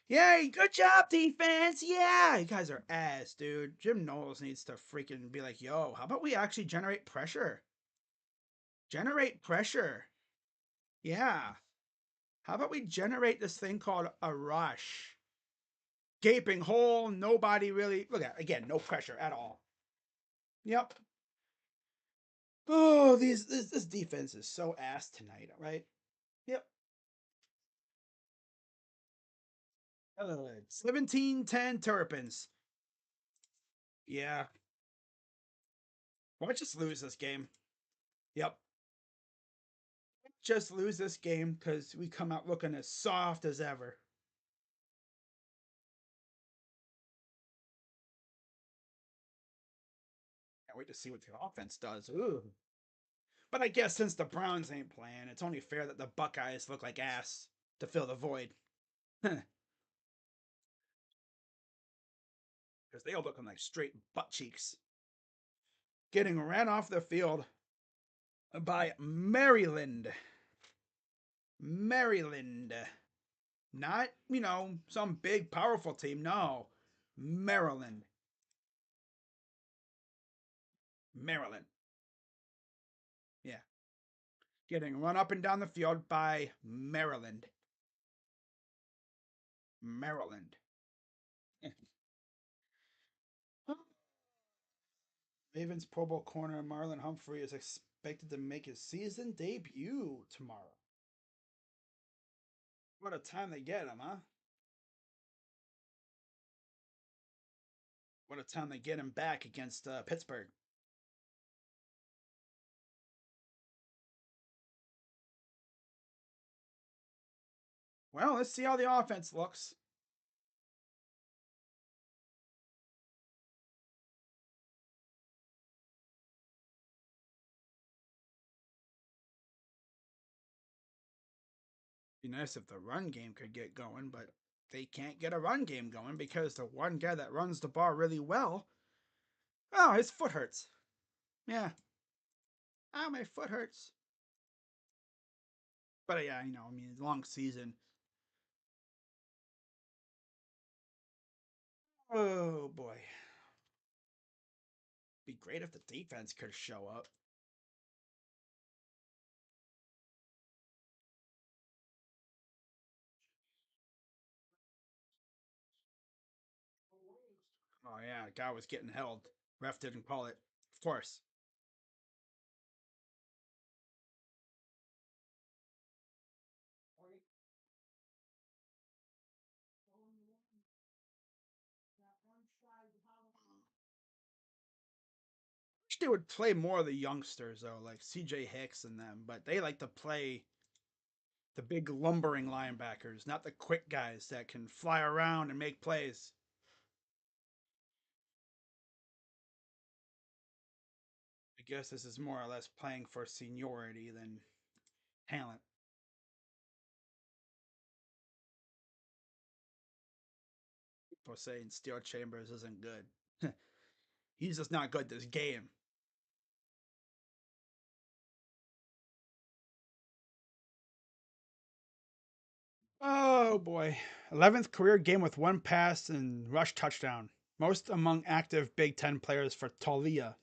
Speaker 1: Yay. Good job, defense. Yeah. You guys are ass, dude. Jim Knowles needs to freaking be like, yo, how about we actually generate pressure? Generate pressure. Yeah. How about we generate this thing called a rush? Gaping hole. Nobody really. Look at, again, no pressure at all. Yep. Oh, this defense is so ass tonight, right? Yep. 17-10 Terrapins. Yeah. Why just lose this game? Yep. Just lose this game because we come out looking as soft as ever. Can't wait to see what the offense does. Ooh. But I guess since the Browns ain't playing, it's only fair that the Buckeyes look like ass to fill the void. Because they are looking like straight butt cheeks. Getting ran off the field by Maryland. Maryland. Not, some big, powerful team. No. Maryland. Maryland. Yeah. Getting run up and down the field by Maryland. Maryland. Ravens Pro Bowl corner Marlon Humphrey is expected to make his season debut tomorrow. What a time they get him, huh? What a time they get him back against Pittsburgh. Well, let's see how the offense looks. Be nice if the run game could get going, but they can't get a run game going because the one guy that runs the ball really well, oh, his foot hurts. Yeah. Oh, my foot hurts. But yeah, long season. Oh boy. Be great if the defense could show up. Oh yeah, the guy was getting held. Ref didn't call it. Of course. Wish they would play more of the youngsters though, like CJ Hicks and them, but they like to play the big lumbering linebackers, not the quick guys that can fly around and make plays. I guess this is more or less playing for seniority than talent. People saying Steel Chambers isn't good. He's just not good this game. Oh boy. 11th career game with 1 pass and rush touchdown. Most among active Big Ten players for Talia.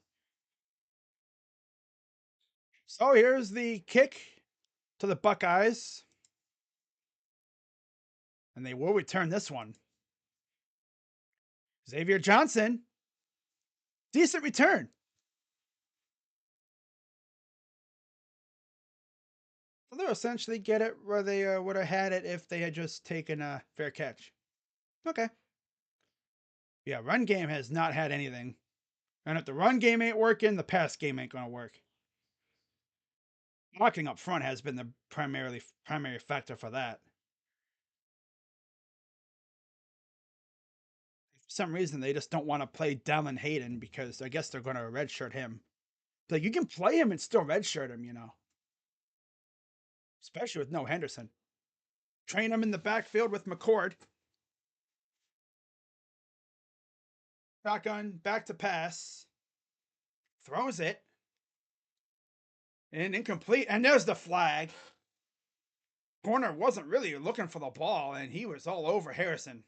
Speaker 1: So here's the kick to the Buckeyes. And they will return this one. Xavier Johnson. Decent return. So they'll essentially get it where they would have had it if they had just taken a fair catch. Okay. Yeah, run game has not had anything. And if the run game ain't working, the pass game ain't going to work. Blocking up front has been the primary factor for that. For some reason, they just don't want to play Dallin Hayden because I guess they're going to redshirt him. Like, you can play him and still redshirt him, you know, especially with no Henderson. Train him in the backfield with McCord. Shotgun, back to pass. Throws it. And incomplete. And there's the flag. Corner wasn't really looking for the ball, and he was all over Harrison.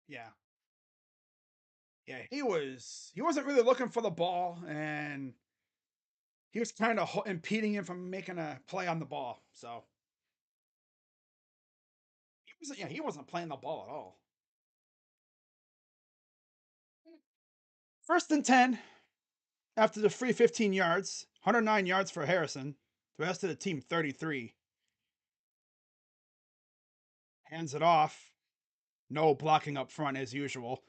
Speaker 1: Yeah. Yeah, he wasn't really looking for the ball, and he was kind of impeding him from making a play on the ball. So he wasn't playing the ball at all. 1st and 10 after the free 15 yards, 109 yards for Harrison. The rest of the team 33. Hands it off. No blocking up front as usual.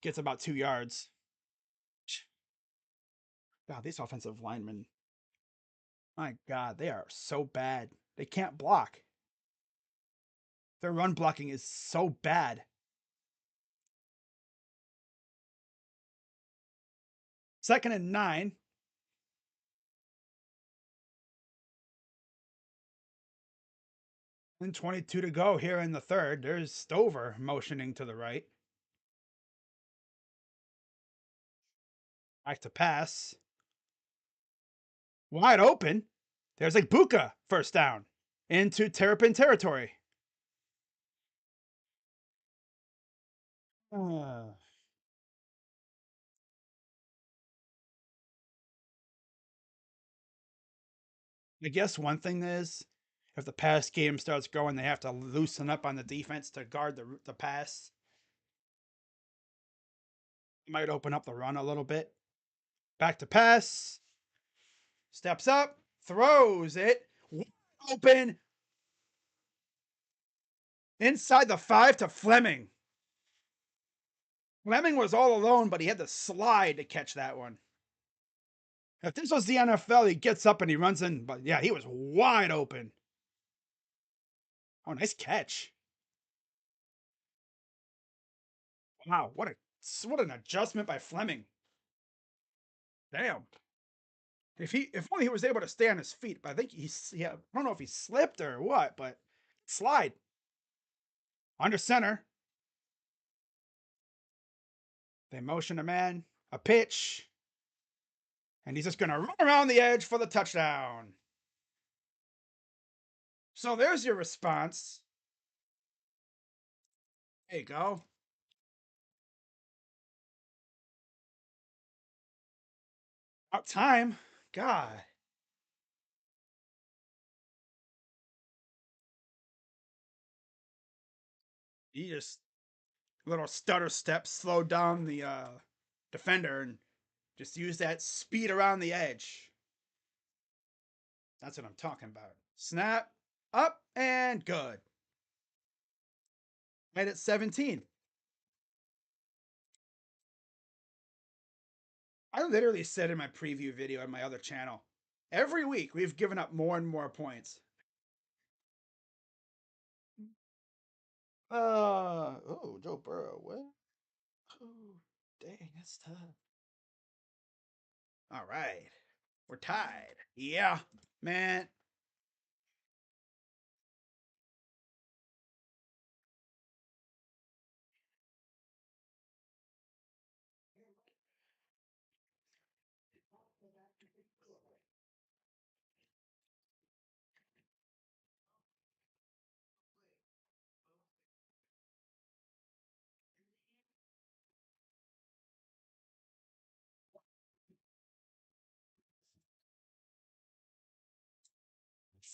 Speaker 1: Gets about 2 yards. God, these offensive linemen. My God, they are so bad. They can't block. Their run blocking is so bad. 2nd and 9. And 22 to go here in the third. There's Stover motioning to the right. Back to pass. Wide open. There's like Buka, first down. Into Terrapin territory. I guess one thing is, if the pass game starts going, they have to loosen up on the defense to guard the pass. Might open up the run a little bit. Back to pass. Steps up. Throws it. Open. Inside the 5 to Fleming. Fleming was all alone, but he had to slide to catch that one. If this was the NFL, he gets up and he runs in. But yeah, he was wide open. Oh, nice catch. Wow, what an adjustment by Fleming. Damn. If only he was able to stay on his feet. But I think I don't know if he slipped or what, but slide. Under center. They motion a man, a pitch, and he's just gonna run around the edge for the touchdown. So there's your response. There you go. About time. God. He just little stutter step slowed down the defender and just used that speed around the edge. That's what I'm talking about. Snap, up, and good. Right at 17. I literally said in my preview video on my other channel, every week we've given up more and more points. Joe Burrow. What? Oh, dang, that's tough. All right. We're tied. Yeah, man.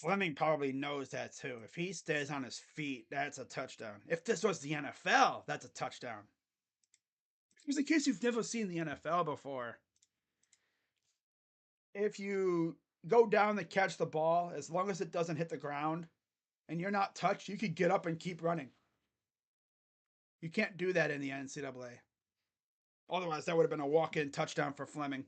Speaker 1: Fleming probably knows that too. If he stays on his feet, that's a touchdown. If this was the NFL, that's a touchdown. Just in case you've never seen the NFL before, if you go down to catch the ball, as long as it doesn't hit the ground and you're not touched, you could get up and keep running. You can't do that in the NCAA. Otherwise, that would have been a walk-in touchdown for Fleming.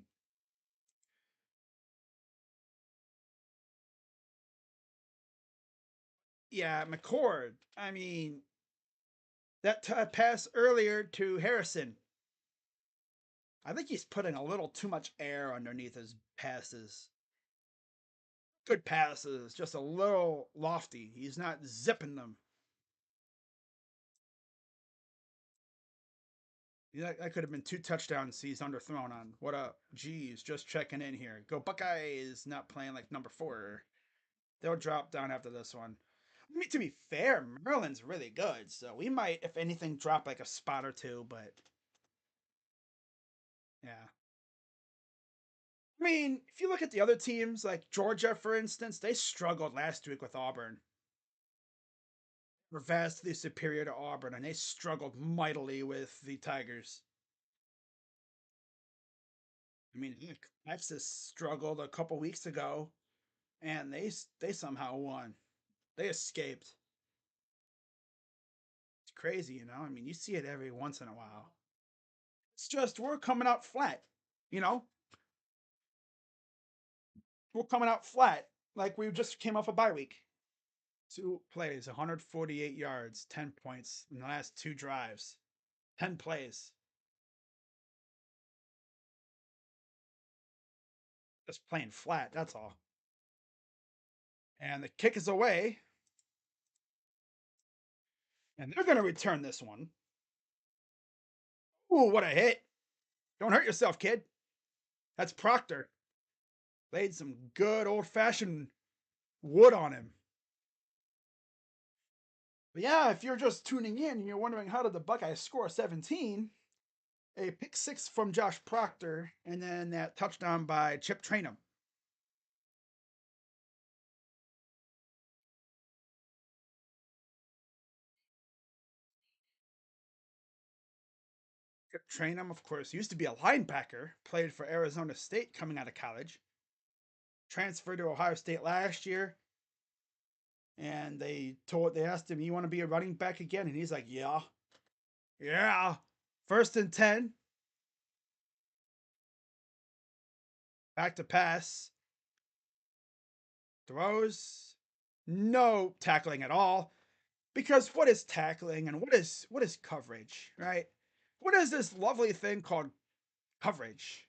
Speaker 1: Yeah, McCord. I mean, that pass earlier to Harrison. I think he's putting a little too much air underneath his passes. Good passes, just a little lofty. He's not zipping them. That could have been 2 touchdowns he's underthrown on. What up? Geez, just checking in here. Go Buckeyes, not playing like number 4. They'll drop down after this one. I mean, to be fair, Maryland's really good, so we might, if anything, drop like a spot or two, but yeah. I mean, if you look at the other teams, like Georgia, for instance, they struggled last week with Auburn. Were vastly superior to Auburn, and they struggled mightily with the Tigers. I mean, Texas struggled a couple weeks ago, and they somehow won. They escaped. It's crazy, you know. I mean, you see it every once in a while. It's just we're coming out flat, you know. We're coming out flat like we just came off a bye week. 2 plays, 148 yards, 10 points in the last 2 drives, 10 plays. Just playing flat, that's all. And the kick is away. And they're going to return this one. Ooh, what a hit. Don't hurt yourself, kid. That's Proctor. Laid some good old-fashioned wood on him. But yeah, if you're just tuning in and you're wondering how did the Buckeyes score 17, a pick 6 from Josh Proctor, and then that touchdown by Chip Trainum. Chip Trainum, of course, used to be a linebacker, played for Arizona State coming out of college, transferred to Ohio State last year, and they asked him, "You want to be a running back again?" And he's like, "Yeah, yeah." 1st and 10, back to pass, throws, no tackling at all. Because what is tackling and what is coverage, right? What is this lovely thing called coverage?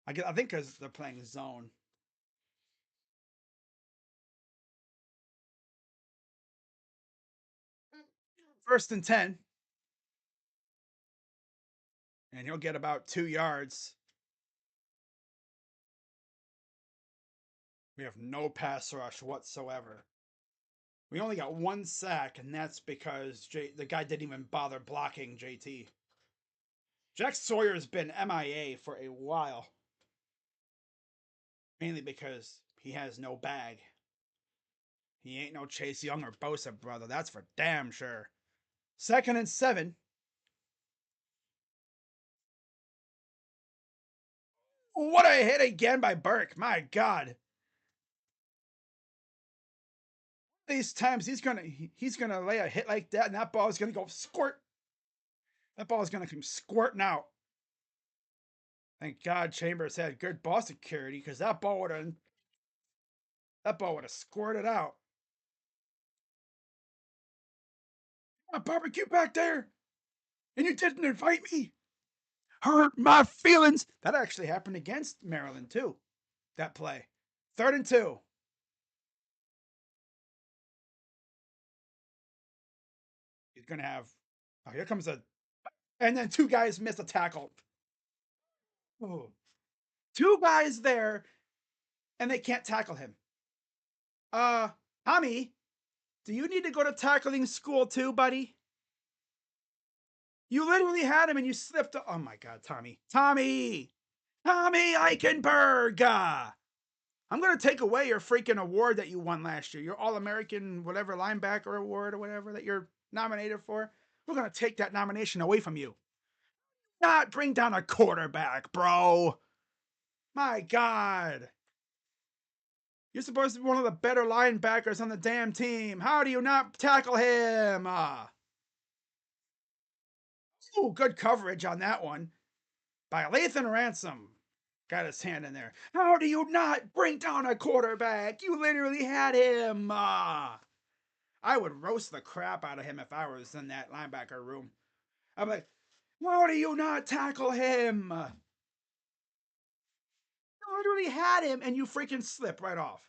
Speaker 1: I think because they're playing zone. 1st and 10, and he'll get about 2 yards. We have no pass rush whatsoever. We only got 1 sack, and that's because the guy didn't even bother blocking JT. Jack Sawyer's been MIA for a while, mainly because he has no bag. He ain't no Chase Young or Bosa, brother. That's for damn sure. 2nd and 7. What a hit again by Burke. My God. These times he's gonna lay a hit like that, and that ball is gonna go squirt. That ball is gonna come squirting out. Thank God Chambers had good ball security, because that ball would have squirted out. A barbecue back there, and you didn't invite me. Hurt my feelings. That actually happened against Maryland too. That play. 3rd and 2. He's gonna have. Oh, here comes and then 2 guys missed a tackle. Oh. 2 guys there, and they can't tackle him. Tommy, do you need to go to tackling school too, buddy? You literally had him and you slipped. Oh my God, Tommy. Tommy Eichenberg. I'm going to take away your freaking award that you won last year. Your All-American whatever linebacker award or whatever that you're nominated for. We're going to take that nomination away from you. Not bring down a quarterback, bro. My God. You're supposed to be one of the better linebackers on the damn team. How do you not tackle him? Oh, good coverage on that one by Lathan Ransom. Got his hand in there. How do you not bring down a quarterback? You literally had him. I would roast the crap out of him if I was in that linebacker room. I'm like, how do you not tackle him? You literally had him and you freaking slip right off.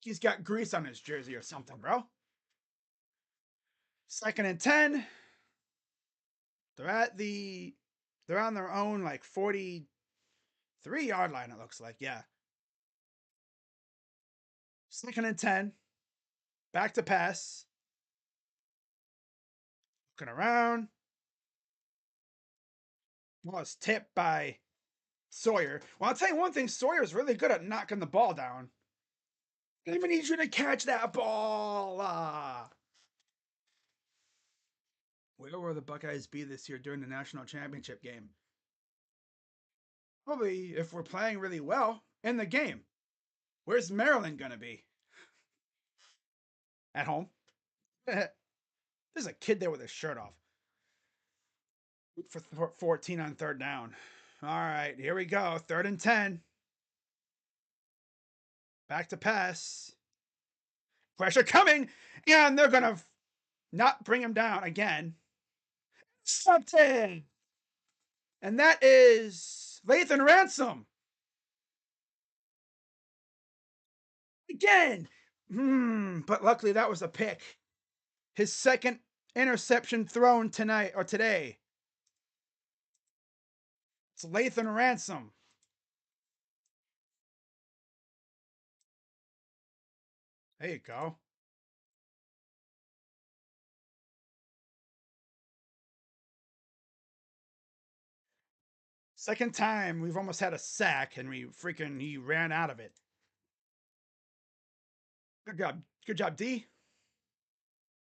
Speaker 1: He's got grease on his jersey or something, bro. 2nd and 10. They're on their own like 43-yard line, it looks like. Yeah. 2nd and 10. Back to pass. Looking around. Well, it's tipped by Sawyer. Well, I'll tell you one thing, Sawyer's really good at knocking the ball down. I even need you to catch that ball. Where will the Buckeyes be this year during the national championship game? Probably, if we're playing really well, in the game. Where's Maryland going to be? At home? There's a kid there with his shirt off. For 14 on 3rd down. All right, here we go. 3rd and 10. Back to pass. Pressure coming. And they're going to not bring him down again. Something. And that is Lathan Ransom. Again. But luckily that was a pick. His 2nd interception thrown tonight or today. It's Lathan Ransom. There you go. Second time we've almost had a sack and he ran out of it. Good job. Good job, D.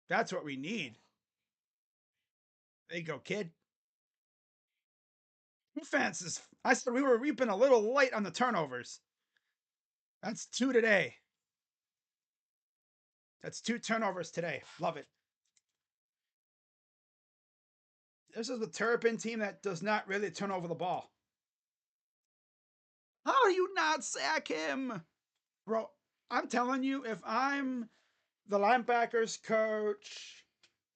Speaker 1: That's what we need. There you go, kid. Defense is. I said we've been a little light on the turnovers. That's 2 today. That's 2 turnovers today. Love it. This is the Terrapin team that does not really turn over the ball. How do you not sack him? Bro, I'm telling you, if I'm the linebackers coach,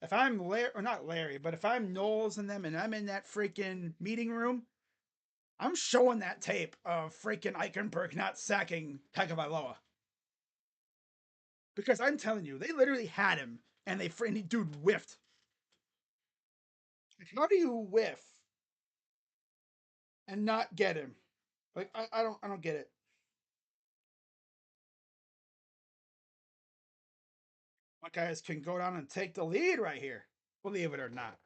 Speaker 1: if I'm Larry, or not Larry, but if I'm Knowles and them and I'm in that freaking meeting room, I'm showing that tape of freaking Eichenberg not sacking Tagovailoa. Because I'm telling you, they literally had him and dude whiffed. How do you whiff and not get him? Like I don't get it. Buckeyes can go down and take the lead right here. Believe it or not.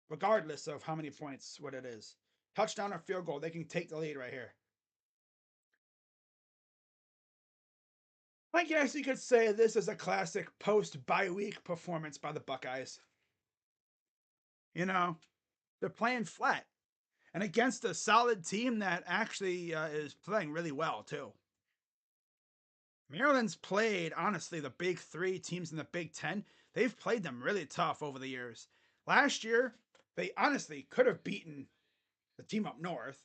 Speaker 1: Regardless of how many points, what it is. Touchdown or field goal, they can take the lead right here. I guess you could say this is a classic post-bye week performance by the Buckeyes. You know, they're playing flat. And against a solid team that actually is playing really well, too. Maryland's played, honestly, the big 3 teams in the Big Ten. They've played them really tough over the years. Last year, they honestly could have beaten the team up north.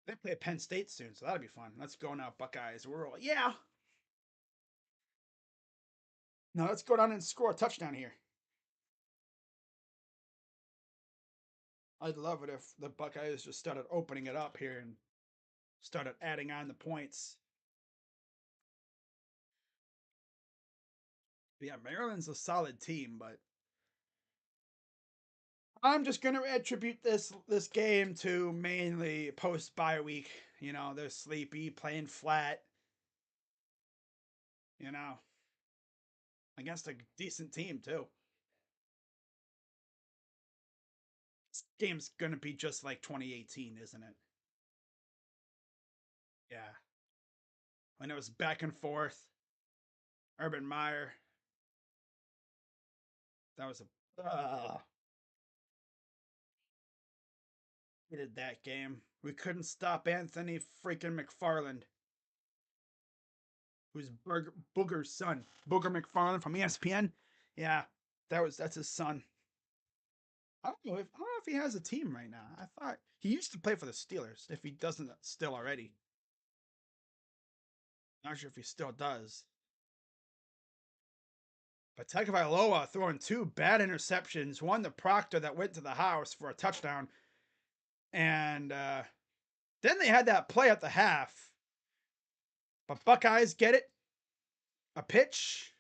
Speaker 1: They play Penn State soon, so that'll be fun. Let's go now, Buckeyes. We're all, yeah. Now let's go down and score a touchdown here. I'd love it if the Buckeyes just started opening it up here and started adding on the points. But yeah, Maryland's a solid team, but I'm just gonna attribute this game to mainly post bye week. You know, they're sleepy, playing flat. You know, against a decent team too. This game's gonna be just like 2018, isn't it? Yeah. When it was back and forth. Urban Meyer. That was a Hated that game. We couldn't stop Anthony freaking McFarland, who's Booger's son. Booger McFarland from ESPN. Yeah, that's his son. I don't know if he has a team right now. I thought he used to play for the Steelers. If he doesn't still already, not sure if he still does. But Tagovailoa throwing two bad interceptions. One to Proctor that went to the house for a touchdown, and then they had that play at the half. But Buckeyes get it. A pitch.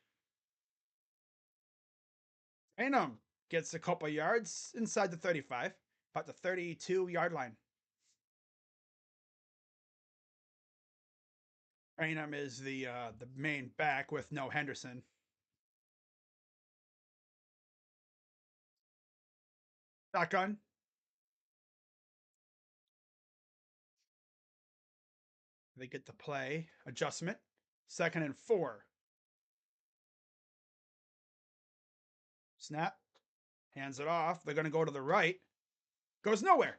Speaker 1: Pregame gets a couple yards inside the 35, about the 32-yard line. Pregame is the main back with no Henderson. Shotgun. They get the play. Adjustment. 2nd and 4. Snap. Hands it off. They're going to go to the right. Goes nowhere.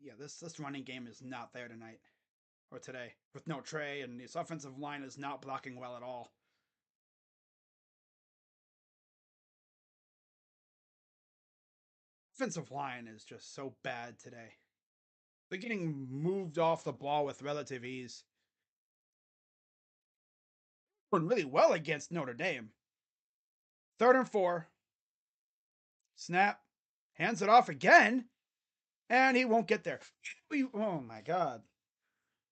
Speaker 1: Yeah, this running game is not there tonight or today with no Trey, and this offensive line is not blocking well at all. Offensive line is just so bad today. They're getting moved off the ball with relative ease. Doing really well against Notre Dame. 3rd and 4. Snap. Hands it off again. And he won't get there. Oh my God.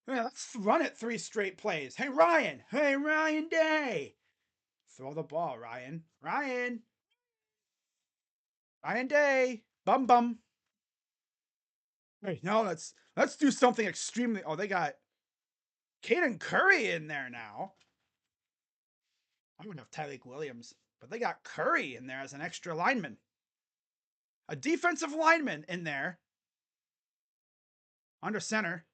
Speaker 1: Man, let's run it 3 straight plays. Hey, Ryan. Hey, Ryan Day. Throw the ball, Ryan. Ryan Day. Bum bum. Hey, no, let's do something extremely. Oh, they got Caden Curry in there now. I wouldn't have Tyreek Williams, but they got Curry in there as an extra lineman. A defensive lineman in there. Under center.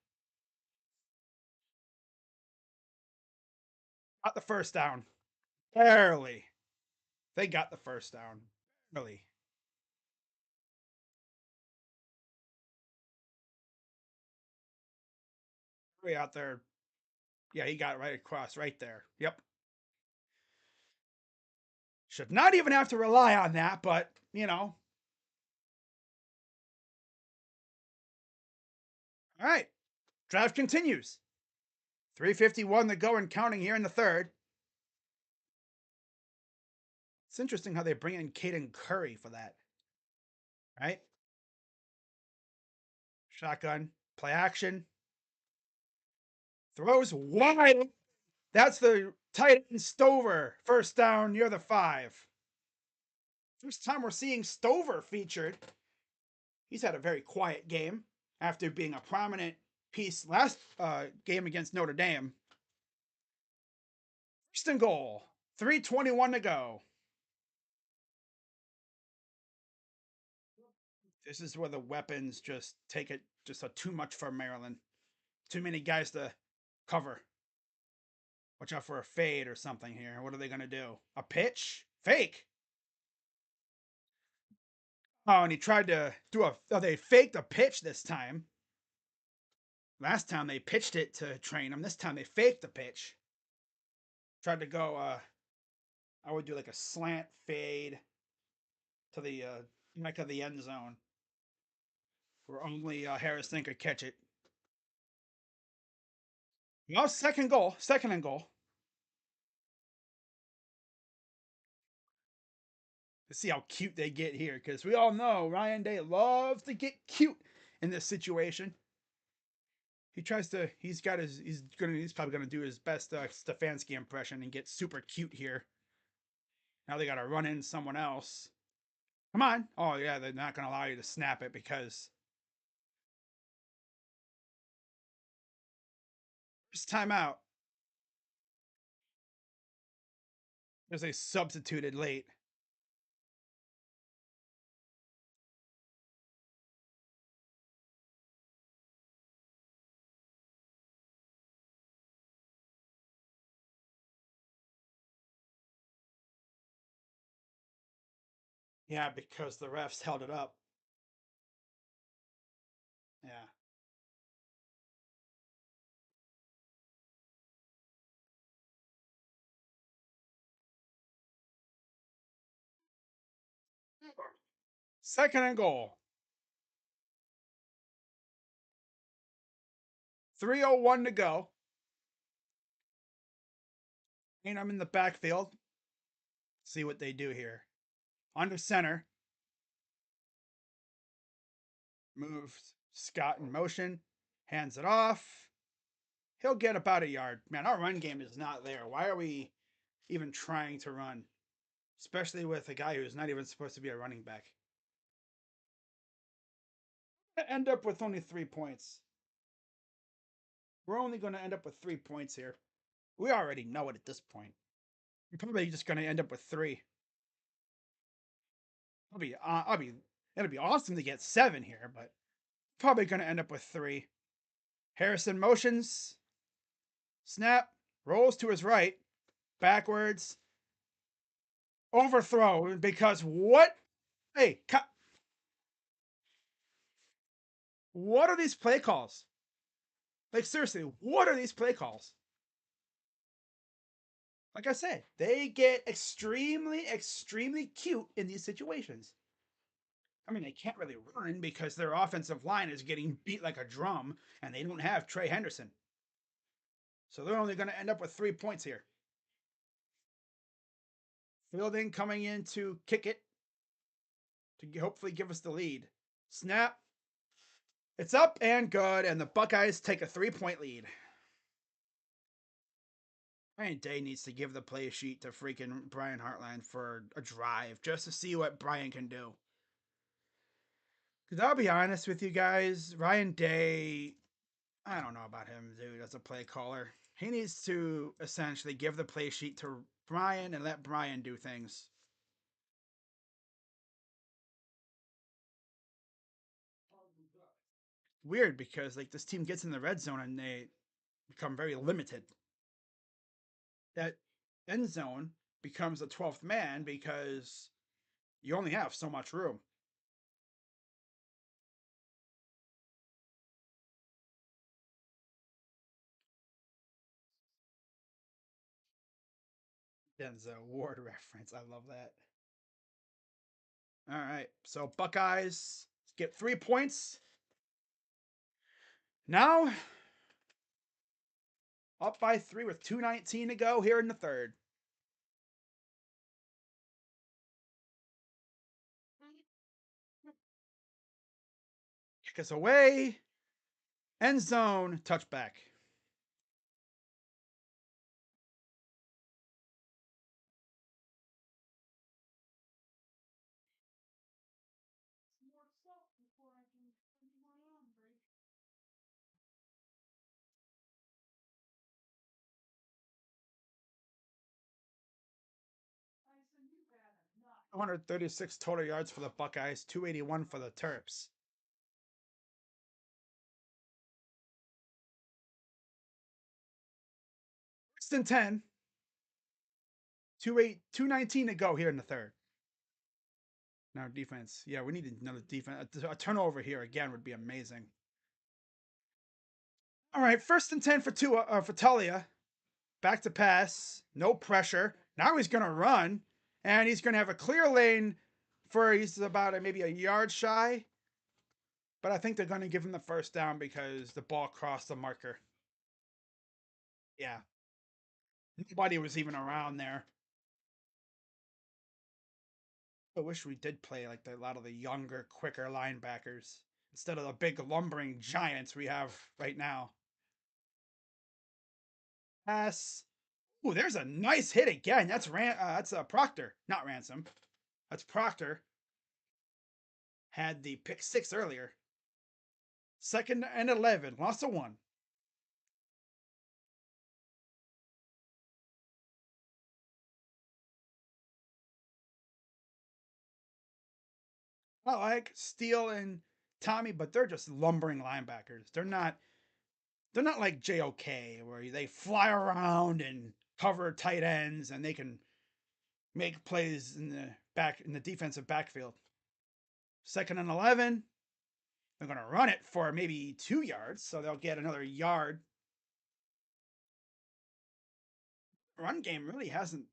Speaker 1: Got the first down. Barely. They got the first down. Barely. Curry out there. Yeah, he got it right across right there. Yep. Should not even have to rely on that, but, you know. All right. Drive continues. 3:51 to go and counting here in the 3rd. It's interesting how they bring in Caden Curry for that. Right? Shotgun. Play action. Throws wide. That's the tight end Stover. First down near the 5. First time we're seeing Stover featured. He's had a very quiet game after being a prominent piece last game against Notre Dame. 1st and goal. 3:21 to go. This is where the weapons just take it just too much for Maryland. Too many guys to cover. Watch out for a fade or something here. What are they going to do? A pitch? Fake. Oh, and he tried to do they faked a pitch this time. Last time they pitched it to train him. This time they faked the pitch. Tried to go, I would do like a slant fade to the neck of the end zone where only Harrison could catch it. Well, 2nd and goal. Let's see how cute they get here, because we all know Ryan Day loves to get cute in this situation. He tries to. He's probably gonna do his best Stefanski impression and get super cute here. Now they gotta run in someone else. Come on! Oh yeah, they're not gonna allow you to snap it because first timeout. There's a substituted late. Yeah, because the refs held it up. Yeah. Second and goal. 3:01 to go. And I'm in the backfield. See what they do here. Under center. Moves Scott in motion. Hands it off. He'll get about a yard. Man, our run game is not there. Why are we even trying to run? Especially with a guy who's not even supposed to be a running back. End up with only 3 points. We're only going to end up with 3 points here. We already know it at this point. We're probably just going to end up with 3. It'll be awesome to get 7 here, but probably going to end up with 3. Harrison motions, snap, rolls to his right, backwards, overthrow because what? Hey, what are these play calls? Like seriously, what are these play calls? Like I said, they get extremely cute in these situations. I mean, they can't really run because their offensive line is getting beat like a drum, and they don't have Trey Henderson. So they're only going to end up with 3 points here. Fielding coming in to kick it to hopefully give us the lead. Snap. It's up and good, and the Buckeyes take a 3-point lead. Ryan Day needs to give the play sheet to freaking Brian Hartline for a drive just to see what Brian can do. Because I'll be honest with you guys, Ryan Day, I don't know about him, dude, as a play caller. He needs to essentially give the play sheet to Brian and let Brian do things. Weird because like this team gets in the red zone and they become very limited. That end zone becomes a 12th man because you only have so much room. Denzel Ward reference. I love that. All right. So Buckeyes get 3 points. Now up by 3 with 2:19 to go here in the third. Kick us away. End zone. Touchback. One 136 total yards for the Buckeyes, 281 for the Terps. First and 10. 219 to go here in the third. Now defense. Yeah, we need another defense. A turnover here again would be amazing. All right, first and 10 for Talia. Back to pass. No pressure. Now he's going to run, and he's going to have a clear lane for he's about maybe a yard shy. But I think they're going to give him the first down because the ball crossed the marker. Yeah. Nobody was even around there. I wish we did play like a lot of the younger, quicker linebackers instead of the big lumbering giants we have right now. Pass. Ooh, there's a nice hit again. That's Proctor, not Ransom. That's Proctor. Had the pick 6 earlier. Second and 11, lost to 1. I like Steele and Tommy, but they're just lumbering linebackers. They're not like JOK where they fly around and cover tight ends and they can make plays in the back in the defensive backfield. 2nd and 11. They're going to run it for maybe 2 yards, so they'll get another yard. Run game really hasn't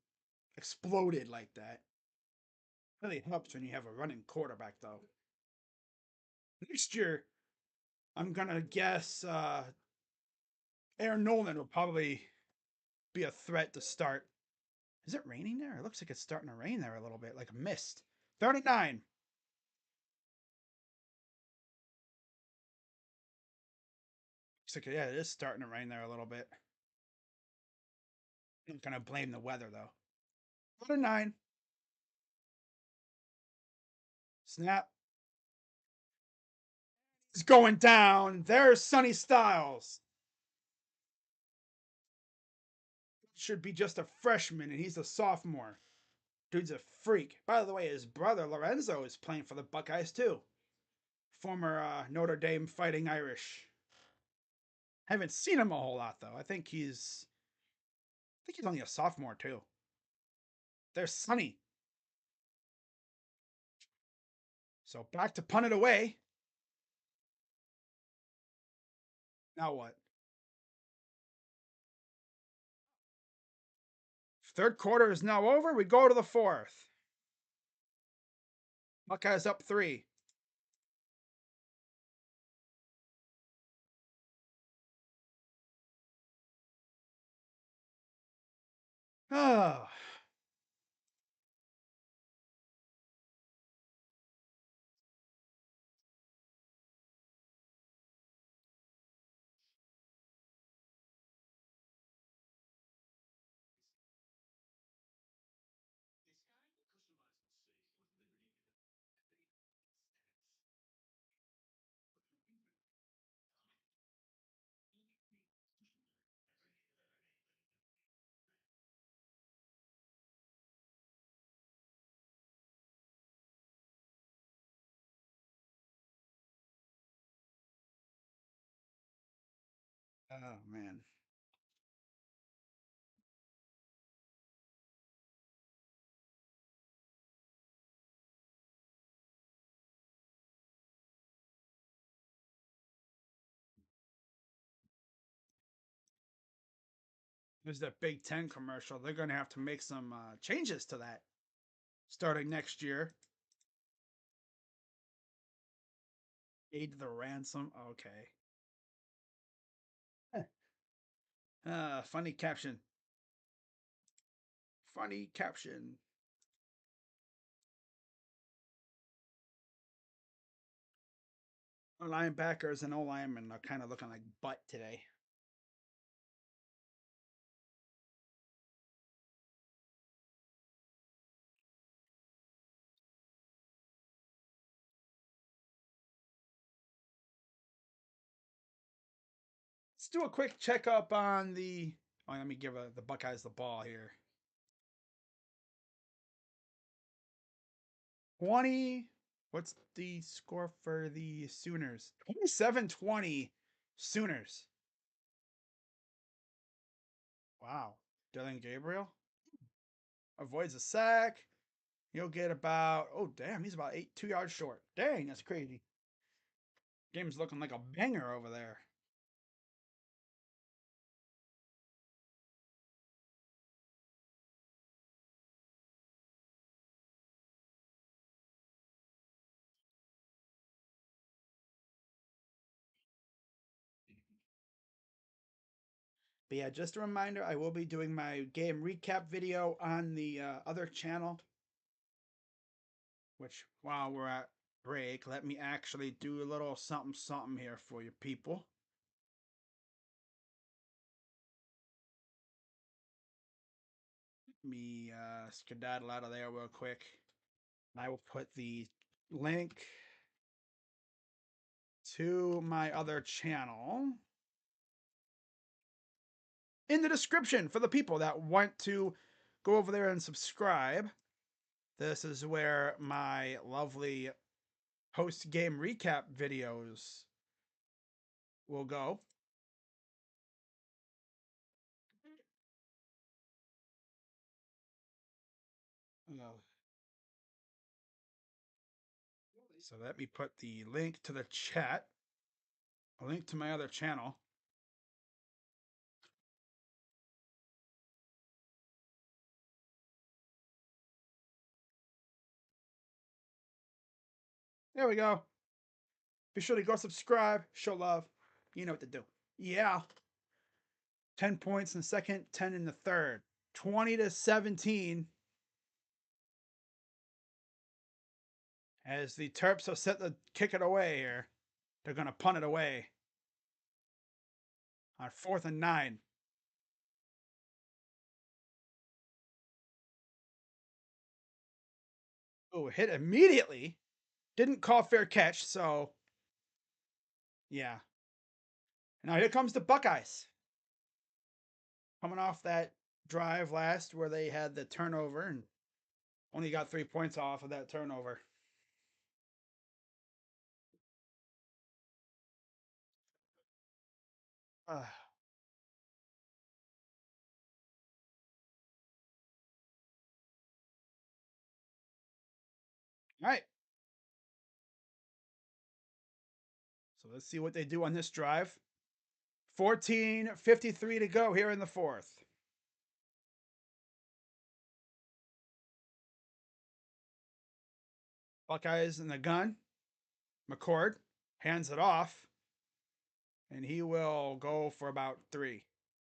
Speaker 1: exploded like that. Really helps when you have a running quarterback, though. Next year, I'm gonna guess Aaron Nolan will probably be a threat to start. Is it raining there? It looks like it's starting to rain there a little bit, like a mist. 39. Looks like, yeah, it is starting to rain there a little bit. I'm gonna blame the weather though. 39. Snap. It's going down. There's Sonny Styles. Should be just a freshman, and he's a sophomore. Dude's a freak. By the way, his brother Lorenzo is playing for the Buckeyes too. Former Notre Dame Fighting Irish. Haven't seen him a whole lot though. I think he's only a sophomore too. There's Sonny. So back to punt it away. Now what? Third quarter is now over. We go to the fourth. Buckeyes up 3. Oh. Oh man. There's that Big Ten commercial. They're going to have to make some changes to that starting next year. Aid the ransom. Okay. Funny caption. Funny caption. Linebackers and O linemen are kind of looking like butt today. Let's do a quick checkup on the. Oh, let me give the Buckeyes the ball here. 20. What's the score for the Sooners? 27-20 Sooners. Wow. Dylan Gabriel avoids a sack. He'll get about, oh, damn, he's about 2 yards short. Dang, that's crazy. Game's looking like a banger over there. But yeah, just a reminder, I will be doing my game recap video on the other channel. Which, while we're at break, let me actually do a little something something here for you people. Let me skedaddle out of there real quick. I will put the link to my other channel in the description for the people that want to go over there and subscribe. This is where my lovely post game recap videos will go. So let me put the link to the chat, a link to my other channel. There we go. Be sure to go subscribe, show love. You know what to do. Yeah. 10 points in the second, 10 in the third. 20-17. As the Terps are set to kick it away here. They're going to punt it away. On 4th and 9. Oh, hit immediately. Didn't call fair catch, so yeah. Now here comes the Buckeyes. Coming off that drive last where they had the turnover and only got 3 points off of that turnover. All right. So let's see what they do on this drive. 14:53 to go here in the fourth. Buckeyes in the gun. McCord hands it off, and he will go for about 3.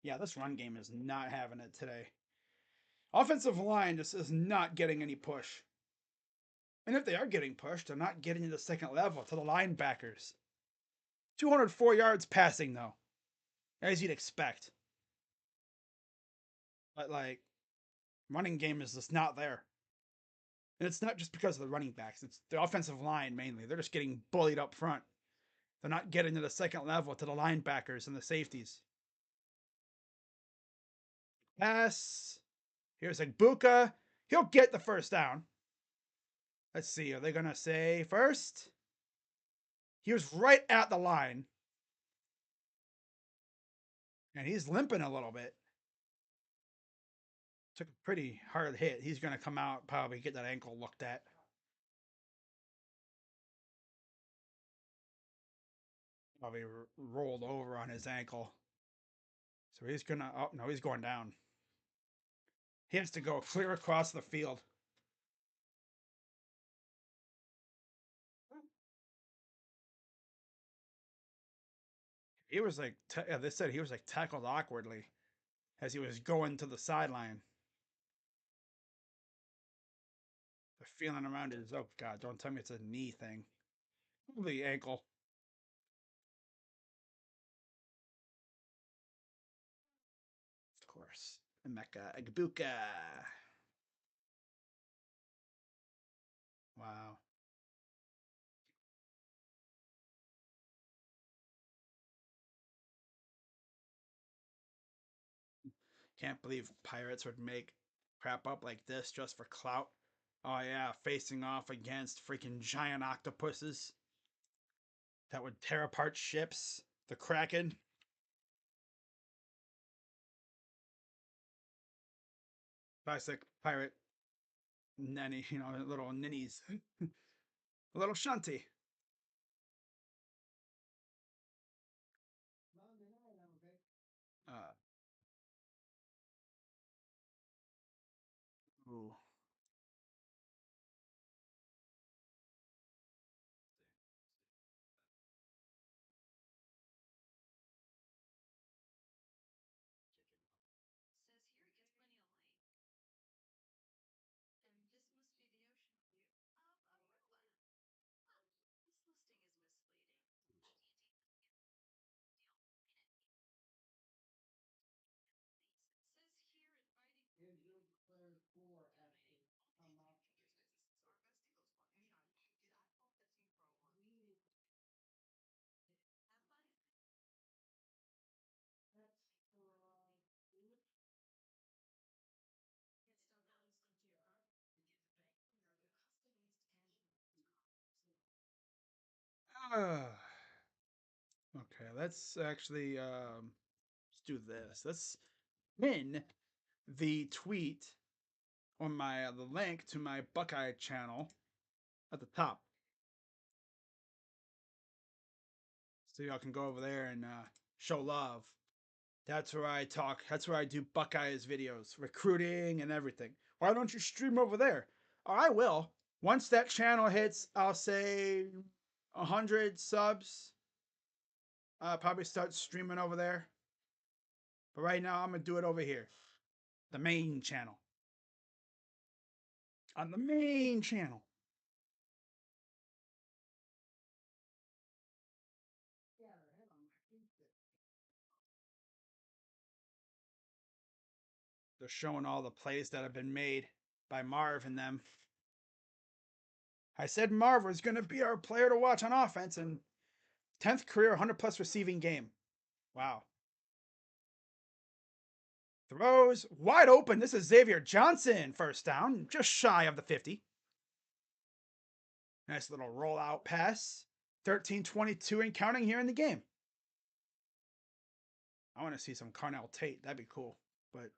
Speaker 1: Yeah, this run game is not having it today. Offensive line just is not getting any push. And if they are getting pushed, they're not getting to the second level to the linebackers. 204 yards passing, though, as you'd expect. But, like, running game is just not there. And it's not just because of the running backs, it's the offensive line mainly. They're just getting bullied up front. They're not getting to the second level to the linebackers and the safeties. Pass. Here's Agbuka. He'll get the first down. Let's see. Are they going to say first? He was right at the line. And he's limping a little bit. Took a pretty hard hit. He's going to come out, probably get that ankle looked at. Probably rolled over on his ankle. So he's going to, oh, no, he's going down. He has to go clear across the field. He was like, they said he was like tackled awkwardly as he was going to the sideline. The feeling around his, oh God, don't tell me it's a knee thing. The ankle. Of course. Emeka Egbuka. Wow. Can't believe Pirates would make crap up like this just for clout. Oh yeah, facing off against freaking giant octopuses that would tear apart ships. The Kraken. Classic pirate nanny, little ninnies. A little shunty. Uh, ooh. Uh, okay, let's actually let's do this. Let's pin the tweet on my the link to my Buckeye channel at the top. So y'all can go over there and show love. That's where I talk. That's where I do Buckeyes videos, recruiting and everything. Why don't you stream over there? Oh, I will. Once that channel hits, I'll say 100 subs. I'll probably start streaming over there. But right now, I'm going to do it over here. The main channel. On the main channel. They're showing all the plays that have been made by Marv and them. I said Marv was going to be our player to watch on offense, and 10th career 100 plus receiving game. Wow. Throws wide open. This is Xavier Johnson. First down, just shy of the 50. Nice little rollout pass. 13-22 and counting here in the game. I want to see some Carnell Tate. That'd be cool. But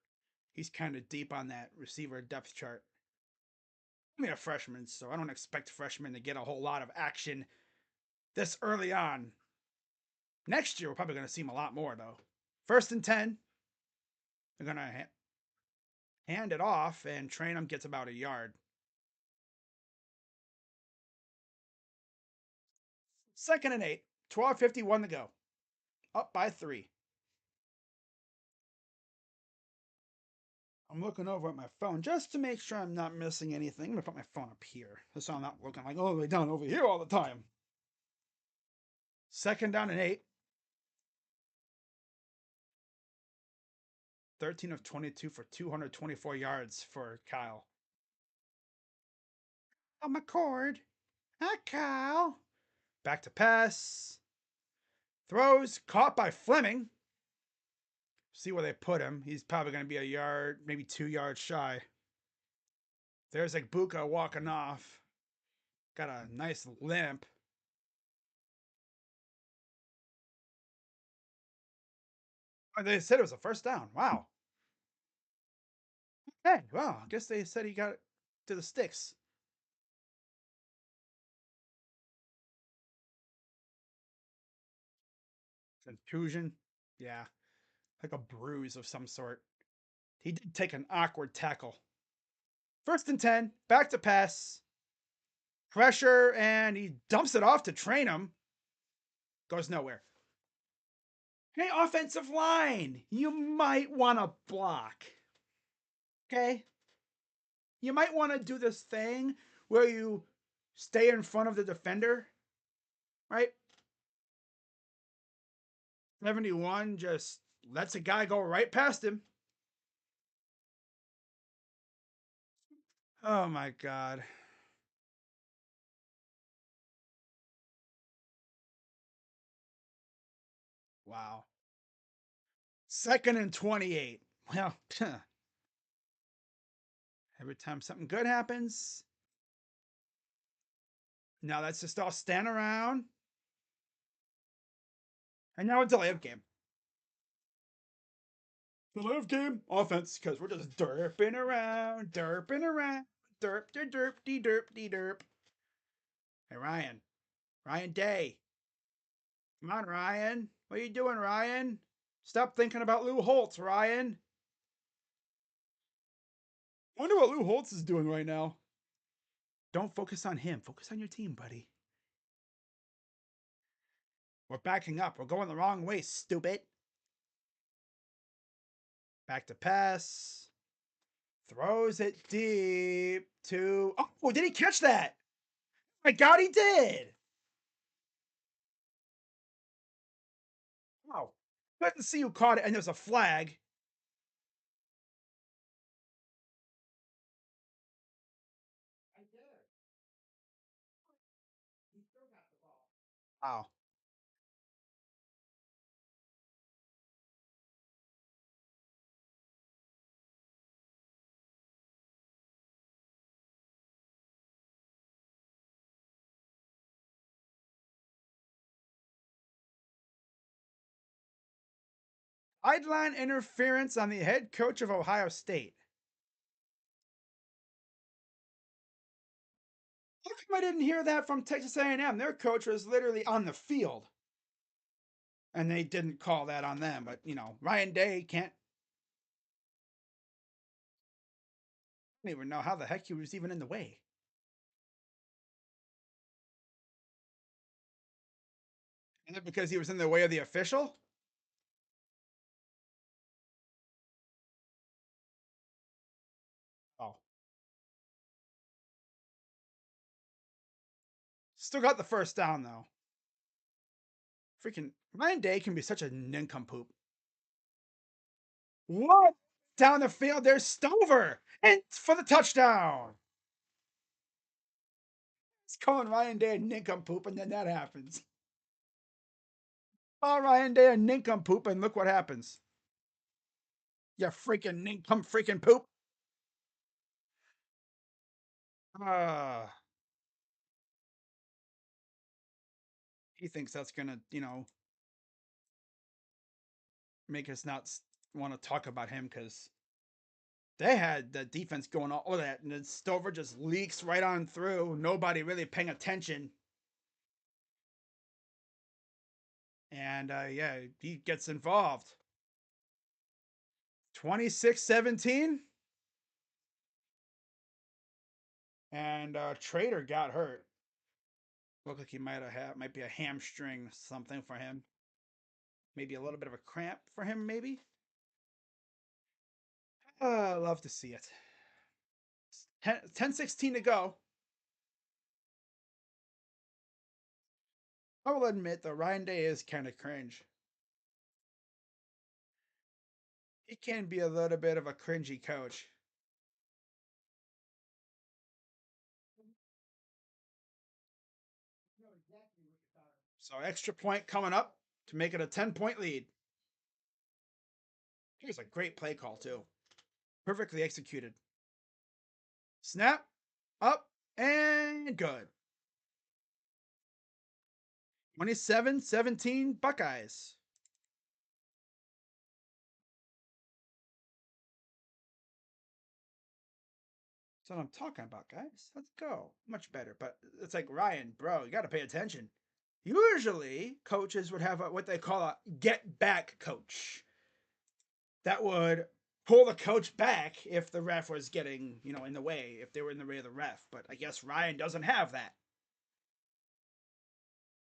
Speaker 1: he's kind of deep on that receiver depth chart. I'm a freshman, so I don't expect freshmen to get a whole lot of action this early on. Next year, we're probably going to see him a lot more, though. 1st and 10. They're going to hand it off, and Trainum gets about a yard. 2nd and 8. 12:51 to go. Up by 3. I'm looking over at my phone just to make sure I'm not missing anything. I'm going to put my phone up here so I'm not looking like all the way down over here all the time. 2nd down and 8. 13 of 22 for 224 yards for Kyle. Oh, McCord. Hi, Kyle. Back to pass. Throws. Caught by Fleming. See where they put him. He's probably going to be a yard, maybe 2 yards shy. There's Buka walking off. Got a nice limp. Oh, they said it was a 1st down. Wow. Hey, well, I guess they said he got it to the sticks. Contusion. Yeah. Like a bruise of some sort. He did take an awkward tackle. 1st and 10. Back to pass. Pressure, and he dumps it off to Trainum. Goes nowhere. Hey, offensive line, you might want to block. Okay? You might want to do this thing where you stay in front of the defender, right? 71 just lets a guy go right past him. Oh my God. Wow. 2nd and 28. Well, every time something good happens, now that's just all stand around. And now a delay of game. Delay of game offense, because we're just derping around, derp, derp, derp. Hey, Ryan. Ryan Day. Come on, Ryan. What are you doing, Ryan? Stop thinking about Lou Holtz, Ryan. Wonder what Lou Holtz is doing right now. Don't focus on him. Focus on your team, buddy. We're backing up. We're going the wrong way, stupid. Back to pass. Throws it deep to... Oh, did he catch that? My God, he did. Wow. Couldn't see who caught it, and there's a flag. Wow. Sideline interference on the head coach of Ohio State. How come I didn't hear that from Texas A&M? Their coach was literally on the field. And they didn't call that on them. But Ryan Day can't. I don't even know how the heck he was even in the way. Is it because he was in the way of the official? Oh, still got the first down though. Freaking Ryan Day can be such a nincompoop. What? Down the field, there's Stover, and for the touchdown. It's calling Ryan Day a nincompoop, and then that happens. Oh, Ryan Day a nincompoop, and look what happens. You freaking nincompoop, freaking poop. Uh, he thinks that's gonna, make us not want to talk about him because they had the defense going all that, and then Stover just leaks right on through. Nobody really paying attention. And yeah, he gets involved. 26-17. And Trader got hurt. Looked like he might be a hamstring something for him. Maybe a little bit of a cramp for him, maybe. I love to see it. 10-16 to go. I will admit though, Ryan Day is kind of cringe. He can be a little bit of a cringy coach. So extra point coming up to make it a 10-point lead. Here's a great play call too. Perfectly executed. Snap, up, and good. 27-17 Buckeyes. That's what I'm talking about, guys. Let's go. Much better. But it's like, Ryan, bro, you got to pay attention. Usually, coaches would have what they call a get back coach that would pull the coach back if the ref was getting, in the way, if they were in the way of the ref. But I guess Ryan doesn't have that.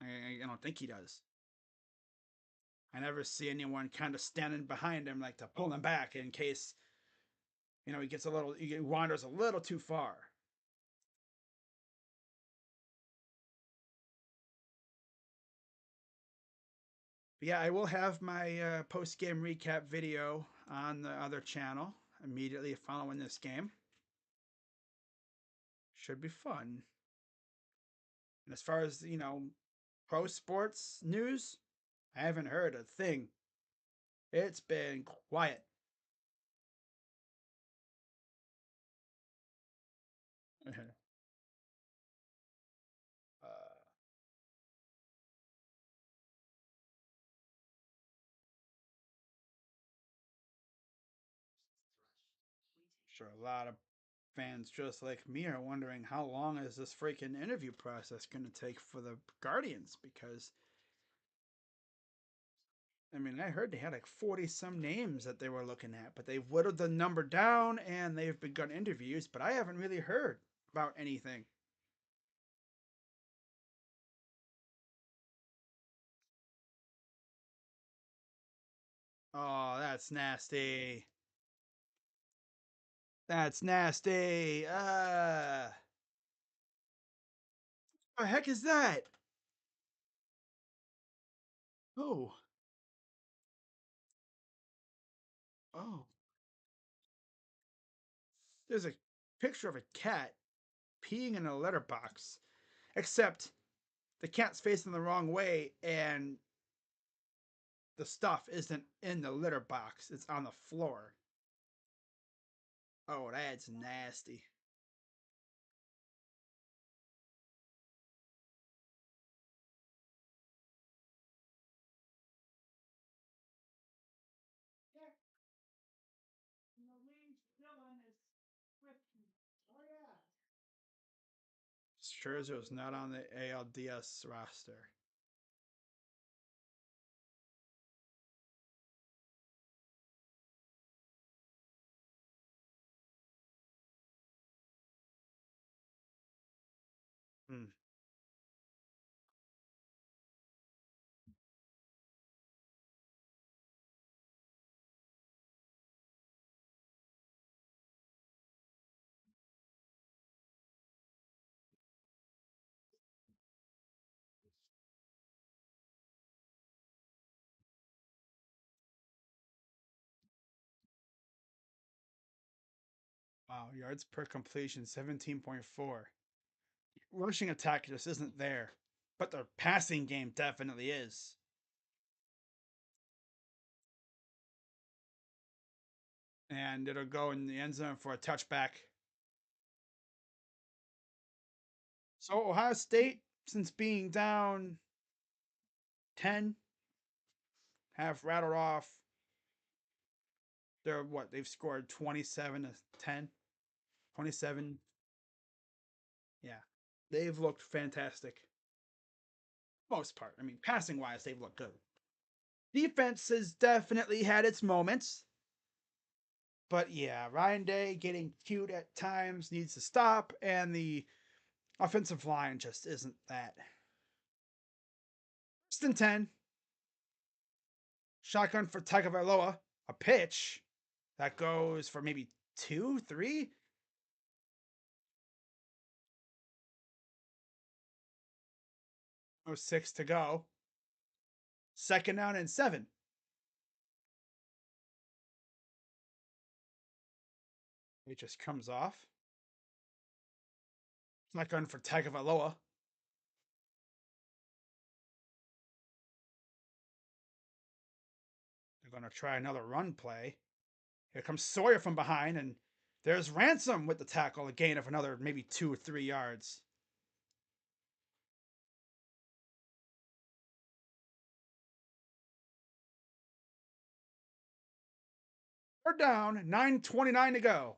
Speaker 1: I don't think he does. I never see anyone kind of standing behind him like to pull him back in case, he wanders a little too far. But yeah, I will have my post game recap video on the other channel immediately following this game. Should be fun. And as far as, pro sports news, I haven't heard a thing. It's been quiet. uh, sure, a lot of fans just like me are wondering how long is this freaking interview process going to take for the Guardians because I mean, I heard they had like 40 some names that they were looking at, but they've whittled the number down and they've begun interviews, but I haven't really heard about anything. Oh, that's nasty. That's nasty. What the heck is that? Oh, oh. There's a picture of a cat peeing in a litter box, except the cat's facing the wrong way and the stuff isn't in the litter box, it's on the floor. Oh, that's nasty. Scherzer was not on the ALDS roster. Hmm. Wow, yards per completion, 17.4. Rushing attack just isn't there, but their passing game definitely is. And it'll go in the end zone for a touchback. So Ohio State, since being down 10, have rattled off. They're what? They've scored 27 to 10. 27. Yeah. They've looked fantastic. Most part. I mean, passing wise, they've looked good. Defense has definitely had its moments. But yeah, Ryan Day getting cute at times needs to stop, and the offensive line just isn't that. First and 10. Shotgun for Tagovailoa. A pitch that goes for maybe 2, 3. Oh, 6 to go. Second down and 7. It just comes off. Shotgun for Tagovailoa. They're going to try another run play. Here comes Sawyer from behind, and there's Ransom with the tackle, a gain of another maybe 2 or 3 yards. Third down, 9:29 to go.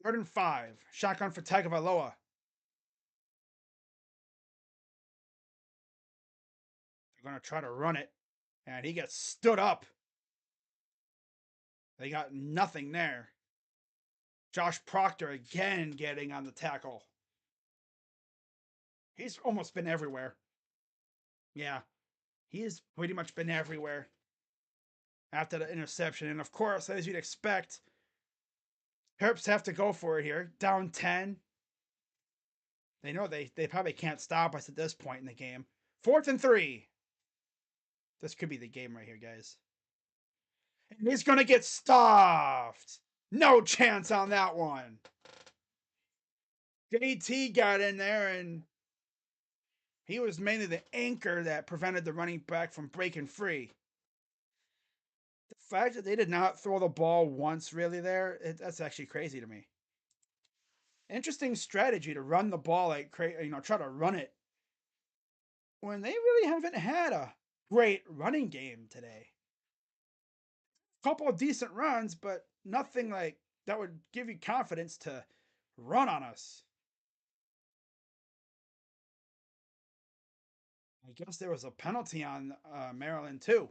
Speaker 1: Third and 5. Shotgun for Tagovailoa. They're going to try to run it, and he gets stood up. They got nothing there. Josh Proctor again getting on the tackle. He's almost been everywhere. Yeah, he's pretty much been everywhere after the interception. And of course, as you'd expect, Terps have to go for it here. Down 10. They know they probably can't stop us at this point in the game. 4th and 3. This could be the game right here, guys. And he's going to get stuffed. No chance on that one. JT got in there, and he was mainly the anchor that prevented the running back from breaking free. The fact that they did not throw the ball once really there, that's actually crazy to me. Interesting strategy to run the ball like try to run it when they really haven't had a great running game today. A couple of decent runs, but nothing like that would give you confidence to run on us. I guess there was a penalty on Maryland too.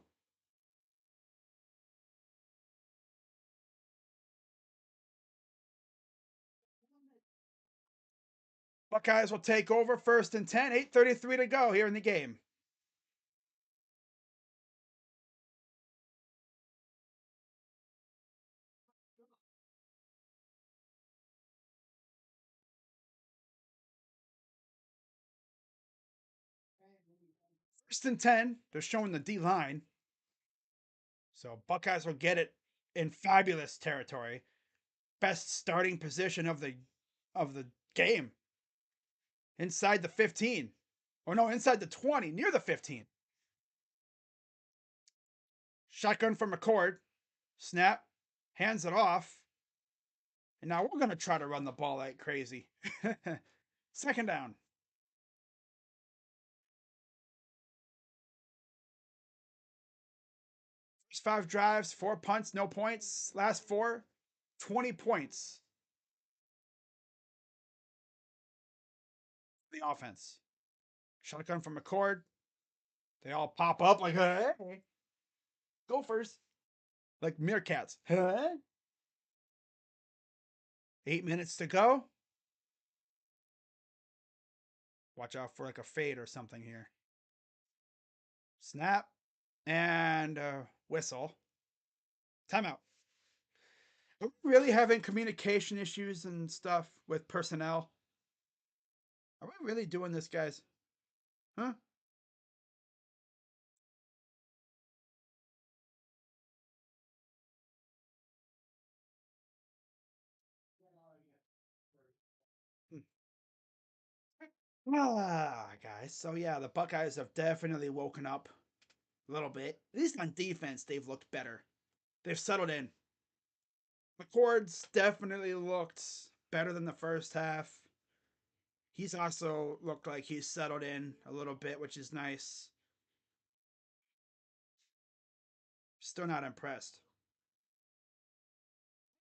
Speaker 1: Buckeyes will take over 1st and 10, 8:33 to go here in the game. First and 10, they're showing the D line. So Buckeyes will get it in fabulous territory. Best starting position of the game. Inside the 15. Oh no, inside the 20, near the 15. Shotgun from McCord. Snap. Hands it off. And now we're going to try to run the ball like crazy. Second down. First 5 drives, 4 punts, no points. Last 4, 20 points. The offense. Shotgun from McCord. They all pop up like, hey. Gophers. Like meerkats. Huh? 8 minutes to go. Watch out for like a fade or something here. Snap and whistle. Timeout. Are we really having communication issues and stuff with personnel? Are we really doing this, guys? Huh? Guys. So yeah, the Buckeyes have definitely woken up a little bit. At least on defense, they've looked better. They've settled in. McCord's definitely looked better than the first half. He's also looked like he's settled in a little bit, which is nice. Still not impressed.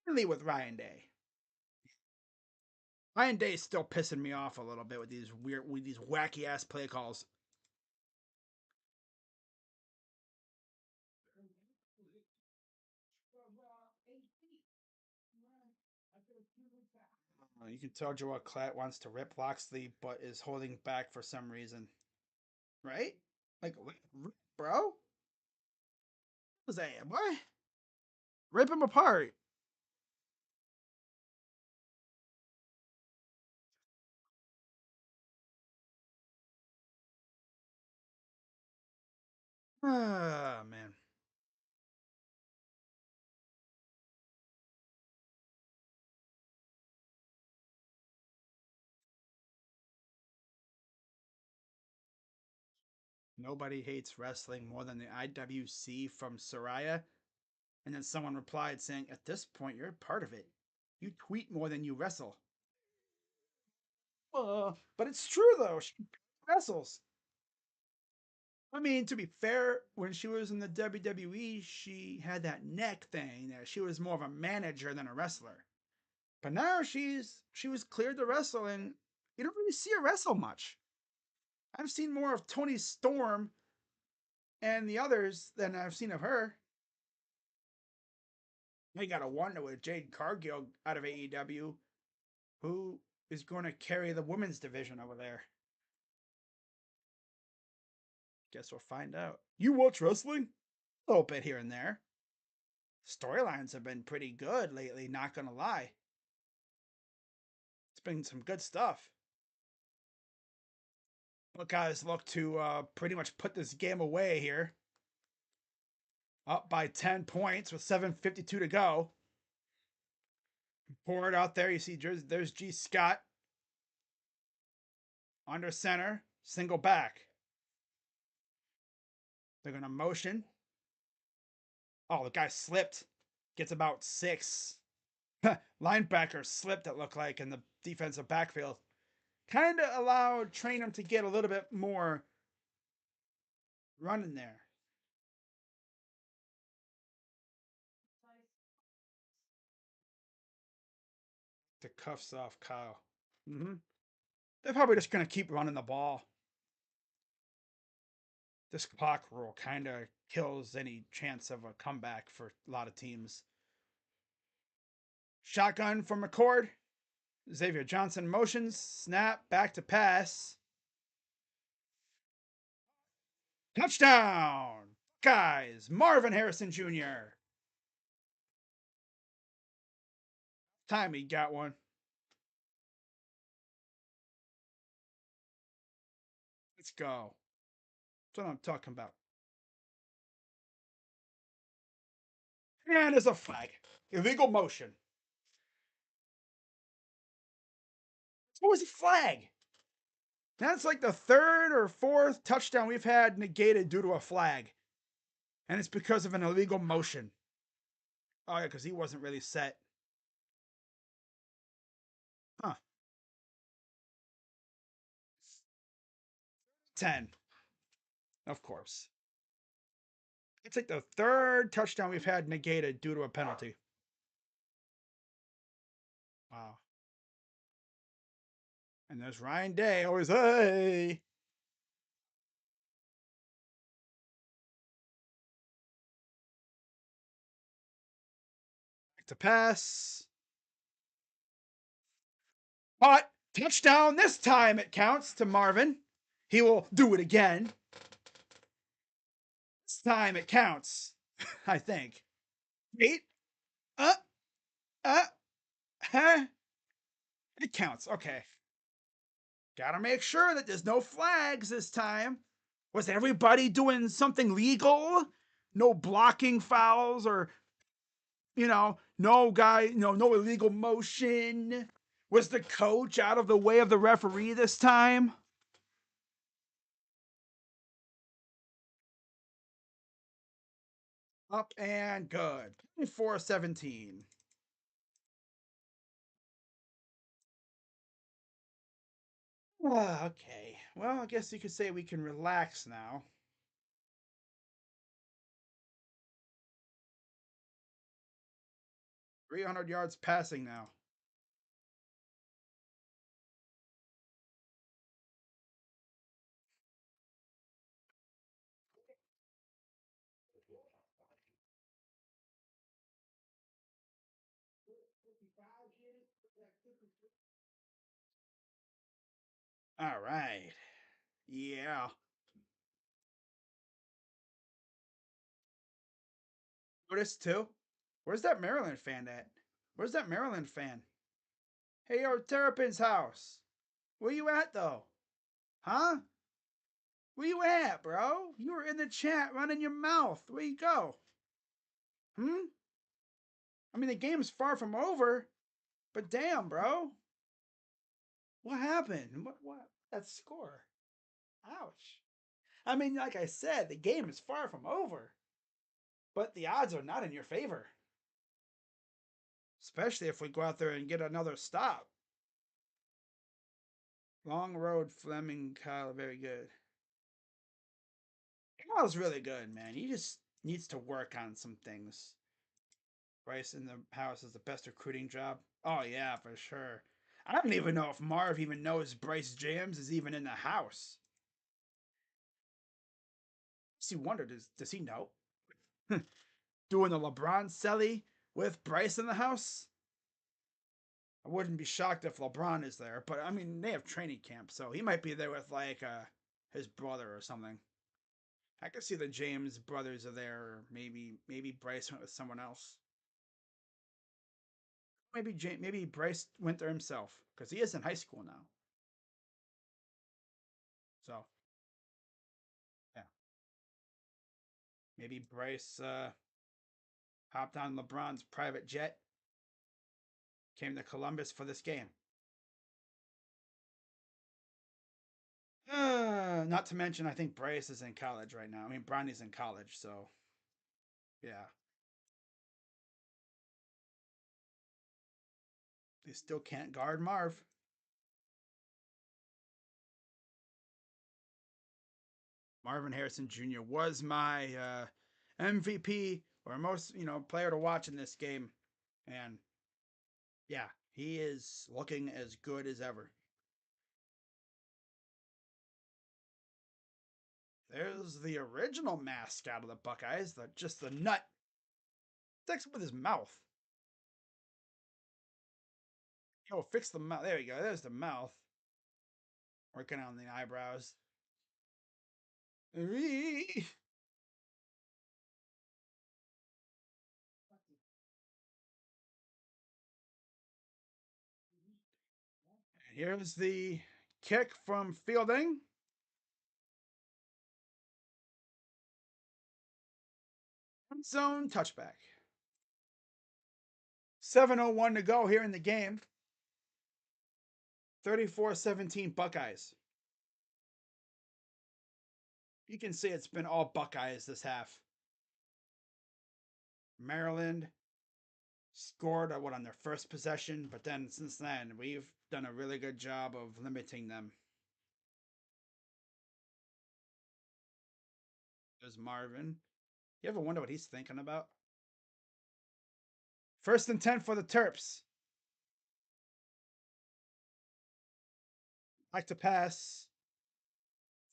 Speaker 1: Really with Ryan Day. Ryan Day's still pissing me off a little bit with these wacky ass play calls. You can tell Joel Klatt wants to rip Loxley, but is holding back for some reason. Right? Like, bro? What was that? What? Rip him apart. Ah, man. Nobody hates wrestling more than the IWC from Soraya. And then someone replied saying, at this point, you're part of it. You tweet more than you wrestle. But it's true, though. She wrestles. I mean, to be fair, when she was in the WWE, she had that neck thing. That she was more of a manager than a wrestler. But now she was cleared to wrestle, and you don't really see her wrestle much. I've seen more of Tony Storm and the others than I've seen of her. You gotta wonder with Jade Cargill out of AEW, who is going to carry the women's division over there. Guess we'll find out. You watch wrestling? A little bit here and there. Storylines have been pretty good lately, not gonna lie. It's been some good stuff. Buckeyes look to pretty much put this game away here. Up by 10 points with 7:52 to go. Forward out there, you see there's G. Scott. Under center, single back. They're going to motion. Oh, the guy slipped. Gets about 6. Linebacker slipped, it looked like, in the defensive backfield. Kind of allowed Trainum to get a little bit more running there. The cuffs off Kyle. They're probably just going to keep running the ball. This clock rule kind of kills any chance of a comeback for a lot of teams. Shotgun from McCord. Xavier Johnson motions. Snap. Back to pass. Touchdown! Guys, Marvin Harrison Jr. Time he got one. Let's go. That's what I'm talking about. And there's a flag. Illegal motion. What was the flag? That's like the third or fourth touchdown we've had negated due to a flag. And it's because of an illegal motion. Oh, yeah, because he wasn't really set. Huh. 10. Of course. It's like the third touchdown we've had negated due to a penalty. Wow. And there's Ryan Day always, hey. To pass. But touchdown this time it counts to Marvin. He will do it again. This time it counts, I think. Wait. Uh, huh? It counts. Okay. Gotta make sure that there's no flags this time. Was everybody doing something legal? No blocking fouls or, no guy, no illegal motion. Was the coach out of the way of the referee this time? Up and good. 4-17. Okay. Well, I guess you could say we can relax now. 300 yards passing now. All right. Yeah. Notice too. Where's that Maryland fan at? Where's that Maryland fan? Hey, yo, Terrapins house. Where you at though? Huh? Where you at, bro? You were in the chat running your mouth. Where you go? Hmm? I mean, the game's far from over, but damn, bro. What happened? What? That score. Ouch. I mean, like I said, the game is far from over, but the odds are not in your favor. Especially if we go out there and get another stop. Long road, Fleming, Kyle, very good. Kyle's really good, man. He just needs to work on some things. Bryce in the house is the best recruiting job. Oh yeah, for sure. I don't even know if Marv even knows Bryce James is even in the house. See, wonder does he know? Doing the LeBron celly with Bryce in the house. I wouldn't be shocked if LeBron is there, but I mean they have training camp, so he might be there with like his brother or something. I could see the James brothers are there, or maybe Bryce went with someone else. Maybe Bryce went there himself because he is in high school now. So yeah, maybe Bryce hopped on LeBron's private jet, came to Columbus for this game. Not to mention, I think Bryce is in college right now. I mean, Bronny's in college, so yeah, they still can't guard Marv. Marvin Harrison Jr. was my MVP or most player to watch in this game, and yeah, he is looking as good as ever. There's the original mascot of the Buckeyes, just the nut. Sticks with his mouth. Yo, fix the mouth. There you go. There's the mouth. Working on the eyebrows. And here's the kick from Fielding. Zone touchback. 7:01 to go here in the game. 34-17 Buckeyes. You can see it's been all Buckeyes this half. Maryland scored on their first possession, but then since then we've done a really good job of limiting them. There's Marvin. You ever wonder what he's thinking about? 1st and 10 for the Terps. Like to pass.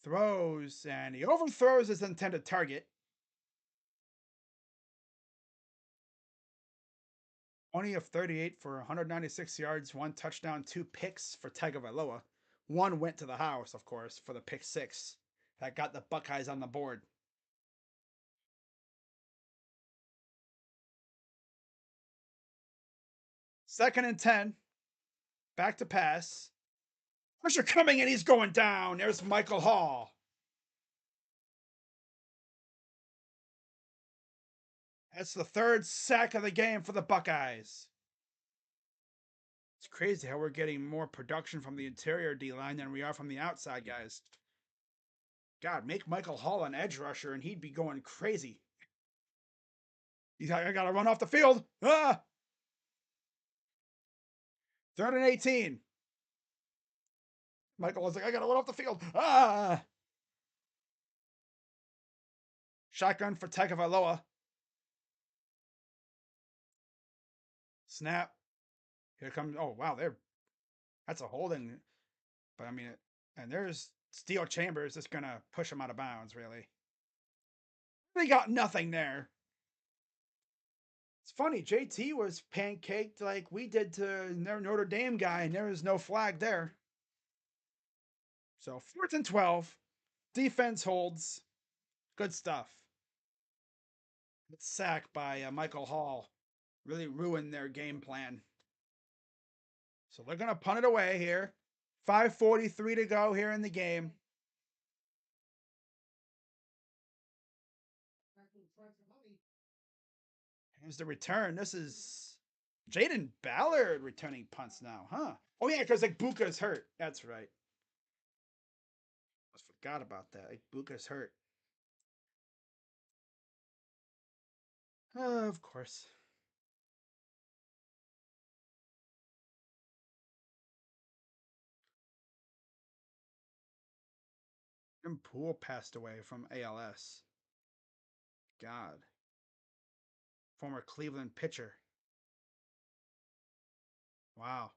Speaker 1: Throws, and he overthrows his intended target. 20 of 38 for 196 yards, one touchdown, two picks for Tagovailoa. One went to the house, of course, for the pick six that got the Buckeyes on the board. Second and 10. Back to pass. Pressure coming and he's going down. There's Michael Hall. That's the third sack of the game for the Buckeyes. It's crazy how we're getting more production from the interior D line than we are from the outside guys. God, make Michael Hall an edge rusher and he'd be going crazy. He's like, I gotta run off the field. Ah! Third and 18. Michael was like, I gotta run off the field. Ah! Shotgun for Tagovailoa. Snap. Here comes. Oh wow, that's a holding. But I mean, and there's Steel Chambers just gonna push him out of bounds. Really, they got nothing there. It's funny. JT was pancaked like we did to Notre Dame guy, and there was no flag there. So 4th and 12. Defense holds. Good stuff. Good sack by Michael Hall. Really ruined their game plan. So they're going to punt it away here. 5:43 to go here in the game. Here's the return. This is Jaden Ballard returning punts now, huh? Oh, yeah, because like Buka's hurt. That's right. I forgot about that. Like Buka's hurt. Of course. Jim Poole passed away from ALS. God. Former Cleveland pitcher. Wow.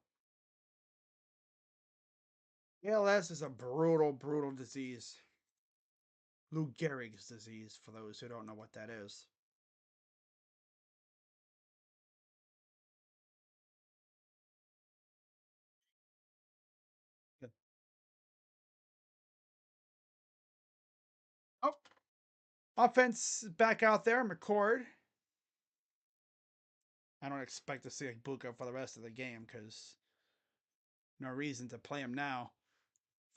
Speaker 1: ALS is a brutal, brutal disease. Lou Gehrig's disease, for those who don't know what that is. Oh, offense back out there. McCord. I don't expect to see Buka for the rest of the game because no reason to play him now.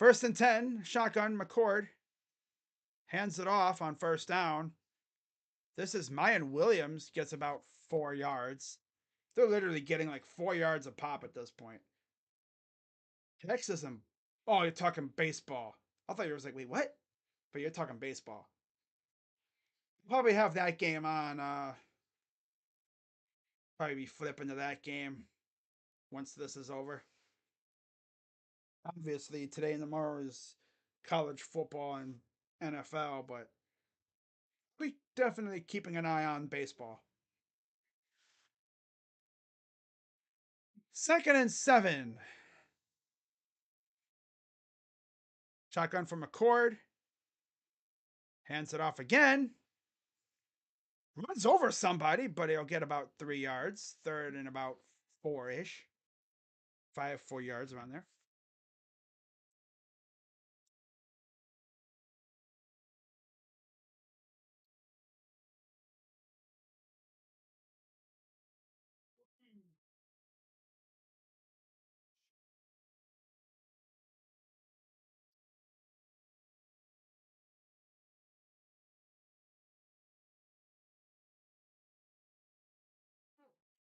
Speaker 1: 1st and 10. Shotgun. McCord hands it off on 1st down. This is Mayan Williams gets about 4 yards. They're literally getting like 4 yards a pop at this point. Texas and oh, you're talking baseball. I thought you was like, wait, what? But you're talking baseball. Probably have that game on. Probably be flipping to that game once this is over. Obviously, today and tomorrow is college football and NFL, but we definitely keeping an eye on baseball. 2nd and 7. Shotgun from McCord. Hands it off again. Runs over somebody, but he'll get about 3 yards. 3rd and about 4-ish. 4 yards around there.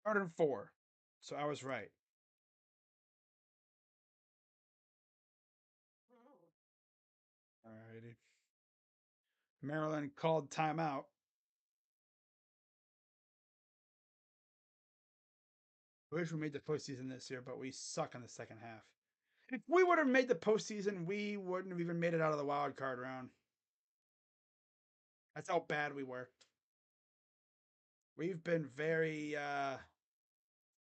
Speaker 1: Third and 4. So I was right. Alrighty. Maryland called timeout. I wish we made the postseason this year, but we suck in the second half. If we would have made the postseason, we wouldn't have even made it out of the wild card round. That's how bad we were. We've been very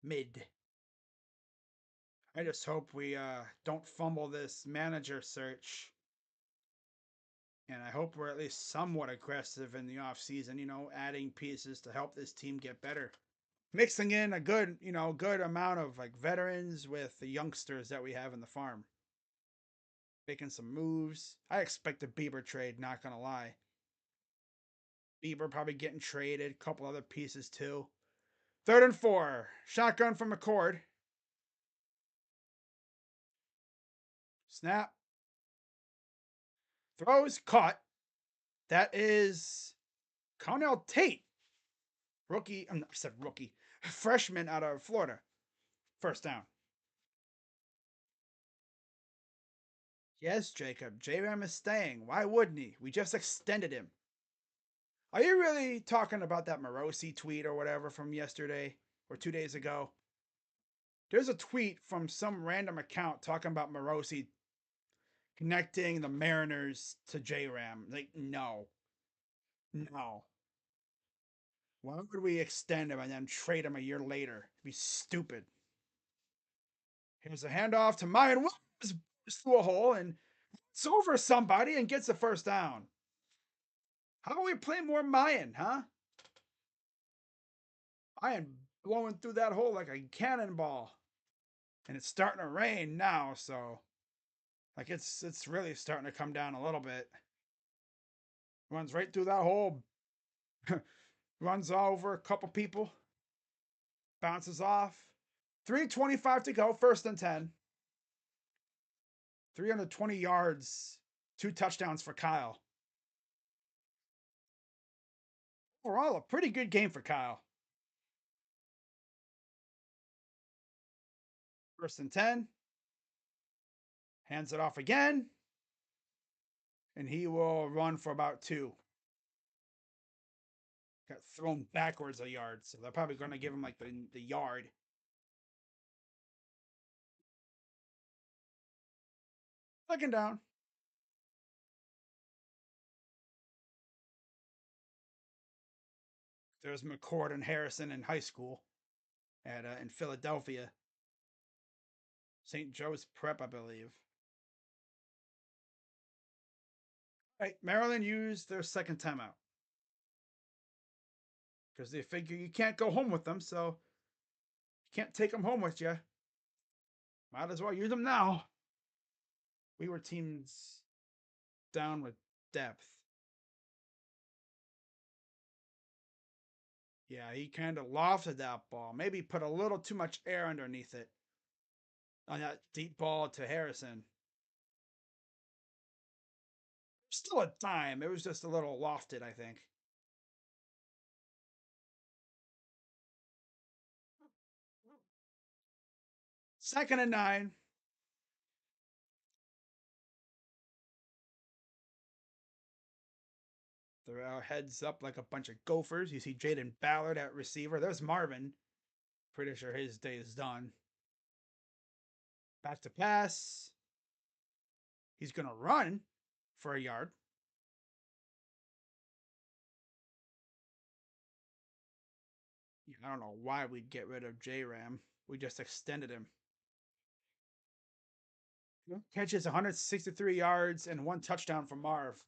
Speaker 1: mid. I just hope we don't fumble this manager search. And I hope we're at least somewhat aggressive in the offseason, adding pieces to help this team get better. mixing in a good, good amount of like veterans with the youngsters that we have in the farm. Making some moves. I expect a Bieber trade, not gonna lie. Bieber probably getting traded, a couple other pieces too. Third and 4. Shotgun from McCord. Snap. Throws, caught. That is Connell Tate. Rookie, I said rookie. Freshman out of Florida. First down. Yes, Jacob. J-Ram is staying. Why wouldn't he? We just extended him. Are you really talking about that Morosi tweet or whatever from yesterday or 2 days ago? There's a tweet from some random account talking about Morosi connecting the Mariners to J-Ram. Like, no. No. Why would we extend him and then trade him a year later? It'd be stupid. Here's a handoff to Mayan Williams through a hole and it's over somebody and gets the first down. How do we play more Mayan, huh? Mayan blowing through that hole like a cannonball. And it's starting to rain now, so like it's really starting to come down a little bit. Runs right through that hole. Runs over a couple people. Bounces off. 3:25 to go, first and 10. 320 yards, 2 touchdowns for Kyle. Overall, a pretty good game for Kyle. First and 10. Hands it off again. And he will run for about 2. Got thrown backwards a yard, so they're probably going to give him like the yard. Second down. There's McCord and Harrison in high school at in Philadelphia. St. Joe's Prep, I believe. Right, Maryland used their second timeout because they figure you can't go home with them, so you can't take them home with you. Might as well use them now. We were teams down with depth. Yeah, he kind of lofted that ball. Maybe put a little too much air underneath it on that deep ball to Harrison. Still a dime. It was just a little lofted, I think. Second and 9. They're heads up like a bunch of gophers. You see Jaden Ballard at receiver. There's Marvin. Pretty sure his day is done. Back to pass. He's going to run for a yard. I don't know why we'd get rid of J Ram. We just extended him. Catches 163 yards and 1 touchdown from Marv.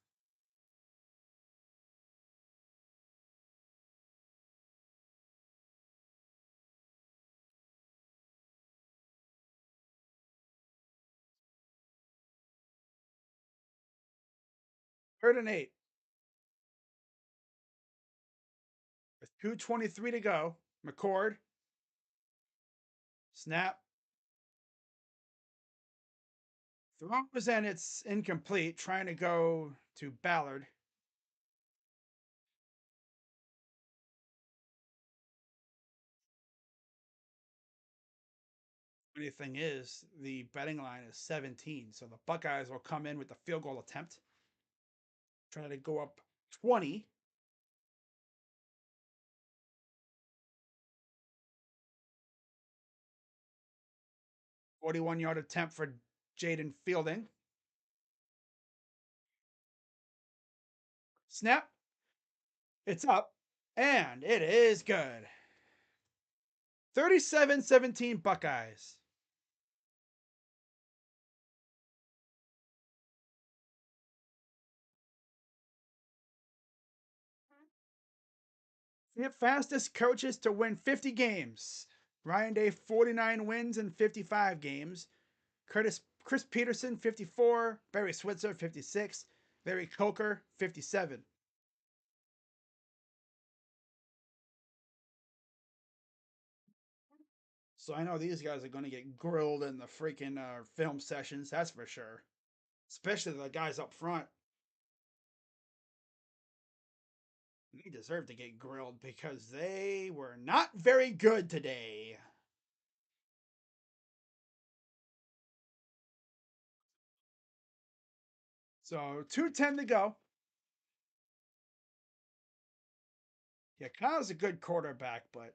Speaker 1: Third and 8. With 2:23 to go. McCord. Snap. Throws and it's incomplete. Trying to go to Ballard. Funny thing is, the betting line is 17, so the Buckeyes will come in with the field goal attempt. Trying to go up 20. 41-yard attempt for Jaden Fielding. Snap. It's up. And it is good. 37-17 Buckeyes. Fastest coaches to win 50 games. Ryan Day, 49 wins in 55 games. Chris Peterson, 54. Barry Switzer, 56. Larry Coker, 57. So I know these guys are going to get grilled in the freaking film sessions, that's for sure. Especially the guys up front. They deserve to get grilled because they were not very good today. So 2:10 to go. Yeah, Kyle's a good quarterback, but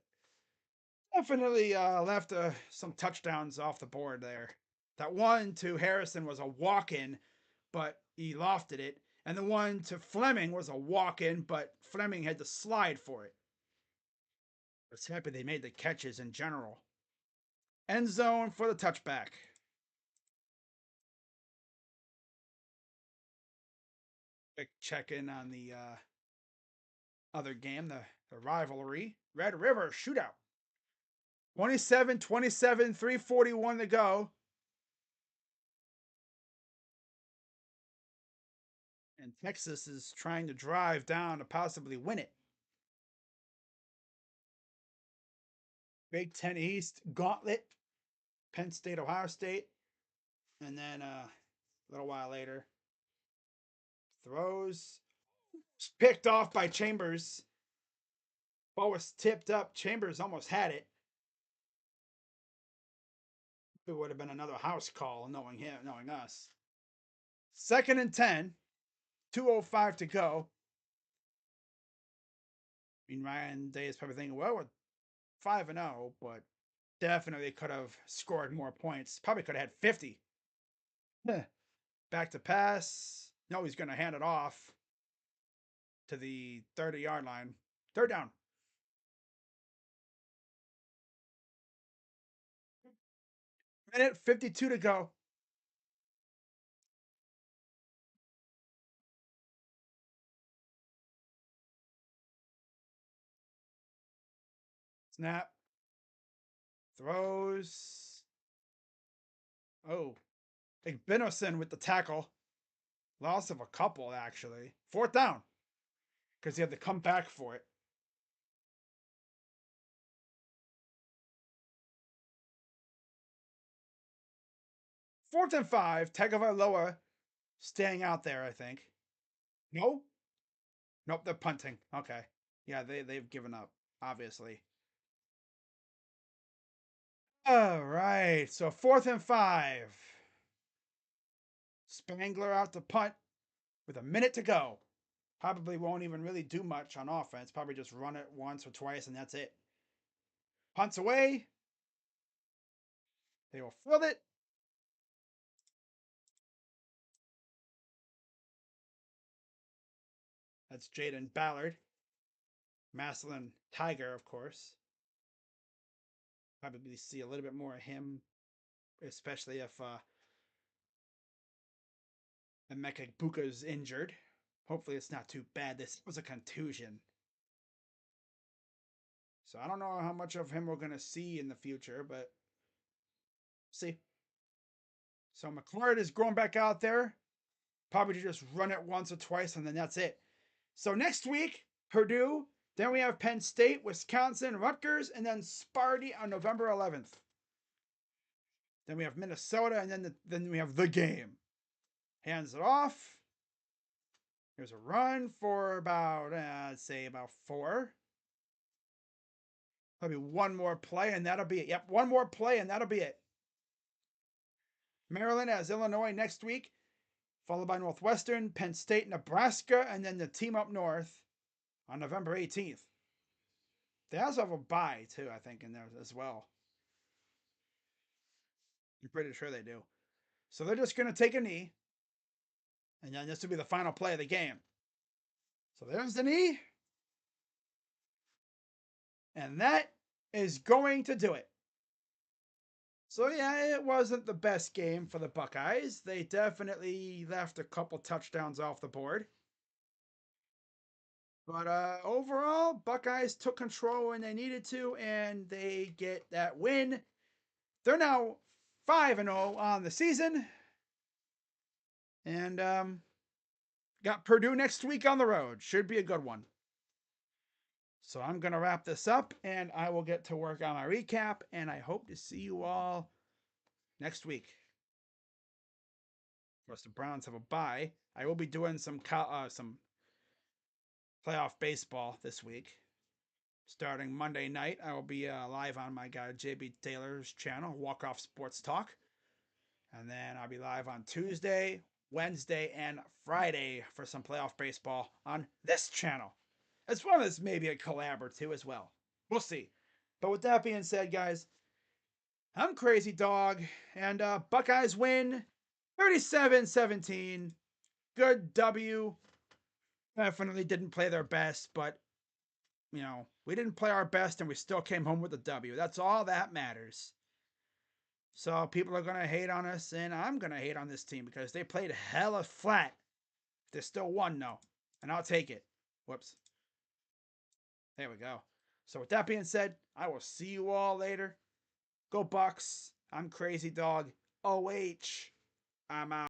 Speaker 1: definitely left some touchdowns off the board there. That one to Harrison was a walk-in, but he lofted it. And the one to Fleming was a walk-in, but Fleming had to slide for it. I was happy they made the catches in general. End zone for the touchback. Quick check in on the other game, the rivalry. Red River shootout. 27-27, 3:41 to go. And Texas is trying to drive down to possibly win it. Big Ten East gauntlet. Penn State, Ohio State. And then a little while later, throws. Picked off by Chambers. Ball was tipped up. Chambers almost had it. It would have been another house call, knowing him, knowing us. 2nd and 10. 2:05 to go. I mean, Ryan Day is probably thinking, well, we're 5-0, but definitely could have scored more points. Probably could have had 50. Back to pass. No, he's going to hand it off to the 30-yard line. 3rd down. Minute 52 to go. Snap. Throws. Oh. Igbinosun with the tackle. Loss of a couple, actually. 4th down. Because he had to come back for it. 4th and 5. Tagovailoa staying out there, I think. No? Nope, they're punting. Okay. Yeah, they've given up, obviously. All right. So 4th and 5. Spangler out to punt with a minute to go. Probably won't even really do much on offense. Probably just run it once or twice and that's it. Punts away. They will field it. That's Jaden Ballard. Maslin Tiger, of course. Probably see a little bit more of him, especially if Emeka Buka's injured. Hopefully it's not too bad. This was a contusion. So I don't know how much of him we're going to see in the future, but see. So McClure is going back out there. Probably just run it once or twice, and then that's it. So next week, Purdue. Then we have Penn State, Wisconsin, Rutgers, and then Sparty on November 11th. Then we have Minnesota, and then we have the game. Hands it off. There's a run for about, let's say about 4. Probably one more play, and that'll be it. Yep, one more play, and that'll be it. Maryland has Illinois next week, followed by Northwestern, Penn State, Nebraska, and then the team up north on November 18th. They also have a bye, too, I think, in there as well. I'm pretty sure they do. So they're just going to take a knee, and then this will be the final play of the game. So there's the knee. And that is going to do it. So yeah, it wasn't the best game for the Buckeyes. They definitely left a couple touchdowns off the board. But overall, Buckeyes took control when they needed to, and they get that win. They're now 5-0 on the season, and got Purdue next week on the road. Should be a good one. So I'm gonna wrap this up, and I will get to work on my recap. And I hope to see you all next week. Of course, the Browns have a bye. I will be doing some playoff baseball this week. Starting Monday night, I will be live on my guy JB Taylor's channel, Walk Off Sports Talk. And then I'll be live on Tuesday, Wednesday, and Friday for some playoff baseball on this channel. As well as maybe a collab or two as well. We'll see. But with that being said, guys, I'm Crazy Dog, and Buckeyes win 37-17. Good W. Definitely didn't play their best, but we didn't play our best and we still came home with a W. That's all that matters. So people are going to hate on us, and I'm going to hate on this team because they played hella flat. They still won, though, and I'll take it. Whoops. There we go. So with that being said, I will see you all later. Go Bucks. I'm Crazy Dog. OH. I'm out.